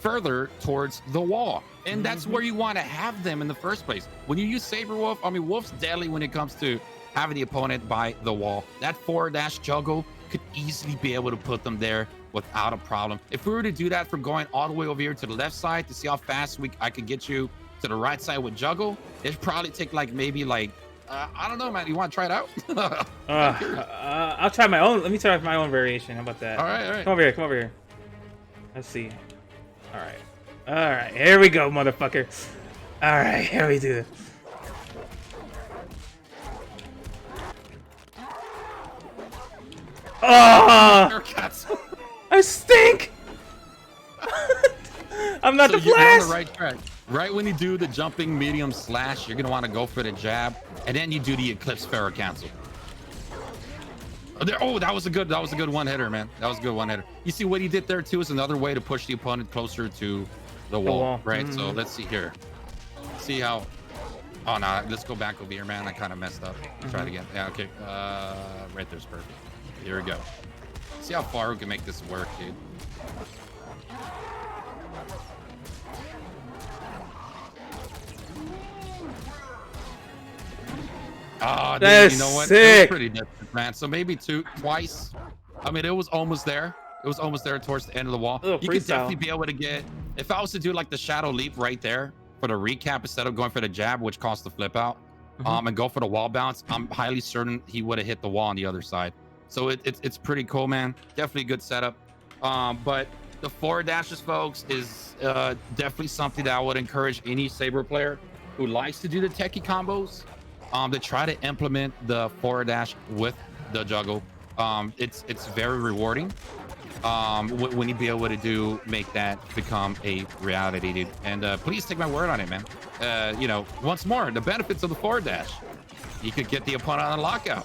further towards the wall. And that's where you want to have them in the first place. When you use Sabrewulf, I mean, Wolf's deadly when it comes to having the opponent by the wall. That forward dash juggle could easily be able to put them there without a problem. If we were to do that from going all the way over here to the left side to see how fast I could get you to the right side with juggle, it'd probably take maybe I don't know, man. You want to try it out? I'll try my own. Let me try my own variation. How about that? All right. Come over here. Let's see. All right. All right, here we go, motherfucker. All right, here we do it. Oh, I stink. I'm not So the you're on the flash. right track. Right when you do the jumping medium slash, you're gonna want to go for the jab, and then you do the eclipse Pharaoh cancel. Oh, that was a good one hitter, man. That was a good one hitter. You see what he did there too is another way to push the opponent closer to the wall, right? So let's see here. See how. Oh no, let's go back over here, man. I kind of messed up. Try it again. Yeah, okay. Right there's perfect. Here we go. See how far we can make this work, dude. Oh, dude, you know what? It was pretty different, man. So maybe twice. I mean, it was almost there. It was almost there towards the end of the wall. You could definitely be able to get. If I was to do like the shadow leap right there for the recap instead of going for the jab, which costs the flip out, and go for the wall bounce, I'm highly certain he would have hit the wall on the other side. So it's pretty cool, man. Definitely a good setup. But the forward dashes, folks, is definitely something that I would encourage any Saber player who likes to do the techie combos to try to implement the forward dash with the juggle. It's very rewarding when you be able to make that become a reality, dude. And please take my word on it, man. You know, once more, the benefits of the forward dash. You could get the opponent on a lockout.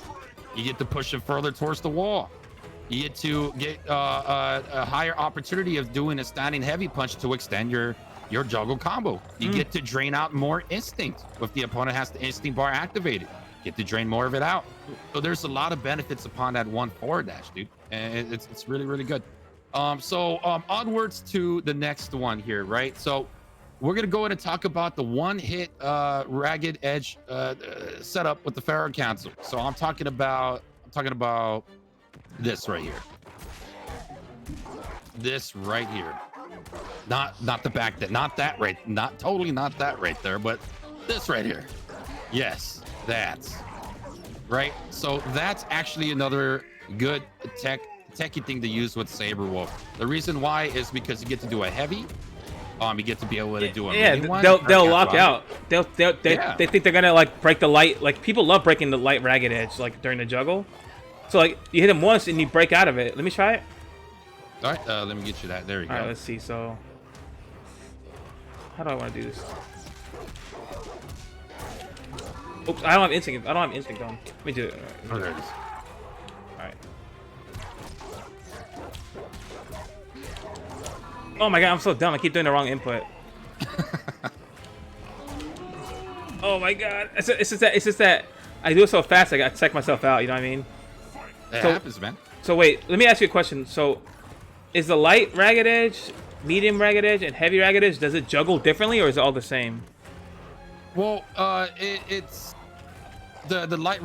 You get to push him further towards the wall. You get to get a higher opportunity of doing a standing heavy punch to extend your juggle combo. You get to drain out more instinct if the opponent has the instinct bar activated. Get to drain more of it out. So there's a lot of benefits upon that one forward dash, dude. And it's really, really good. Onwards to the next one here, right? So we're gonna go in and talk about the one-hit ragged edge setup with the Pharaoh cancel. So I'm talking about this right here. This right here. Not the back that, not that right, not totally not that right there, but this right here. Yes, that's right. So that's actually another good techie thing to use with Sabrewulf. The reason why is because you get to do a heavy. You get to be able to do a mini one. They'll lock out. They think they're gonna like break the light. Like people love breaking the light ragged edge like during the juggle. So like you hit him once and you break out of it. Let me try it. All right, let me get you that. There you go. All right, let's see. So how do I want to do this? Oops, I don't have instinct. I don't have instinct on. Let me do it. Oh, there it is. All right. Oh my god, I'm so dumb. I keep doing the wrong input. Oh my god. It's just that I do it so fast I gotta check myself out, you know what I mean? It happens, man. So wait, let me ask you a question. So is the light ragged edge, medium ragged edge, and heavy ragged edge, does it juggle differently or is it all the same? Well, it's the light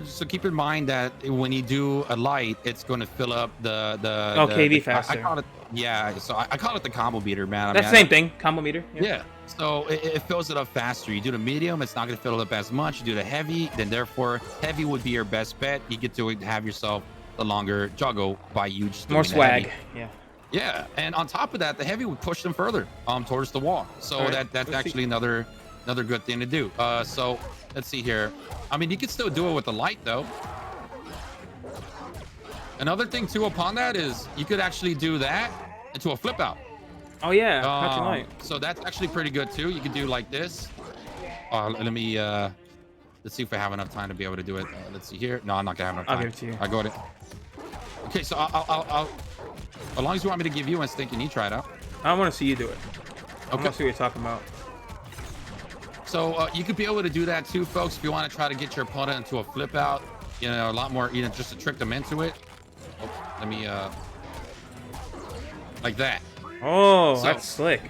so keep in mind that when you do a light, it's going to fill up the KV faster. I call it, yeah, so I call it the combo meter, man. That's the same thing, combo meter. Yeah. So it fills it up faster. You do the medium, it's not going to fill it up as much. You do the heavy, then therefore heavy would be your best bet. You get to have yourself the longer juggle by you just more swag. Yeah. Yeah, and on top of that, the heavy would push them further towards the wall. So right. That's actually another good thing to do. So let's see here. I mean, you can still do it with the light though. Another thing too upon that is you could actually do that into a flip out. Oh yeah, not tonight. So that's actually pretty good too. You could do like this. Let me let's see if I have enough time to be able to do it. Let's see here. No, I'm not gonna have enough time. I'll give it to you. I got it. Okay, so I'll as long as you want me to give you instinct and you try it out. I want to see you do it. Okay. I want to see what you're talking about. So you could be able to do that too, folks. If you want to try to get your opponent into a flip out, you know, a lot more, you know, just to trick them into it. Oh, let me like that. Oh, that's slick.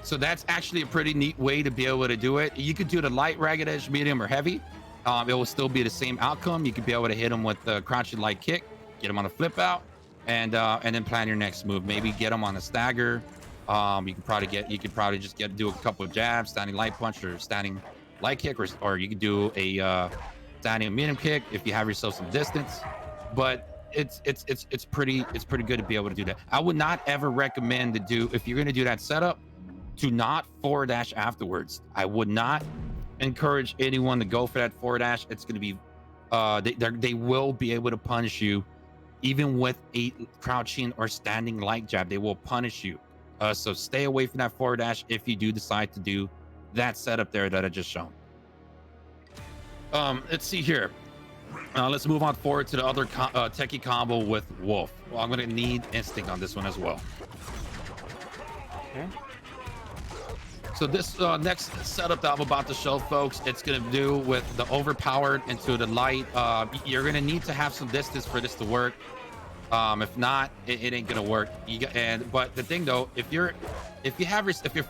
So that's actually a pretty neat way to be able to do it. You could do the light, ragged edge, medium, or heavy. It will still be the same outcome. You could be able to hit them with the crouching light kick, get them on a flip out, and then plan your next move. Maybe get them on a stagger. You could probably just do a couple of jabs, standing light punch or standing light kick, or you could do a standing medium kick if you have yourself some distance. But it's pretty good to be able to do that. I would not ever recommend to do, if you're going to do that setup, do not forward dash afterwards. I would not encourage anyone to go for that forward dash. It's going to be, they will be able to punish you, even with a crouching or standing light jab. They will punish you. So stay away from that forward dash if you do decide to do that setup there that I just shown. Let's see here. Let's move on forward to the other techie combo with Wolf. Well, I'm going to need instinct on this one as well. Okay. So this next setup that I'm about to show, folks, it's going to do with the overpowered into the light. You're going to need to have some distance for this to work. If not, it ain't going to work. But the thing though, if you're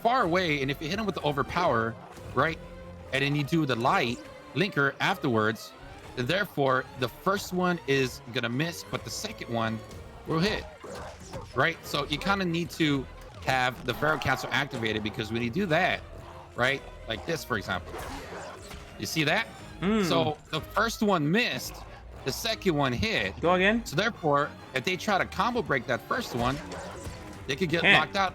far away and if you hit him with the overpower, right, and then you do the light linker afterwards, then therefore the first one is going to miss, but the second one will hit, right? So you kind of need to have the Pharaoh Cancel activated, because when you do that, right, like this for example, you see that? So the first one missed, the second one hit. Go again. So therefore, if they try to combo break that first one, they could get locked out.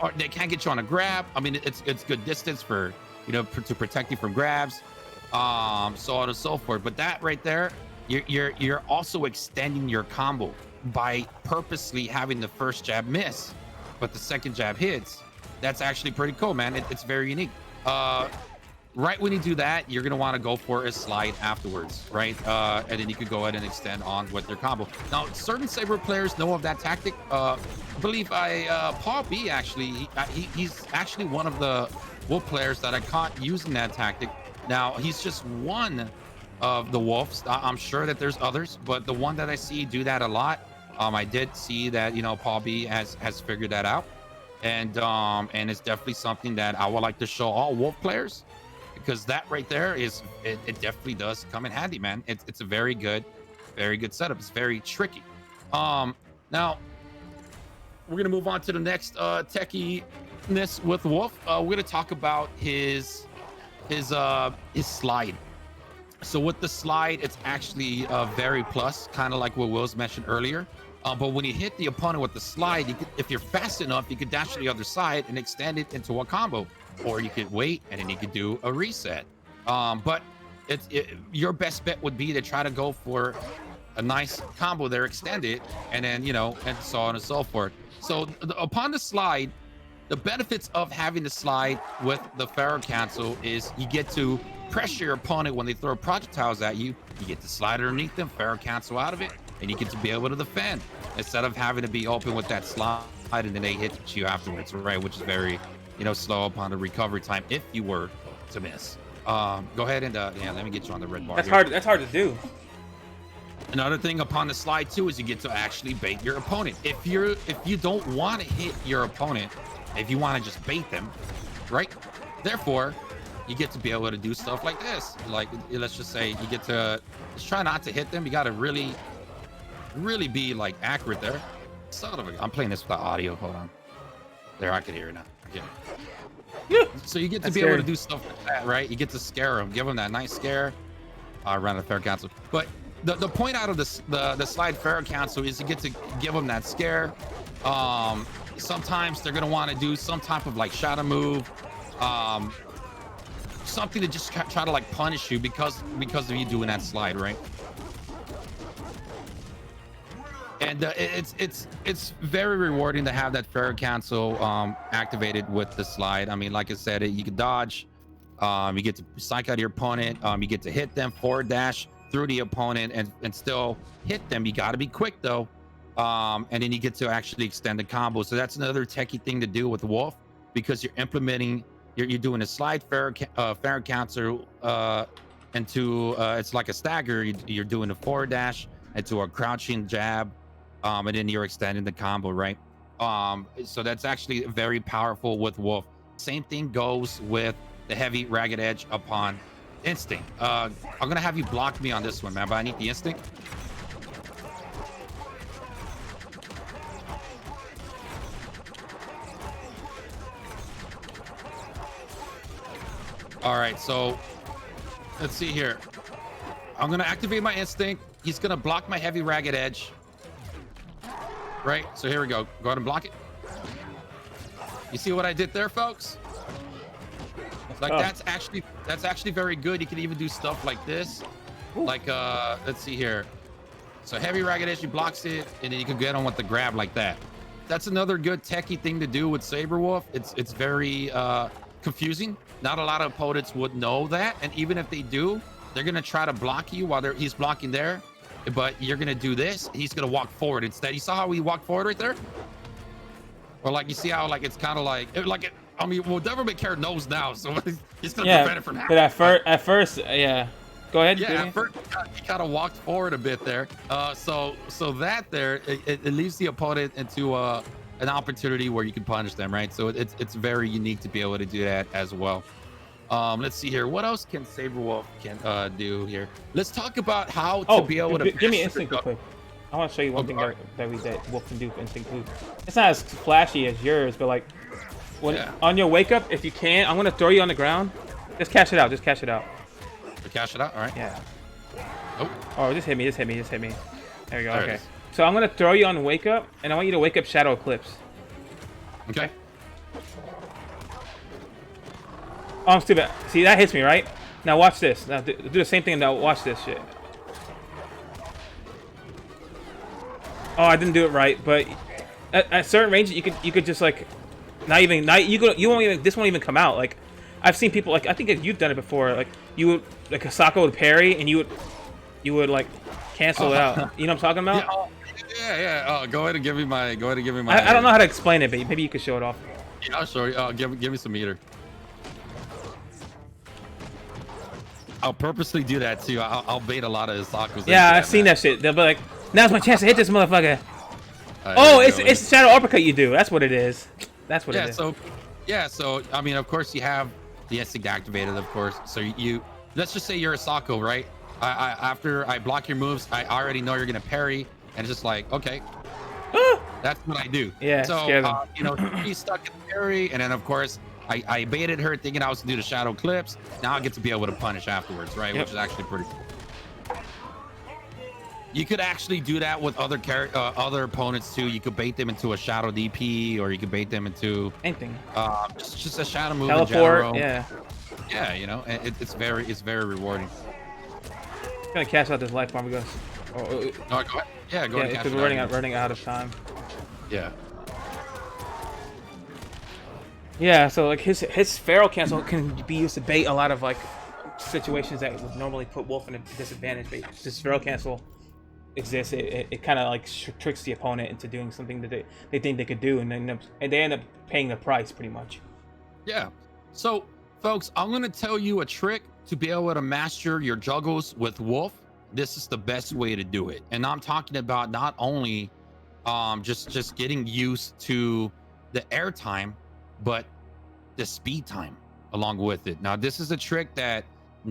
Or they can't get you on a grab. I mean, it's good distance for, you know, to protect you from grabs, so on and so forth. But that right there, you're also extending your combo by purposely having the first jab miss, but the second jab hits. That's actually pretty cool, man. It's very unique. Right when you do that, you're going to want to go for a slide afterwards, right? And then you could go ahead and extend on with your combo. Now, certain Saber players know of that tactic. I believe Paul B, actually, he's actually one of the Wolf players that I caught using that tactic. Now, he's just one of the Wolves. I'm sure that there's others, but the one that I see do that a lot, I did see that, you know, Paul B has figured that out. And it's definitely something that I would like to show all Wolf players, because that right there is, it definitely does come in handy, man. It's a very good setup. It's very tricky. Now we're gonna move on to the next techie-ness with Wolf. We're gonna talk about his slide. So with the slide, it's actually very plus, kind of like what Will's mentioned earlier. But when you hit the opponent with the slide, if you're fast enough, you could dash to the other side and extend it into a combo, or you could wait and then you could do a reset. But your best bet would be to try to go for a nice combo there, extend it, and then, you know, and so on and so forth. So upon the slide, the benefits of having the slide with the Pharaoh Cancel is you get to pressure your opponent when they throw projectiles at you. You get to slide underneath them, Pharaoh Cancel out of it, and you get to be able to defend instead of having to be open with that slide and then they hit you afterwards, right? Which is very, you know, slow upon the recovery time if you were to miss. Go ahead and yeah, let me get you on the red bar. That's here. hard. That's hard to do. Another thing upon the slide too is you get to actually bait your opponent. If you don't want to hit your opponent, if you want to just bait them, right? Therefore, you get to be able to do stuff like this. Like, let's just say you get to just try not to hit them. You got to really be like accurate there. Son of a, I'm playing this without audio. Hold on. There, I can hear it now. Yeah. So you get to be able to do stuff like that, right? You get to scare them, give them that nice scare. Around the Pharaoh Cancel. But the point out of the slide Pharaoh Cancel is you get to give them that scare. Sometimes they're gonna want to do some type of like shadow move, something to just try to like punish you because of you doing that slide, right? And it's very rewarding to have that Pharaoh Cancel activated with the slide. I mean, like I said, you can dodge, you get to psych out your opponent, you get to hit them, forward dash through the opponent and still hit them. You got to be quick though, and then you get to actually extend the combo. So that's another techie thing to do with Wolf, because you're implementing, you're doing a slide Pharaoh Cancel into it's like a stagger. You're doing a forward dash into a crouching jab, and then you're extending the combo, right? So that's actually very powerful with Wolf. Same thing goes with the heavy ragged edge upon instinct. I'm gonna have you block me on this one, man, but I need the instinct. All right, so let's see here. I'm gonna activate my instinct. He's gonna block my heavy ragged edge. Right, so here we go. Go ahead and block it. You see what I did there, folks? Like that's actually very good. You can even do stuff like this. Ooh. Like let's see here. So heavy ragged edge, blocks it, and then you can get on with the grab like that. That's another good techie thing to do with Sabrewulf. It's very confusing. Not a lot of opponents would know that, and even if they do, they're gonna try to block you while he's blocking there. But you're gonna do this. He's gonna walk forward instead. You saw how he walked forward right there? Or like you see how like it's kind of like I mean, well, Devil May Care knows now, so he's gonna prevent it from happening. But at first, yeah. Go ahead. Yeah, at first he kind of walked forward a bit there. So that there, it leaves the opponent into an opportunity where you can punish them, right? So it's very unique to be able to do that as well. Let's see here. What else can Sabrewulf do here? Let's talk about how to be able to. Give me instinct real quick. I want to show you one thing that Wolf can do for instinct too. It's not as flashy as yours, but like when on your wake up, if you can, I'm gonna throw you on the ground. Just cash it out. Just cash it out. Cash it out. All right. Yeah. Oh, just hit me. There we go. Okay. So I'm gonna throw you on wake up, and I want you to wake up Shadow Eclipse. Okay. Oh, I'm stupid. See, that hits me, right? Now watch this. Now do the same thing. Now watch this shit. Oh, I didn't do it right, but at certain ranges, you could just like, you won't even, this won't even come out. Like, I've seen people like, I think you've done it before. Like you would, like Asako would parry, and you would like cancel it out. You know what I'm talking about? Yeah. Oh, go ahead and give me my. I don't know how to explain it, but maybe you could show it off. Yeah, sure. Give me some meter. I'll purposely do that too. I'll bait a lot of Asako's. Yeah, I've seen that shit. They'll be like, now's my chance to hit this motherfucker. It's Shadow Uppercut you do. That's what it is. That's what it is. So I mean, of course you have the instinct activated, of course. So you let's just say you're Asako, right? After I block your moves, I already know you're gonna parry, and it's just like, okay, that's what I do. Yeah. So he's stuck in the parry, and then of course I baited her thinking I was gonna do the Shadow Eclipse. Now I get to be able to punish afterwards, right? Which is actually pretty cool. You could actually do that with other opponents too. You could bait them into a Shadow DP, or you could bait them into anything. Just a Shadow move. Teleport. In general. Yeah. It's very rewarding. I'm gonna cash out this life bomb because. No, go ahead. Yeah, go ahead. Because we're running out of time. Yeah. Yeah, so like his feral cancel can be used to bait a lot of like situations that would normally put Wolf in a disadvantage. But this feral cancel exists. It kind of like tricks the opponent into doing something that they think they could do, and they end up paying the price pretty much. Yeah. So, folks, I'm gonna tell you a trick to be able to master your juggles with Wolf. This is the best way to do it, and I'm talking about not only just getting used to the air time, but the speed time along with it. Now, this is a trick that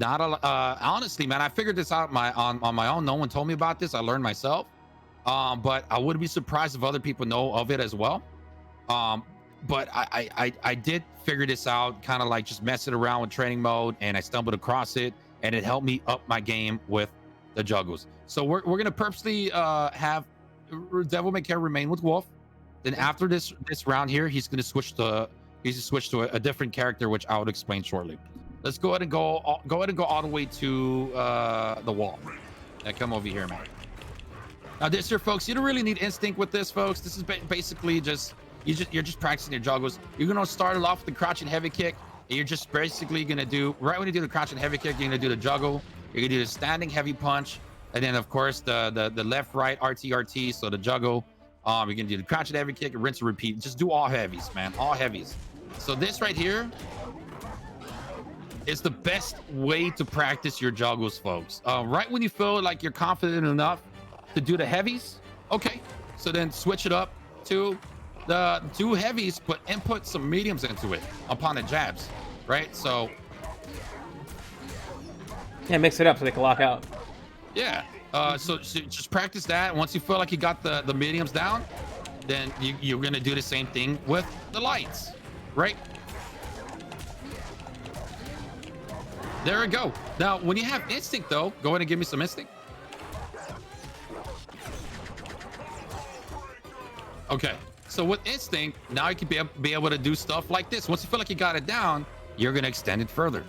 honestly, man, I figured this out on my own. No one told me about this. I learned myself. But I wouldn't be surprised if other people know of it as well. But I did figure this out, kind of like just messing around with training mode, and I stumbled across it, and it helped me up my game with the juggles. So we're gonna purposely have Devil May Care remain with Wolf. Then after this round here, he's gonna switch to a different character, which I would explain shortly. Let's go ahead and go all the way to the wall. Yeah, come over here, man. Now this here, folks, you don't really need instinct with this, folks. This is basically you're just practicing your juggles. You're gonna start it off with the crouching heavy kick, and you're just basically gonna do right when you do the crouching heavy kick, you're gonna do the juggle. You're gonna do the standing heavy punch, and then of course the left right RT, so the juggle. You're gonna do the crouching heavy kick, rinse and repeat. Just do all heavies, man, all heavies. So this right here is the best way to practice your juggles, folks. Right when you feel like you're confident enough to do the heavies, okay, so then switch it up to the two heavies, but input some mediums into it upon the jabs, right? So yeah, mix it up so they can lock out. Yeah. So just practice that. Once you feel like you got the mediums down, then you're gonna do the same thing with the lights, right? There we go. Now, when you have instinct, though, go ahead and give me some instinct. Okay. So with instinct, now you can be able to do stuff like this. Once you feel like you got it down, you're gonna extend it further.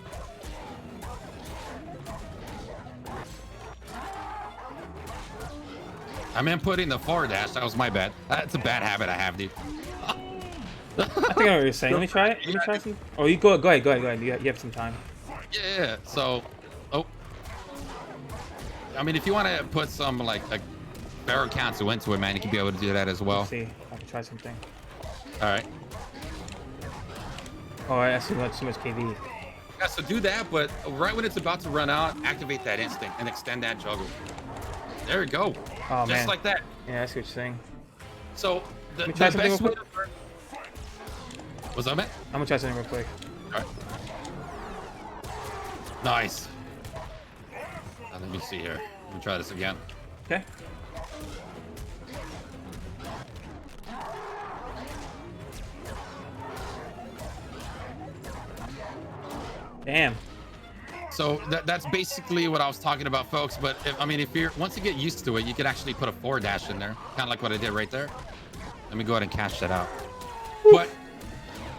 I'm inputting the forward dash. That was my bad. That's a bad habit I have, dude. I think I know what you're saying. Let me try it. Let me try some. Oh, you go ahead. You have some time. Yeah. So, oh, I mean, if you want to put some like barrel cancel into it, man, you can be able to do that as well. Let's see, I can try something. All right. Oh, that's too much KV. Yeah, so do that, but right when it's about to run out, activate that instinct and extend that juggle. There we go. Oh, Just man. like that. Yeah, that's what you're saying. So the try something best real way to learn. What's up, man? I'm gonna try something real quick. All right. Nice. Now, let me see here. Let me try this again. Okay. Damn. So that's basically what I was talking about, folks. But if you're once you get used to it, you can actually put a forward dash in there, kind of like what I did right there. Let me go ahead and cash that out. Woo. But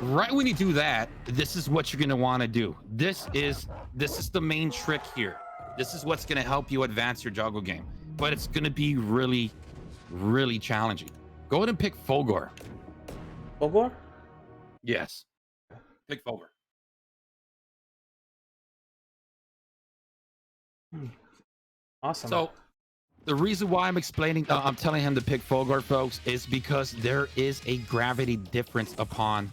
right when you do that, this is what you're gonna want to do. This is the main trick here. This is what's gonna help you advance your juggle game. But it's gonna be really, really challenging. Go ahead and pick Fulgor. Fulgor? Yes. Pick Fulgor. Awesome. So the reason why I'm explaining, I'm telling him to pick Fulgor, folks, is because there is a gravity difference upon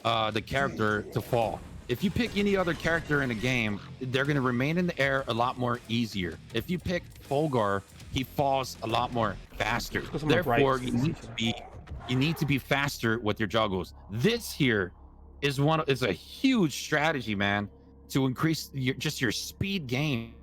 the character to fall. If you pick any other character in a game, they're going to remain in the air a lot more easier. If you pick Fulgor, he falls a lot more faster. Therefore, you need to be faster with your juggles. This here is a huge strategy, man, to increase your speed game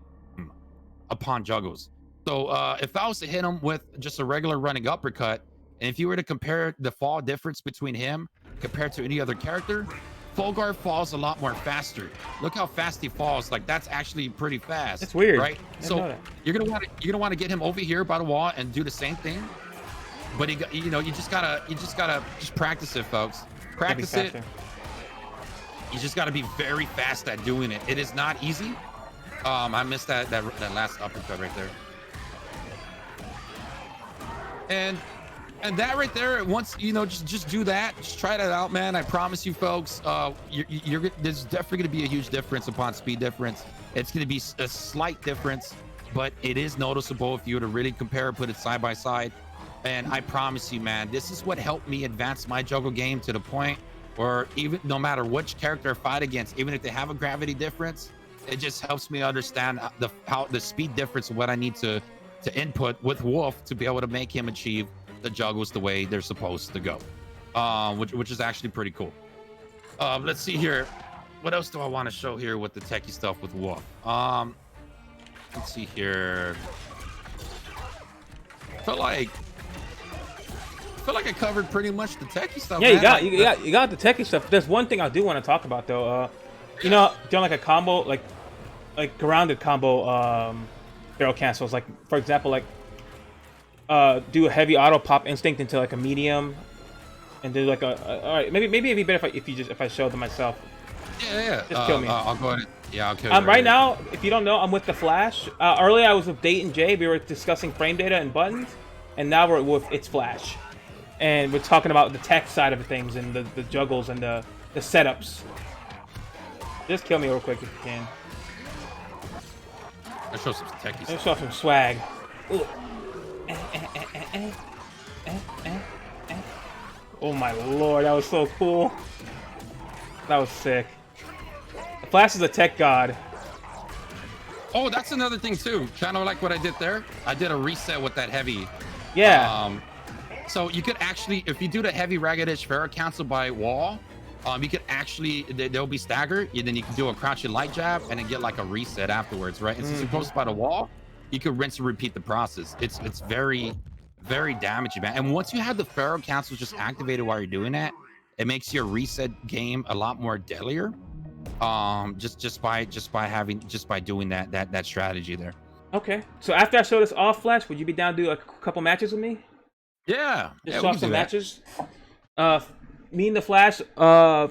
upon juggles. So if I was to hit him with just a regular running uppercut, and if you were to compare the fall difference between him compared to any other character, Fulgor falls a lot more faster. Look how fast he falls. Like, that's actually pretty fast. It's weird, right? So you're gonna want to get him over here by the wall and do the same thing. But you just gotta practice it, folks. Practice it. You just gotta be very fast at doing it. It is not easy. I missed that last uppercut right there. And that right there, once just do that, just try that out, man. I promise you, folks, there's definitely going to be a huge difference upon speed difference. It's going to be a slight difference, but it is noticeable if you were to really compare, put it side by side. And I promise you, man, this is what helped me advance my juggle game to the point where even no matter which character I fight against, even if they have a gravity difference, it just helps me understand the speed difference of what I need to input with Wolf to be able to make him achieve the juggles the way they're supposed to go, which is actually pretty cool. Let's see here. What else do I want to show here with the techie stuff with Wolf? Let's see here. I feel like I covered pretty much the techie stuff. Yeah, man. you got the techie stuff. There's one thing I do want to talk about though. Doing like a combo, like grounded combo barrel cancels. Like, for example, like do a heavy auto pop instinct into like a medium, and do like a all right. Maybe it'd be better if I showed them myself. Yeah. Just kill me. I'll go ahead. Yeah, I'll kill you. Right now, if you don't know, I'm with the Flash. Earlier I was with Date and Jay. We were discussing frame data and buttons, and now we're with ItsFlash, and we're talking about the tech side of things and the juggles and the setups. Just kill me real quick if you can. Let's show some techie stuff. Let's show some swag. Ooh. Oh my lord, that was so cool. That was sick. The Flash is a tech god. Oh, that's another thing too. Kind of like what I did there. I did a reset with that heavy. Yeah. So you could actually, if you do the heavy ragged edge Pharaoh cancel by wall, you could actually, they'll be staggered. And then you can do a crouching light jab and then get like a reset afterwards, right? And since you're close by the wall, you could rinse and repeat the process. It's very, very damaging, man. And once you have the Pharaoh cancels just activated while you're doing that, it makes your reset game a lot more deadlier. Just by doing that strategy there. Okay. So after I show this off Flash, would you be down to do a couple matches with me? Yeah. Just show off some matches. Me and the Flash are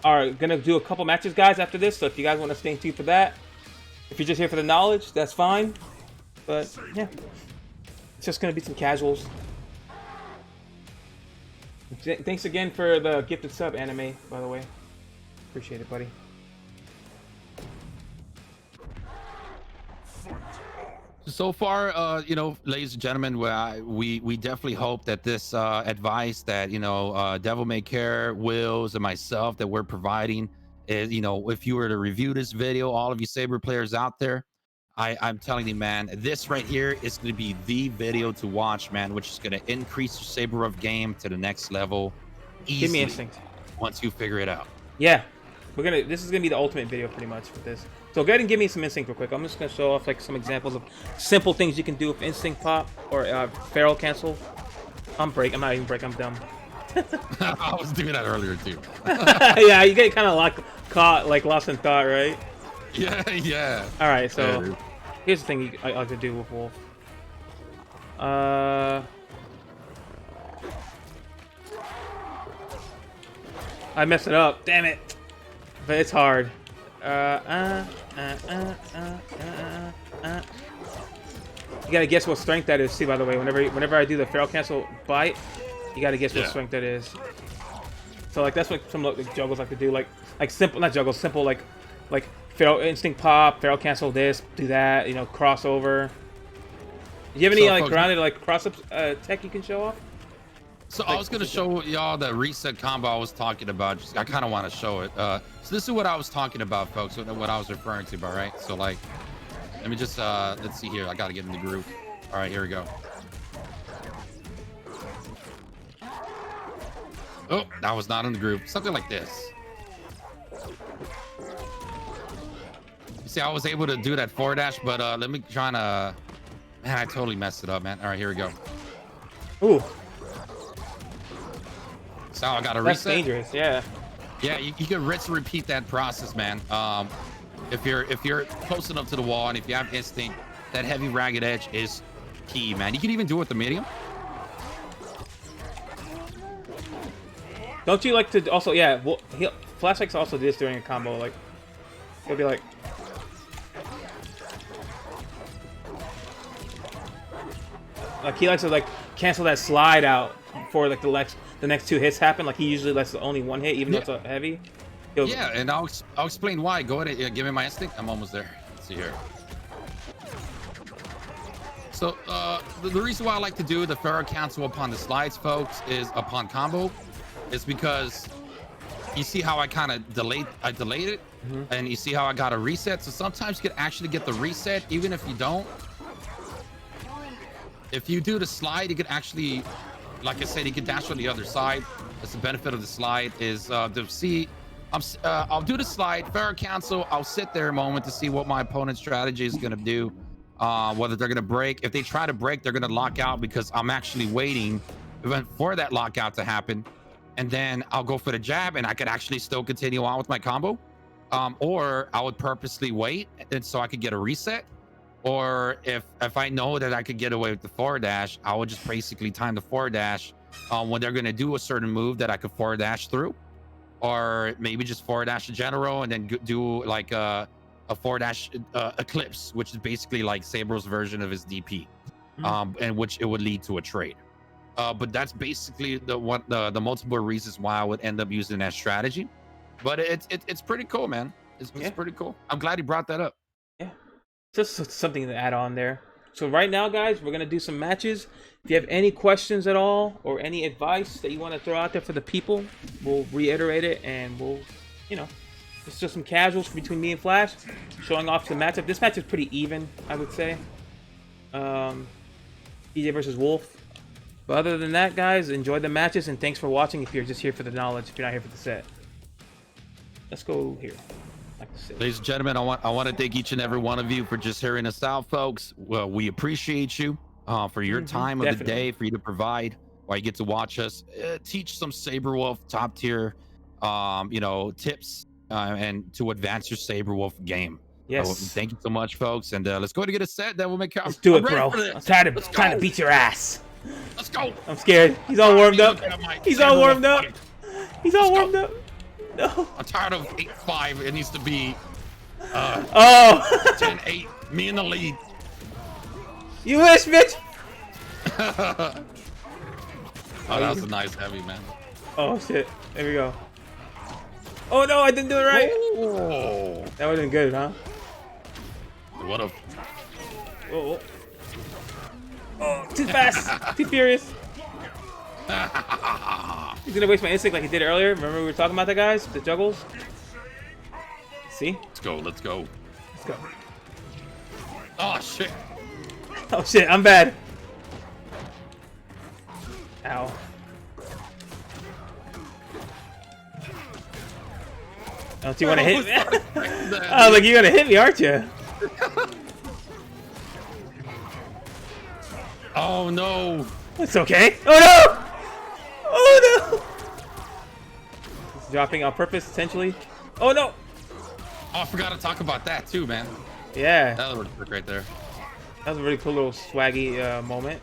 gonna do a couple matches, guys, after this. So if you guys want to stay tuned for that, if you're just here for the knowledge, that's fine. But yeah, it's just gonna be some casuals. Thanks again for the gifted sub, Anime, by the way. Appreciate it, buddy. So far, you know, ladies and gentlemen, we definitely hope that this advice that, you know, Devil May Care, Wills, and myself that we're providing is, you know, if you were to review this video, all of you Saber players out there, I'm telling you, man, this right here is going to be the video to watch, man, which is going to increase your Saberwulf game to the next level easily. Give me instinct. Once you figure it out. Yeah, this is gonna be the ultimate video pretty much with this. So go ahead and give me some instinct real quick. I'm just gonna show off like some examples of simple things you can do with instinct pop or feral cancel. I'm not even break. I'm dumb. I was doing that earlier too. Yeah, you get kind of caught, like lost in thought, right? Yeah, yeah. All right, so Yeah, here's the thing I like to do with Wolf. I messed it up. Damn it. But it's hard. You gotta guess what strength that is. See, by the way, whenever I do the feral cancel bite, you gotta guess what strength that is. So like that's what some like, juggles like to do. Like simple, not juggles, simple like feral instinct pop, feral cancel this, do that. You know, crossover. Do you have any like grounded like cross up tech you can show off? So I was gonna show y'all the reset combo I was talking about. I kind of want to show it. So this is what I was talking about, folks. What I was referring to, all right? So like, let me just let's see here. I gotta get in the groove. All right, here we go. Oh, that was not in the groove. Something like this. You see, I was able to do that forward dash, but let me try to. Man, I totally messed it up, man. All right, here we go. Ooh. So I got to That's reset. dangerous, yeah. Yeah, you can rinse and repeat that process, man. If you're close enough to the wall and if you have instinct, that heavy ragged edge is key, man. You can even do it with the medium. Don't you like to also? Yeah, well, Flash likes to also do this during a combo. Like he'll be like, he likes to like cancel that slide out before like the next two hits happen. Like he usually lets only one hit, even though it's a heavy. Yeah, and I'll explain why. Go ahead and give me my instinct. I'm almost there. Let's see here. So the reason why I like to do the feral cancel upon the slides, folks, is upon combo, is because you see how I kind of delayed it, and you see how I got a reset. So sometimes you can actually get the reset even if you don't. If you do the slide, you can actually, like I said, you can dash on the other side. That's the benefit of the slide is to see. I'll do the slide, feral cancel. I'll sit there a moment to see what my opponent's strategy is going to do. Whether they're going to break. If they try to break, they're going to lock out because I'm actually waiting for that lockout to happen. And then I'll go for the jab and I could actually still continue on with my combo. Or I would purposely wait and so I could get a reset. Or if I know that I could get away with the forward dash, I would just basically time the forward dash when they're going to do a certain move that I could forward dash through. Or maybe just forward dash in general and then do like a forward dash eclipse, which is basically like Sabre's version of his DP, and which it would lead to a trade. But that's basically the multiple reasons why I would end up using that strategy. But it's pretty cool, man. It's pretty cool. I'm glad you brought that up. Yeah, just something to add on there. So right now, guys, we're gonna do some matches. If you have any questions at all or any advice that you want to throw out there for the people, we'll reiterate it and we'll, it's just some casuals between me and Flash, showing off the matchup. This match is pretty even, I would say. DJ versus Wolf. But other than that, guys, enjoy the matches and thanks for watching. If you're just here for the knowledge, if you're not here for the set, let's go here. Ladies and gentlemen, I want to thank each and every one of you for just hearing us out, folks. Well, we appreciate you for your time of the day, for you to provide while you get to watch us teach some Sabrewulf top tier, tips and to advance your Sabrewulf game. Yes. Thank you so much, folks, and let's go to get a set. That will make. Let's do it, bro. I'm tired of beat your ass. Let's go. I'm scared. He's all warmed up. He's all warmed up. He's all warmed up. No. I'm tired of 8-5. It needs to be Oh. 10-8. Me in the lead. You wish, bitch. Oh, that was a nice heavy, man. Oh shit. There we go. Oh no, I didn't do it right. Oh. That would have been good, huh? What a... Oh. Oh, too fast. Too furious. He's gonna waste my instinct like he did earlier. Remember we were talking about that, guys? The juggles? See? Let's go, let's go. Let's go. Oh, shit. Oh shit, I'm bad. Ow. Don't you want to hit me? I was like, you're gonna hit me, aren't you? Oh, no. It's okay. Oh no! Oh no! It's dropping on purpose, essentially. Oh no! Oh, I forgot to talk about that, too, man. Yeah. That was right there. That was a really cool little swaggy moment.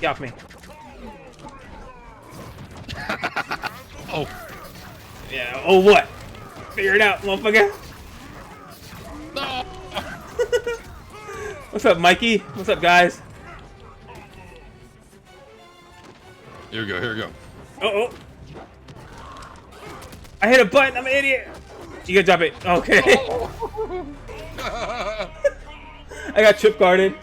Get off me. Oh. Yeah, oh what? Figure it out, motherfucker. No. What's up, Mikey? What's up, guys? Here we go, here we go. Uh-oh. I hit a button, I'm an idiot. You gotta drop it. Okay. I got trip guarded.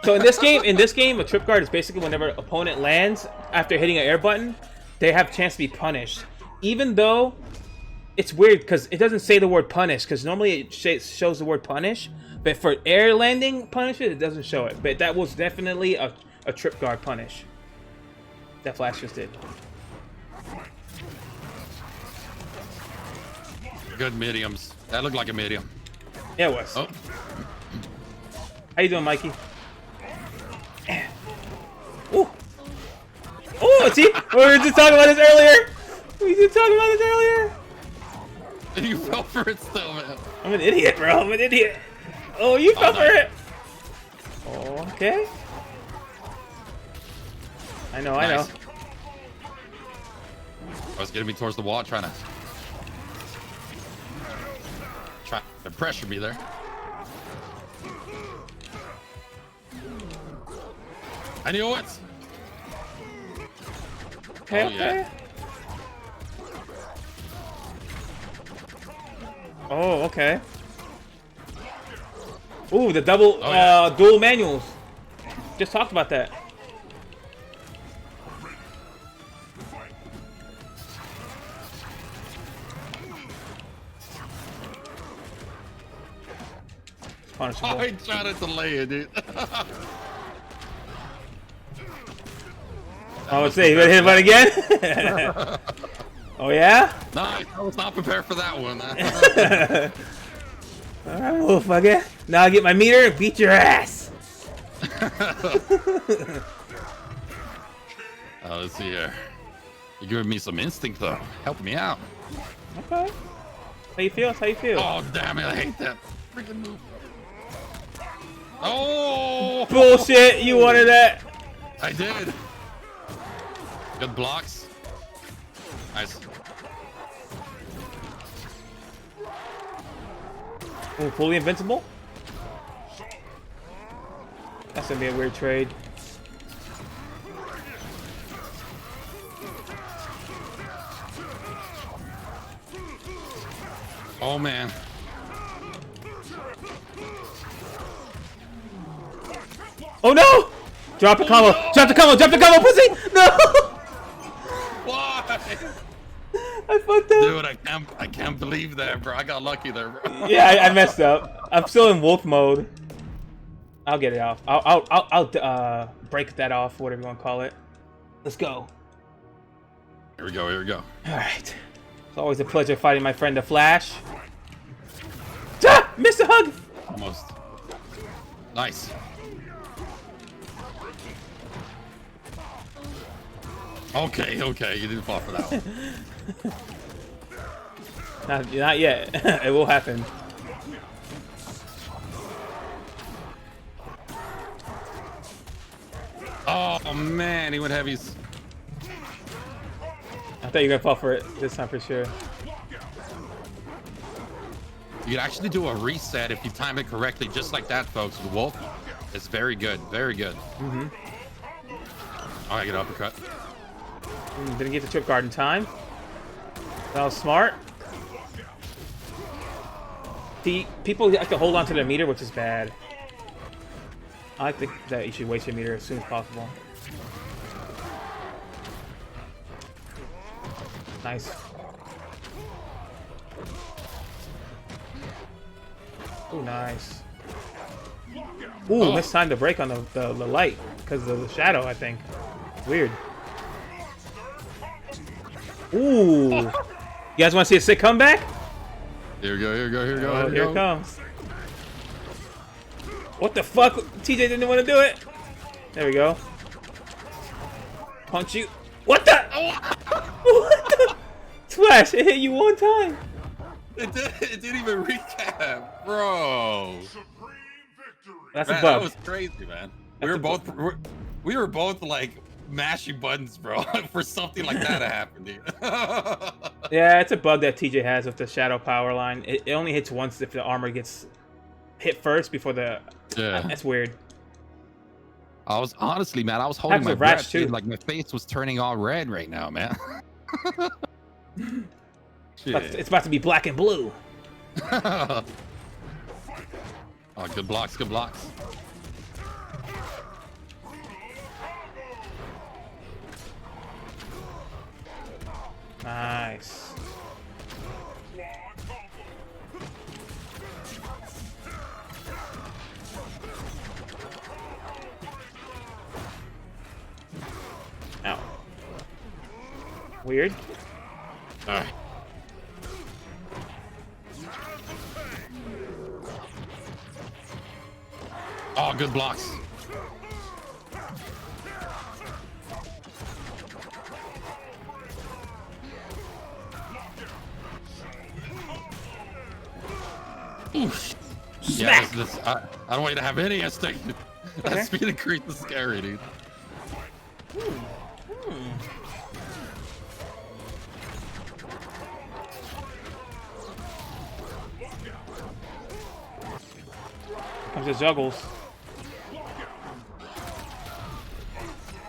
So in this game, a trip guard is basically whenever an opponent lands after hitting an air button, they have a chance to be punished. Even though it's weird because it doesn't say the word punish, because normally it shows the word punish, but for air landing punishment, it doesn't show it. But that was definitely a trip guard punish. That Flash just did. Good mediums. That looked like a medium. Yeah, it was. Oh. How you doing, Mikey? Ooh. Oh, see? We were just talking about this earlier. You fell for it still, man. I'm an idiot, bro. I'm an idiot. Oh, you fell for it. Oh, okay. I know, I know. I was getting me towards the wall, trying to pressure me there. I knew it. Okay, Oh, okay. yeah. Oh, okay. Ooh, the double, Oh, yeah. dual manuals. Just talked about that. Punishable. I tried to delay it, dude. I would say, you gonna hit it again? Oh yeah? No, I was not prepared for that one. Alright, motherfucker. Now I get my meter and beat your ass. Let's see here. You're giving me some instinct, though. Help me out. Okay. How you feel? How you feel? Oh, damn it. I hate that freaking move. Oh! Bullshit! You wanted that. I did. Good blocks. Nice. Ooh, fully invincible? That's gonna be a weird trade. Oh, man. Oh no! Drop the combo! no! Drop the combo! Drop the combo, pussy! No! Why? I fucked up. Dude, I can't believe that, bro. I got lucky there, bro. Yeah, I messed up. I'm still in wolf mode. I'll get it off. I'll break that off, whatever you want to call it. Let's go. Here we go, here we go. All right. It's always a pleasure fighting my friend the Flash. Ah! Missed a hug. Almost. Nice. Okay, okay. You didn't fall for that one. Not yet. It will happen. Oh, Oh man, he went heavies. I thought you were gonna fall for it this time for sure. You could actually do a reset if you time it correctly, just like that, folks. The Wolf is very good, very good. Mm-hmm. Oh, I get an uppercut. Didn't get the trip guard in time. That was smart. People have to hold on to their meter, which is bad. I think that you should waste your meter as soon as possible. Nice. Ooh, nice. Ooh, missed time to break on the light because of the shadow, I think. Weird. Ooh. You guys want to see a sick comeback? Here we go, here we go, here we go. Oh, here it comes. What the fuck? TJ didn't want to do it. There we go. Punch you. What the? What the? Splash, it hit you one time. It didn't even recap, bro. That's Man, a bug. that was crazy, man. We were both like mashing buttons, bro, for something like that to happen, dude. Yeah, it's a bug that TJ has with the shadow power line. It only hits once if the armor gets hit first before the... Yeah. That's weird. I was honestly, man, I was holding Happens my with Ratch, breath, too. dude. Like my face was turning all red right now, man. It's about to be black and blue. Oh, good blocks, good blocks. Nice. Ow. Weird. All right. Oh, good blocks. Oof. Yeah, I don't want you to have any instinct. Okay. That speed increase is scary, dude. Comes the juggles.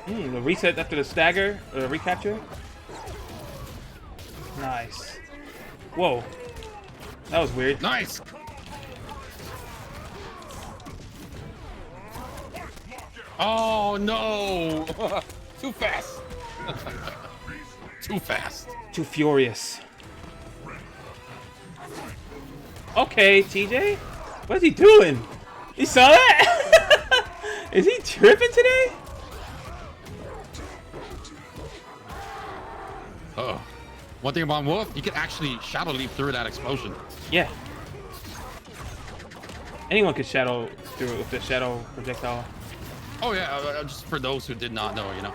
The reset after the stagger, or the recapture. Nice. Whoa. That was weird. Nice. Oh no! Too fast. Too fast. Too furious. Okay, TJ. What is he doing? You saw that? Is he tripping today? Oh. One thing about Wolf, you can actually shadow leap through that explosion. Yeah. Anyone could shadow through it with the shadow projectile. Oh yeah, just for those who did not know, you know.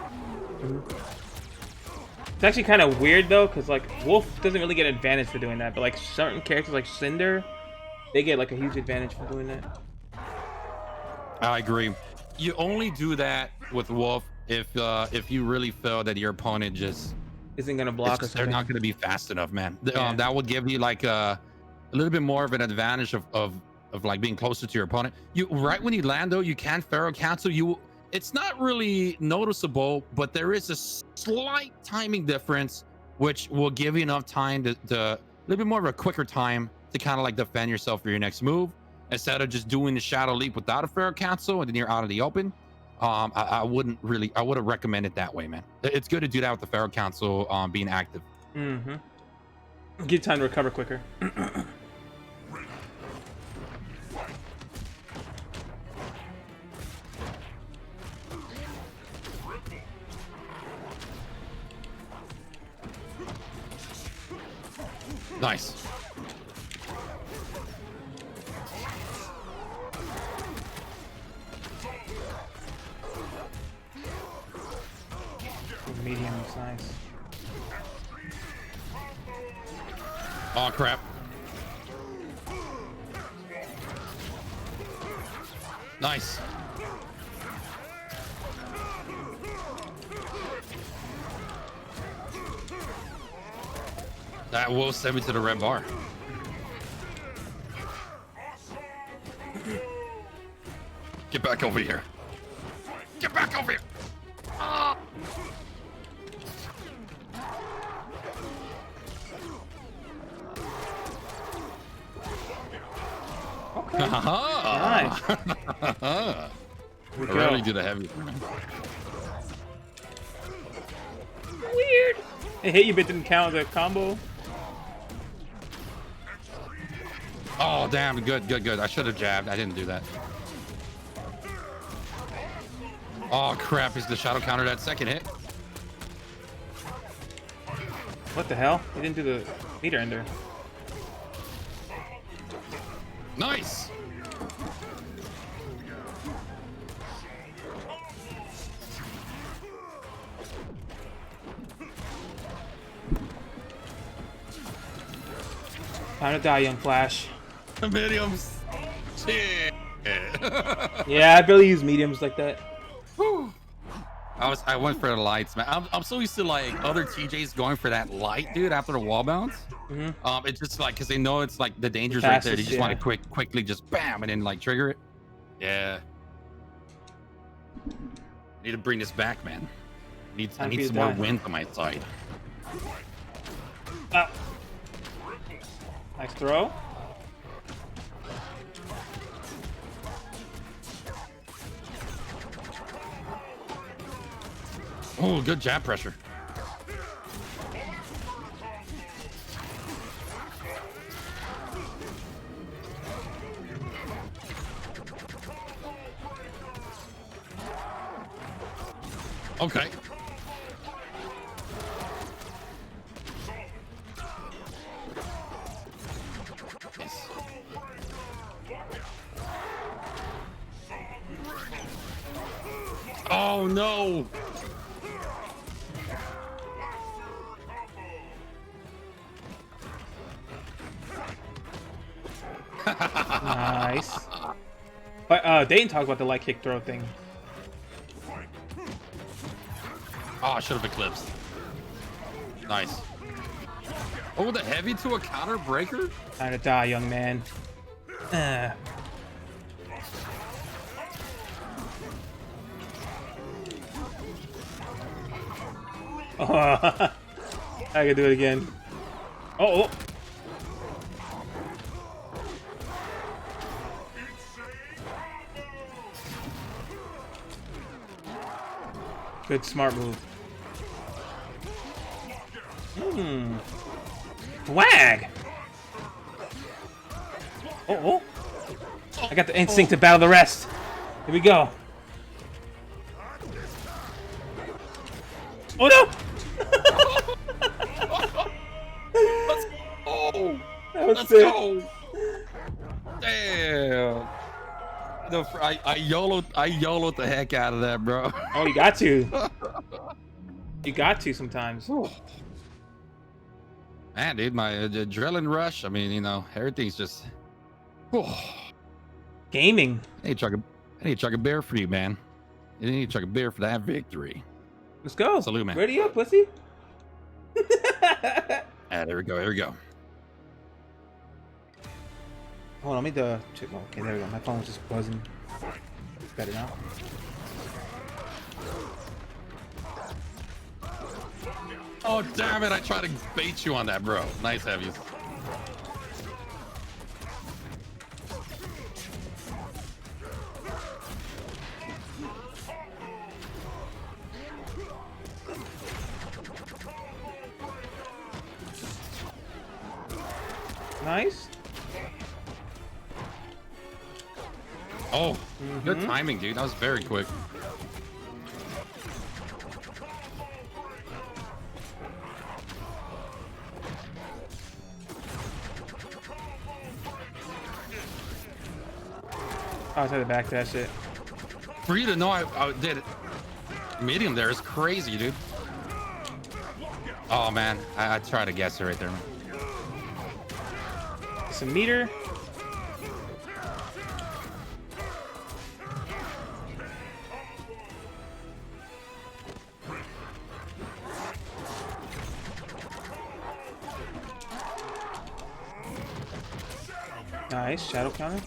It's actually kind of weird though, because like Wolf doesn't really get an advantage for doing that, but like certain characters like Cinder, they get like a huge advantage for doing that. I agree. You only do that with Wolf if you really feel that your opponent just Isn't gonna block us. they're not going to be fast enough, man. Yeah. That would give you like a little bit more of an advantage of like being closer to your opponent. You right when you land though, you can Pharaoh cancel. It's not really noticeable, but there is a slight timing difference, which will give you enough time to a little bit more of a quicker time to kind of like defend yourself for your next move, instead of just doing the shadow leap without a Pharaoh cancel and then you're out of the open. I wouldn't recommend it that way, man. It's good to do that with the Pharaoh cancel being active. Give time to recover quicker. Nice. Medium is nice. Oh crap. That will send me to the red bar. Get back over here. Get back over here. Ah. Okay. Nice. I really do the heavy. Weird. It hit you, but didn't count the combo. Oh, damn. Good. I should have jabbed. I didn't do that. Oh, crap. Is the shadow counter that second hit? What the hell? He didn't do the meter ender. Nice. Time to die, young Flash. Mediums. Shit. Yeah, I barely use mediums like that. Whew. I went for the lights, man. I'm so used to like other TJs going for that light, dude, after the wall bounce. It's just like because they know it's like the danger's right there. They just want to quickly just bam and then like trigger it. Yeah. I need to bring this back, man. I need some more wins on my side. Nice throw. Oh, good jab pressure. Okay. Oh no. Nice. But they didn't talk about the light kick throw thing. Oh, I should have eclipsed. Nice. Oh, the heavy to a counter breaker? Time to die, young man. Oh, I can do it again. Oh. Good smart move. Wag! Oh. I got the instinct to battle the rest. Here we go. Oh no! Let's go! Damn. I YOLO'd the heck out of that, bro. Oh, you got to. You got to sometimes. Man, dude, my adrenaline rush. I mean, you know, everything's just. Gaming. I need to chug a beer for you, man. You need to chug a beer for that victory. Let's go. Salute, man. Ready up, pussy. There we go. Here we go. Hold on, let me check. Okay, there we go. My phone was just buzzing. It's better now. Oh, damn it. I tried to bait you on that, bro. Nice heavies. Nice. Oh, good timing, dude. That was very quick. I was headed back to that shit. For you to know I did it. Medium there is crazy, dude. Oh, man. I tried to guess it right there, man. Some meter. Nice. Shadow counter.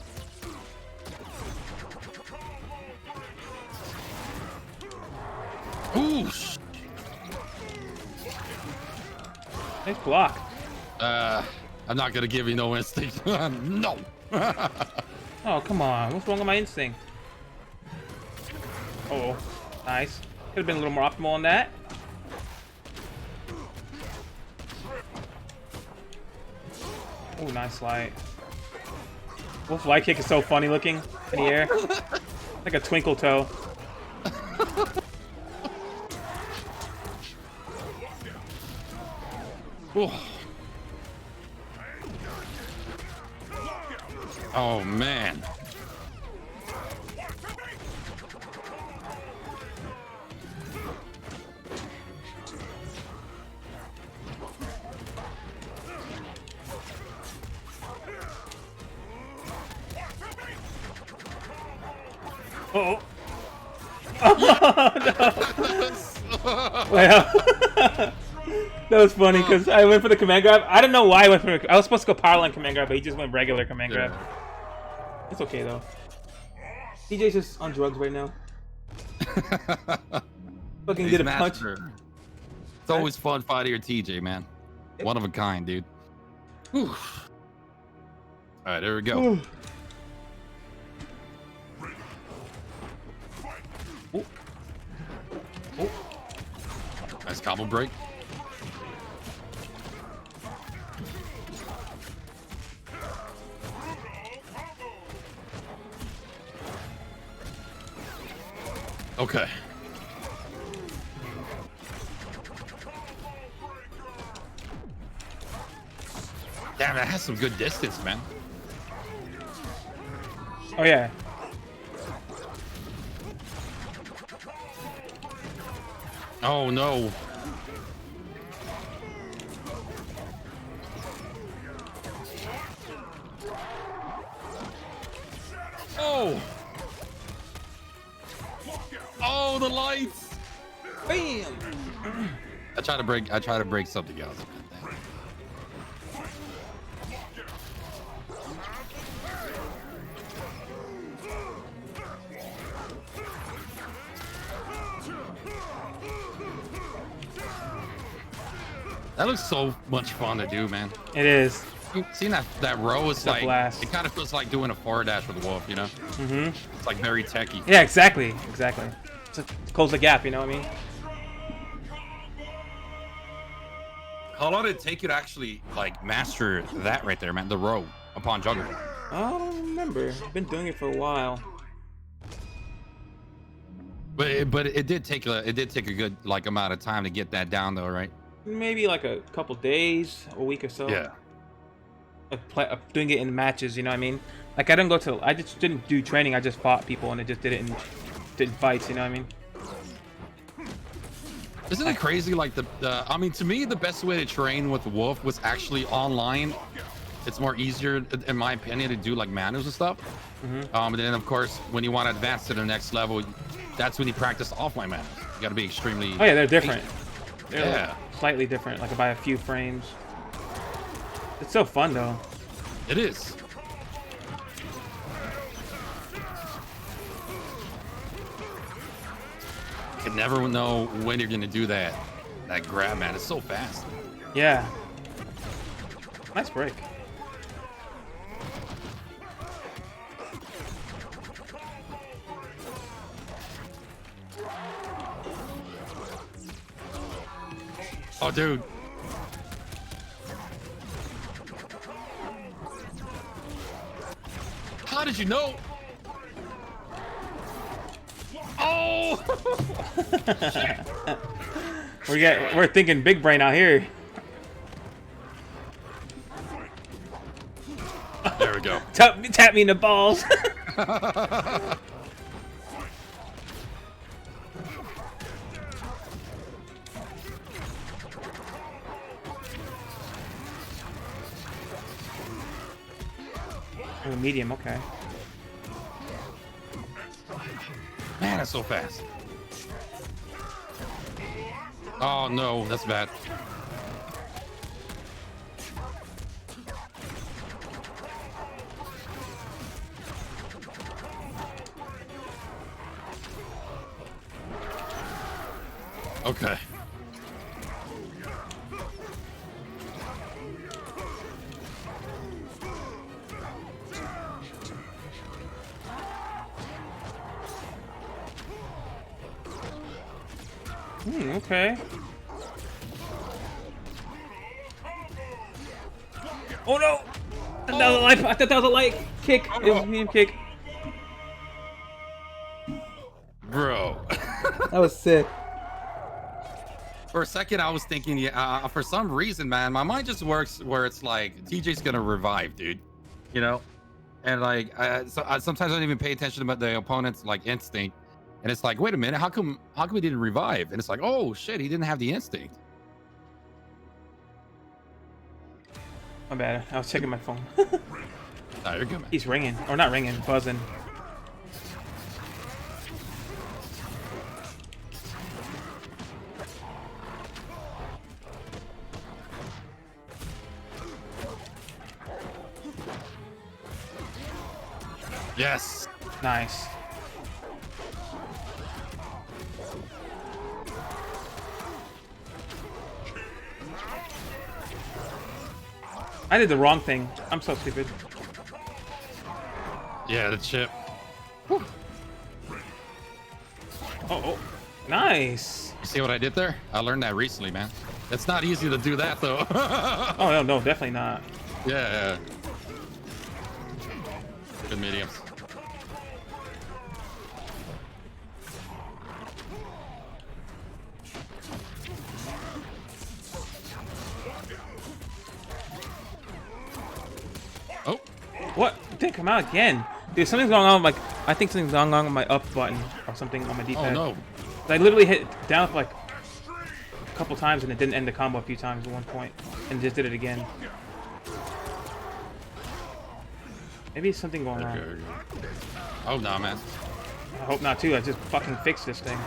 Ooh. Nice block. I'm not gonna give you no instinct. No. Oh, come on. What's wrong with my instinct? Oh, nice. Could have been a little more optimal on that. Oh, nice light. Wolf light kick is so funny looking in the air. Like a twinkle toe. Ooh. Oh man. Oh. Oh no. Well, that was funny because I went for the command grab. I don't know why I went for. I was supposed to go power line command grab, but he just went regular command grab. It's okay though. DJ's just on drugs right now. Fucking did a punch. It's always fun fighting your TJ, man. One of a kind, dude. Whew. All right, there we go. Oh. Oh. Nice combo break. Okay. Damn, that has some good distance, man. Oh yeah. Oh no. Oh. Oh, the lights. Bam. I try to break something else. That looks so much fun to do, man. It is. Seeing that row is like, blast. it kind of feels like doing a forward dash with Wolf, you know? Mm-hmm. It's like very techy. Yeah, exactly. Exactly. To close the gap, you know what I mean? How long did it take you to actually like master that right there, man? The row upon juggler. I don't remember. I've been doing it for a while. But it did take a good like amount of time to get that down though, right? Maybe like a couple days, a week or so. Yeah. Of doing it in matches, you know what I mean? Like I just didn't do training. I just fought people and I just did it in fights, you know what I mean? Isn't it crazy? Like I mean, to me, the best way to train with Wolf was actually online. It's more easier, in my opinion, to do like manuals and stuff. Mm-hmm. And then of course, when you want to advance to the next level, that's when you practice offline manuals. You got to be extremely. Oh yeah, they're different. They're Yeah. like slightly different, like by a few frames. It's so fun though. It is. You can never know when you're gonna do that grab, man. It's so fast. Yeah. Nice break. Oh, dude. How did you know? Oh! We're thinking big brain out here. There we go. Tap me in the balls. Oh, medium, okay. Man, that's so fast. Oh no, that's bad. Okay. Okay. Oh no! That was a light. I thought that was a light kick. It was a medium kick. Bro. That was sick. For a second, I was thinking, yeah, for some reason, man, my mind just works where it's like TJ's gonna revive, dude. You know, and like, sometimes I don't even pay attention to the opponent's like instinct, and it's like, wait a minute, how come he didn't revive? And it's like, oh shit, he didn't have the instinct. My bad. I was checking my phone. Nah, you're good, man. He's ringing, or not ringing, buzzing. Yes. Nice. I did the wrong thing. I'm so stupid. Yeah, the chip. Oh, oh, nice. You see what I did there? I learned that recently, man. It's not easy to do that though. Oh no, no, definitely not. Yeah. Good mediums. Oh. What? It didn't come out again. Dude, something's going on with I think something's going on with my up button or something on my D-pad. Oh no. I literally hit down for like a couple times and it didn't end the combo a few times at one point and just did it again. Maybe it's something going on. Oh no, man. I hope not too. I just fucking fixed this thing.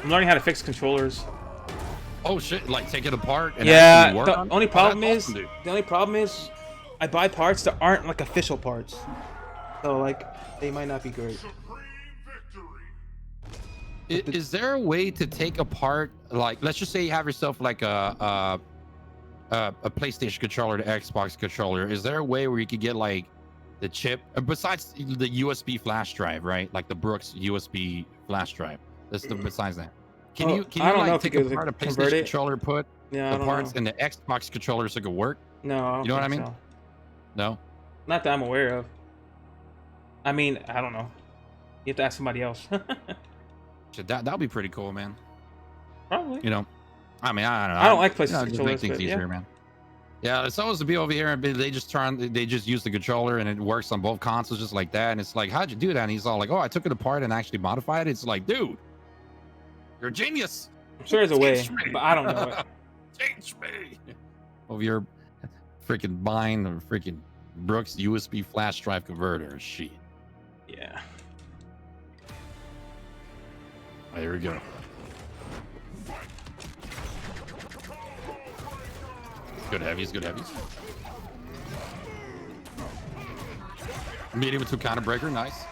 I'm learning how to fix controllers. Oh shit! Like take it apart. And Yeah. work The on it? only Oh, problem that's is awesome, the only problem is I buy parts that aren't like official parts, so like they might not be great. Is there a way to take apart, like, let's just say you have yourself like a PlayStation controller to Xbox controller? Is there a way where you could get like the chip besides the USB flash drive, right? Like the Brooks USB flash drive. That's the besides that. Can you I don't know like if take you could apart a convert PlayStation it. controller, put Yeah, I the don't parts know. in the Xbox controller so it could work? No, I don't You know what I think mean? so. No. Not that I'm aware of. I mean, I don't know. You have to ask somebody else. Shit, that'll be pretty cool, man. Probably. You know, I mean, I don't know. I don't like PlayStation just make controllers, things but easier, yeah. man. Yeah, it's supposed to be over here, and they just use the controller, and it works on both consoles just like that. And it's like, how'd you do that? And he's all like, oh, I took it apart and actually modified it. It's like, dude, you're a genius. I'm sure there's a way, Teach me. but I don't know it. Teach me. Over your freaking buying the freaking Brooks USB flash drive converter. Shit. Yeah. There we go. Good heavies, good heavies. Medium to counter breaker, nice.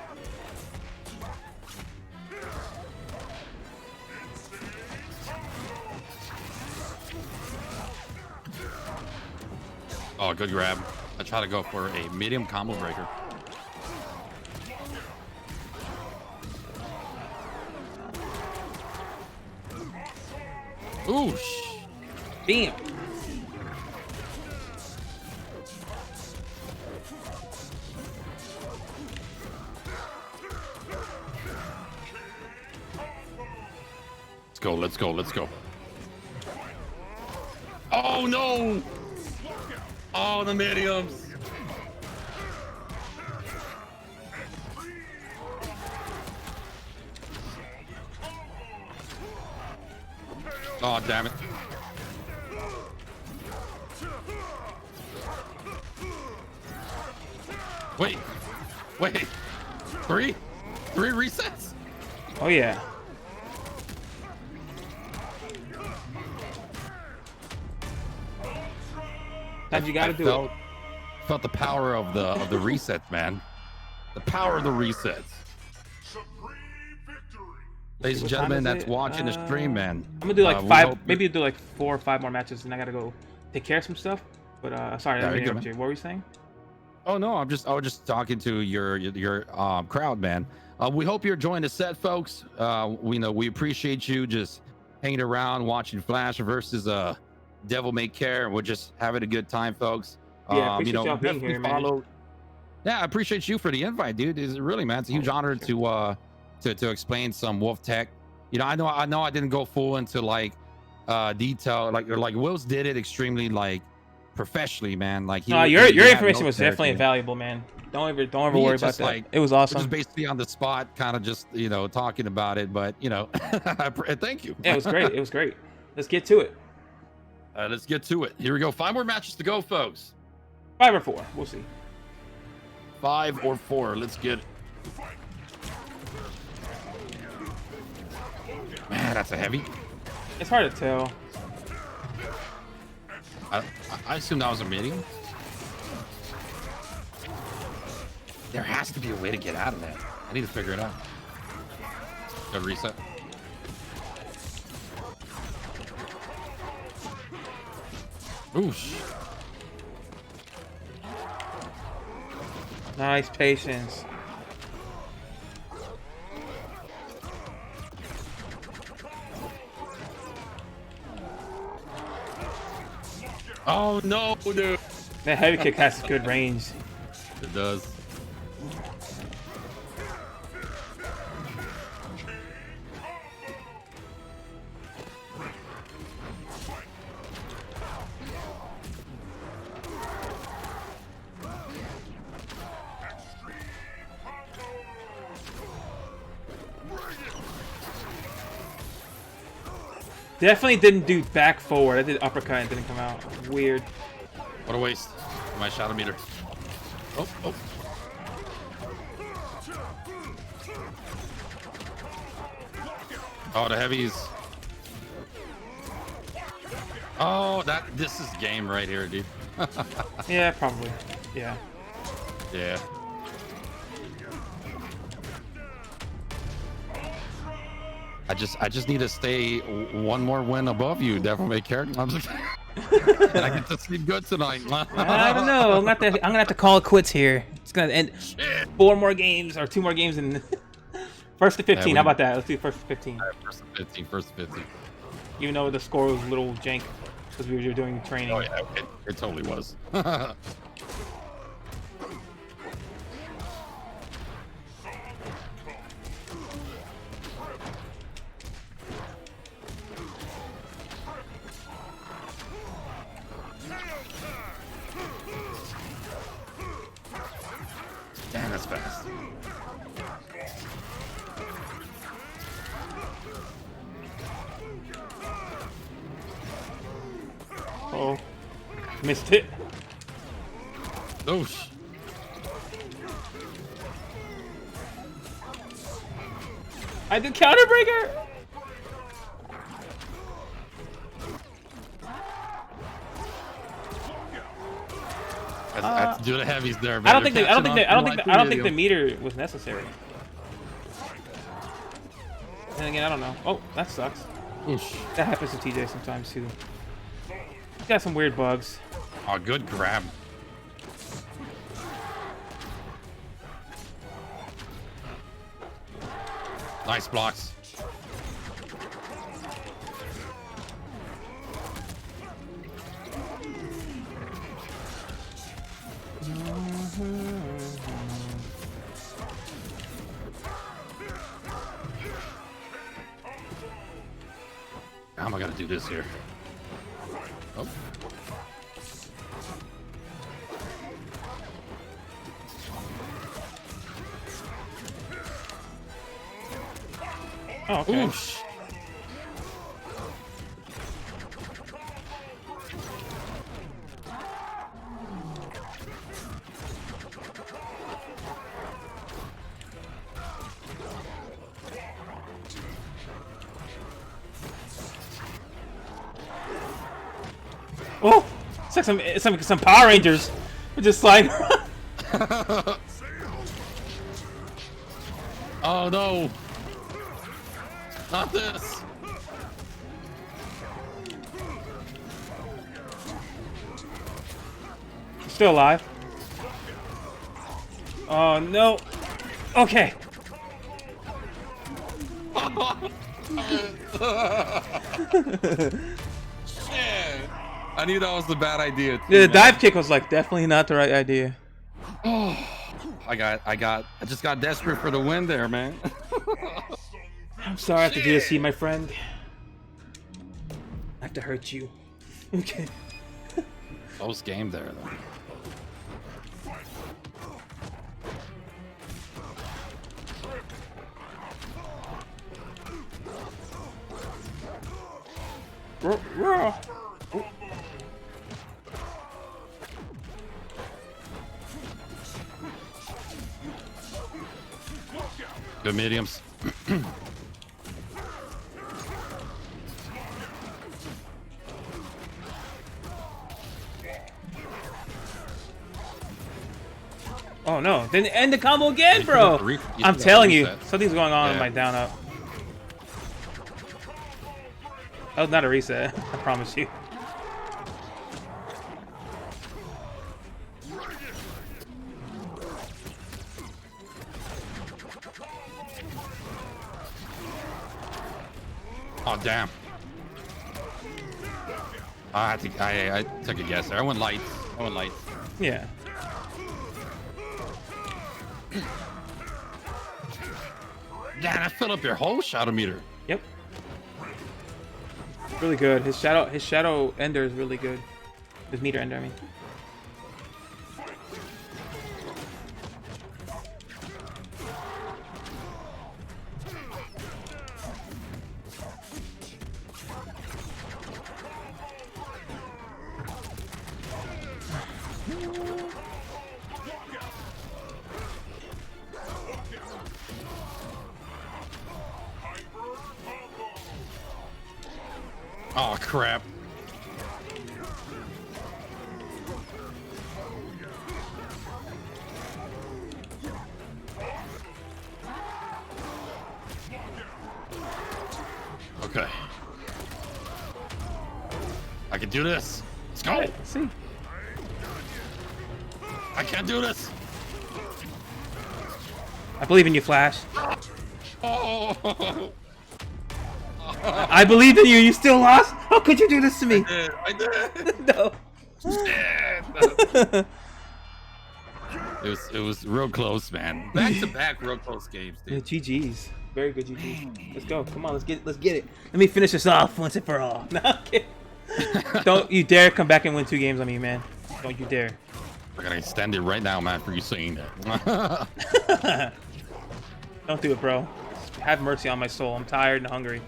Oh, good grab. I try to go for a medium combo breaker. Ooh, Bam. let's go, let's go, let's go. Oh no! Oh, the mediums. Oh, damn it. Wait. Three resets? Oh yeah. Sometimes you gotta do it. Felt the power of the resets, man. The power of the resets. Supreme victory. ladies and What time gentlemen, is that's it? watching the stream, man. I'm gonna do like We 5, hope maybe do like 4 or 5 more matches, and I gotta go take care of some stuff. But sorry, Yeah, I you're good, interrupted you. What were you saying? Oh no, I was just talking to your crowd, man. We hope you're enjoying the set, folks. We know we appreciate you just hanging around watching Flash versus Devil May Care. We're just having a good time, folks. Yeah, appreciate y'all being Definitely here, man. follow. Yeah, I appreciate you for the invite, dude. It's really, man. It's a huge honor sure. to explain some Wolf tech. I know I didn't go full into like detail, like Will's did it extremely like professionally, man. Like No, your information was definitely invaluable, man. Don't ever worry about that. Like, it was we're awesome. just basically on the spot, kind of just talking about it. But thank you. Yeah, it was great. It was great. Let's get to it. Let's get to it. Here we go. 5 more matches to go, folks. 5 or 4, we'll see. 5 or 4. Let's get it. Man, that's a heavy. It's hard to tell. I assume that was a medium. There has to be a way to get out of that. I need to figure it out. Go reset. Oosh. Nice patience. Oh no, dude. That heavy kick has good range. It does. Definitely didn't do back forward. I did uppercut and it didn't come out. Weird. What a waste. My shadow meter. Oh. Oh, the heavies. Oh, this is game right here, dude. Yeah, probably. Yeah. Yeah. I just need to stay 1 more win above you, Devil May Care. I'm just and I get to sleep good tonight. I don't know. I'm gonna have to call it quits here. It's gonna end 4 more games or 2 more games and first to 15. How about that? Let's do first to 15. First to 15. First to 15. Even though the score was a little jank because we were doing training. Oh yeah, it totally was. Damn, that's fast. Oh, missed it. Oosh. I did counterbreaker. I have to do the heavies there. I don't think the meter was necessary. And again, I don't know. Oh, that sucks. Oosh. That happens to TJ sometimes too. He's got some weird bugs. Oh, good grab. Nice blocks. How am I gonna do this here? Oh. Oh, okay. Oosh. Oh, it's like some Power Rangers. We're just sliding around. Oh no. Not this. Still alive. Oh no. Okay. Shit. I knew that was the bad idea. Too, Yeah, the man. dive kick was like definitely not the right idea. I just got desperate for the win there, man. I'm sorry I have to do this to you, my friend. I have to hurt you. Okay. Close game there, though. Good mediums. Oh no, then end the combo again, bro! I'm telling you, something's going on with my down up. That was not a reset, I promise you. Oh damn! I took a guess there. I went lights. Yeah. Dan, I filled up your whole shadow meter. Yep. Really good. His shadow ender is really good. His meter ender, I mean. Oh crap! Okay, I can do this. Let's go. Let's see. I can't do this. I believe in you, Flash. Oh. I believed in you. You still lost? How could you do this to me? I did. No. Shit. It was real close, man. Back to back real close games, Yeah, dude. GG's. Very good GG's. Let's go. Come on, let's get it. Let me finish this off once and for all. No, I'm kidding. Don't you dare come back and win 2 games on me, man. Don't you dare. We're gonna extend it right now, man, for you saying that. Don't do it, bro. Have mercy on my soul. I'm tired and hungry.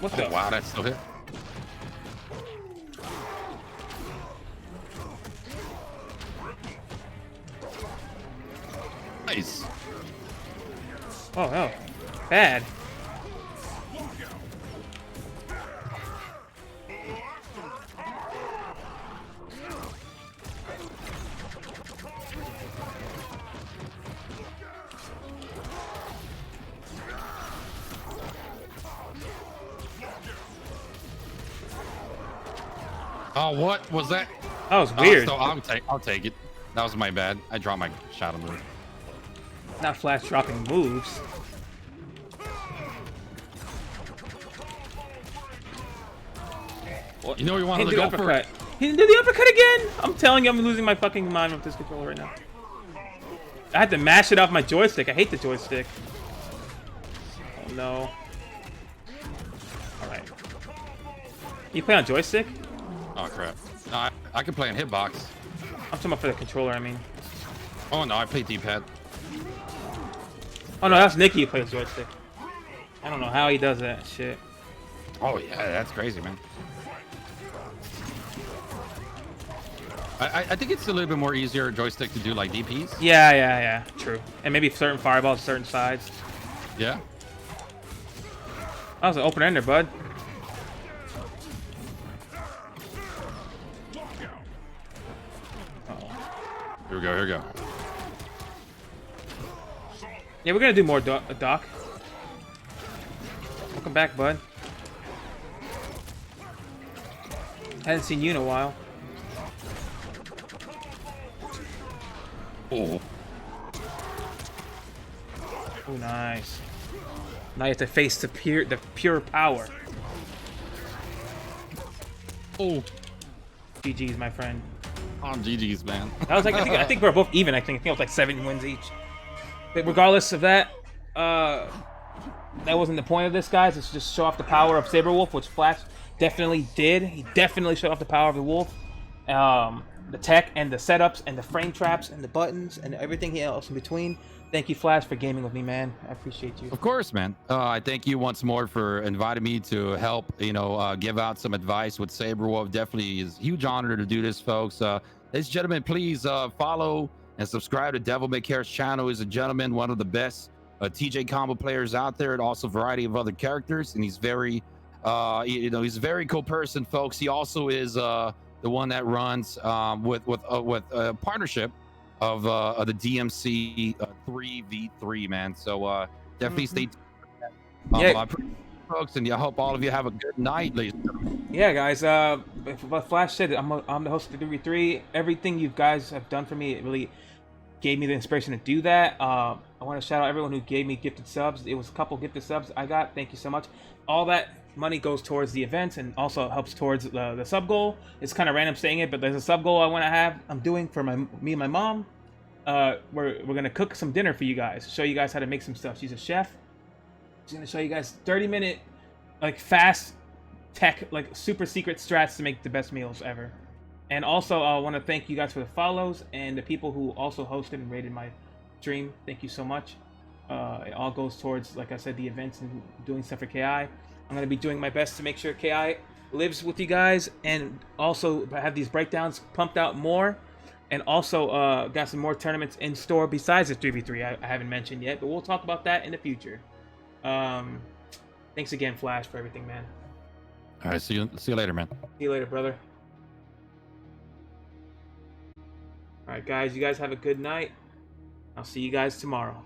What the? Oh, wow, that's still hit. Nice. Oh no. Bad. Oh, what was that? That was weird. I'll take it. That was my bad. I dropped my shadow move. Not Flash dropping moves. You know you wanted He to did go the for it. uppercut. He didn't do the uppercut again. I'm telling you, I'm losing my fucking mind with this controller right now. I had to mash it off my joystick. I hate the joystick. Oh no. All right. You play on joystick? Oh crap! No, I can play on hitbox. I'm talking about for the controller. I mean. Oh no, I play D-pad. Oh no, that's Nicky who plays joystick. I don't know how he does that shit. Oh yeah, that's crazy, man. I think it's a little bit more easier joystick to do like DPs. Yeah, true. And maybe certain fireballs, certain sides. Yeah. That was an open ender, bud. Here we go. Here we go. Yeah, we're gonna do more, Doc. Welcome back, bud. Hadn't seen you in a while. Oh. Oh, nice. Now you have to face the pure power. Oh. GG's, my friend. Oh, GG's, man. I was like, I think we're both even. I think it was like 7 wins each. But regardless of that, that wasn't the point of this, guys. It's just show off the power of Sabrewulf, which Flash definitely did. He definitely showed off the power of the wolf. The tech and the setups and the frame traps and the buttons and everything else in between. Thank you, Flash, for gaming with me, man. I appreciate you. Of course, man. I thank you once more for inviting me to help, give out some advice with Sabrewulf. Definitely is a huge honor to do this, folks. Ladies and gentlemen, please follow and subscribe to Devil May Care's channel. He's a gentleman, one of the best TJ combo players out there, and also a variety of other characters. And he's very, he's a very cool person, folks. He also is the one that runs with a partnership of the DMC 3v3, man. So definitely stay tuned. Yeah. I appreciate you, folks, and I hope all of you have a good night, ladies and gentlemen. Yeah, guys. What Flash said, I'm the host of the 3v3. Everything you guys have done for me, it really gave me the inspiration to do that. I want to shout out everyone who gave me gifted subs. It was a couple gifted subs I got. Thank you so much. All that money goes towards the events and also helps towards the sub goal. It's kind of random saying it, but there's a sub goal I'm doing for me and my mom. We're gonna cook some dinner for you guys, show you guys how to make some stuff. She's a chef. She's gonna show you guys 30-minute, like, fast tech, like, super secret strats to make the best meals ever. And also, I want to thank you guys for the follows and the people who also hosted and rated my stream. Thank you so much. It all goes towards, like I said, the events and doing stuff for KI. I'm going to be doing my best to make sure KI lives with you guys, and also have these breakdowns pumped out more. And also got some more tournaments in store besides the 3v3 I haven't mentioned yet, but we'll talk about that in the future. Thanks again, Flash, for everything, man. All right, see you later, man. See you later, brother. All right, guys, you guys have a good night. I'll see you guys tomorrow.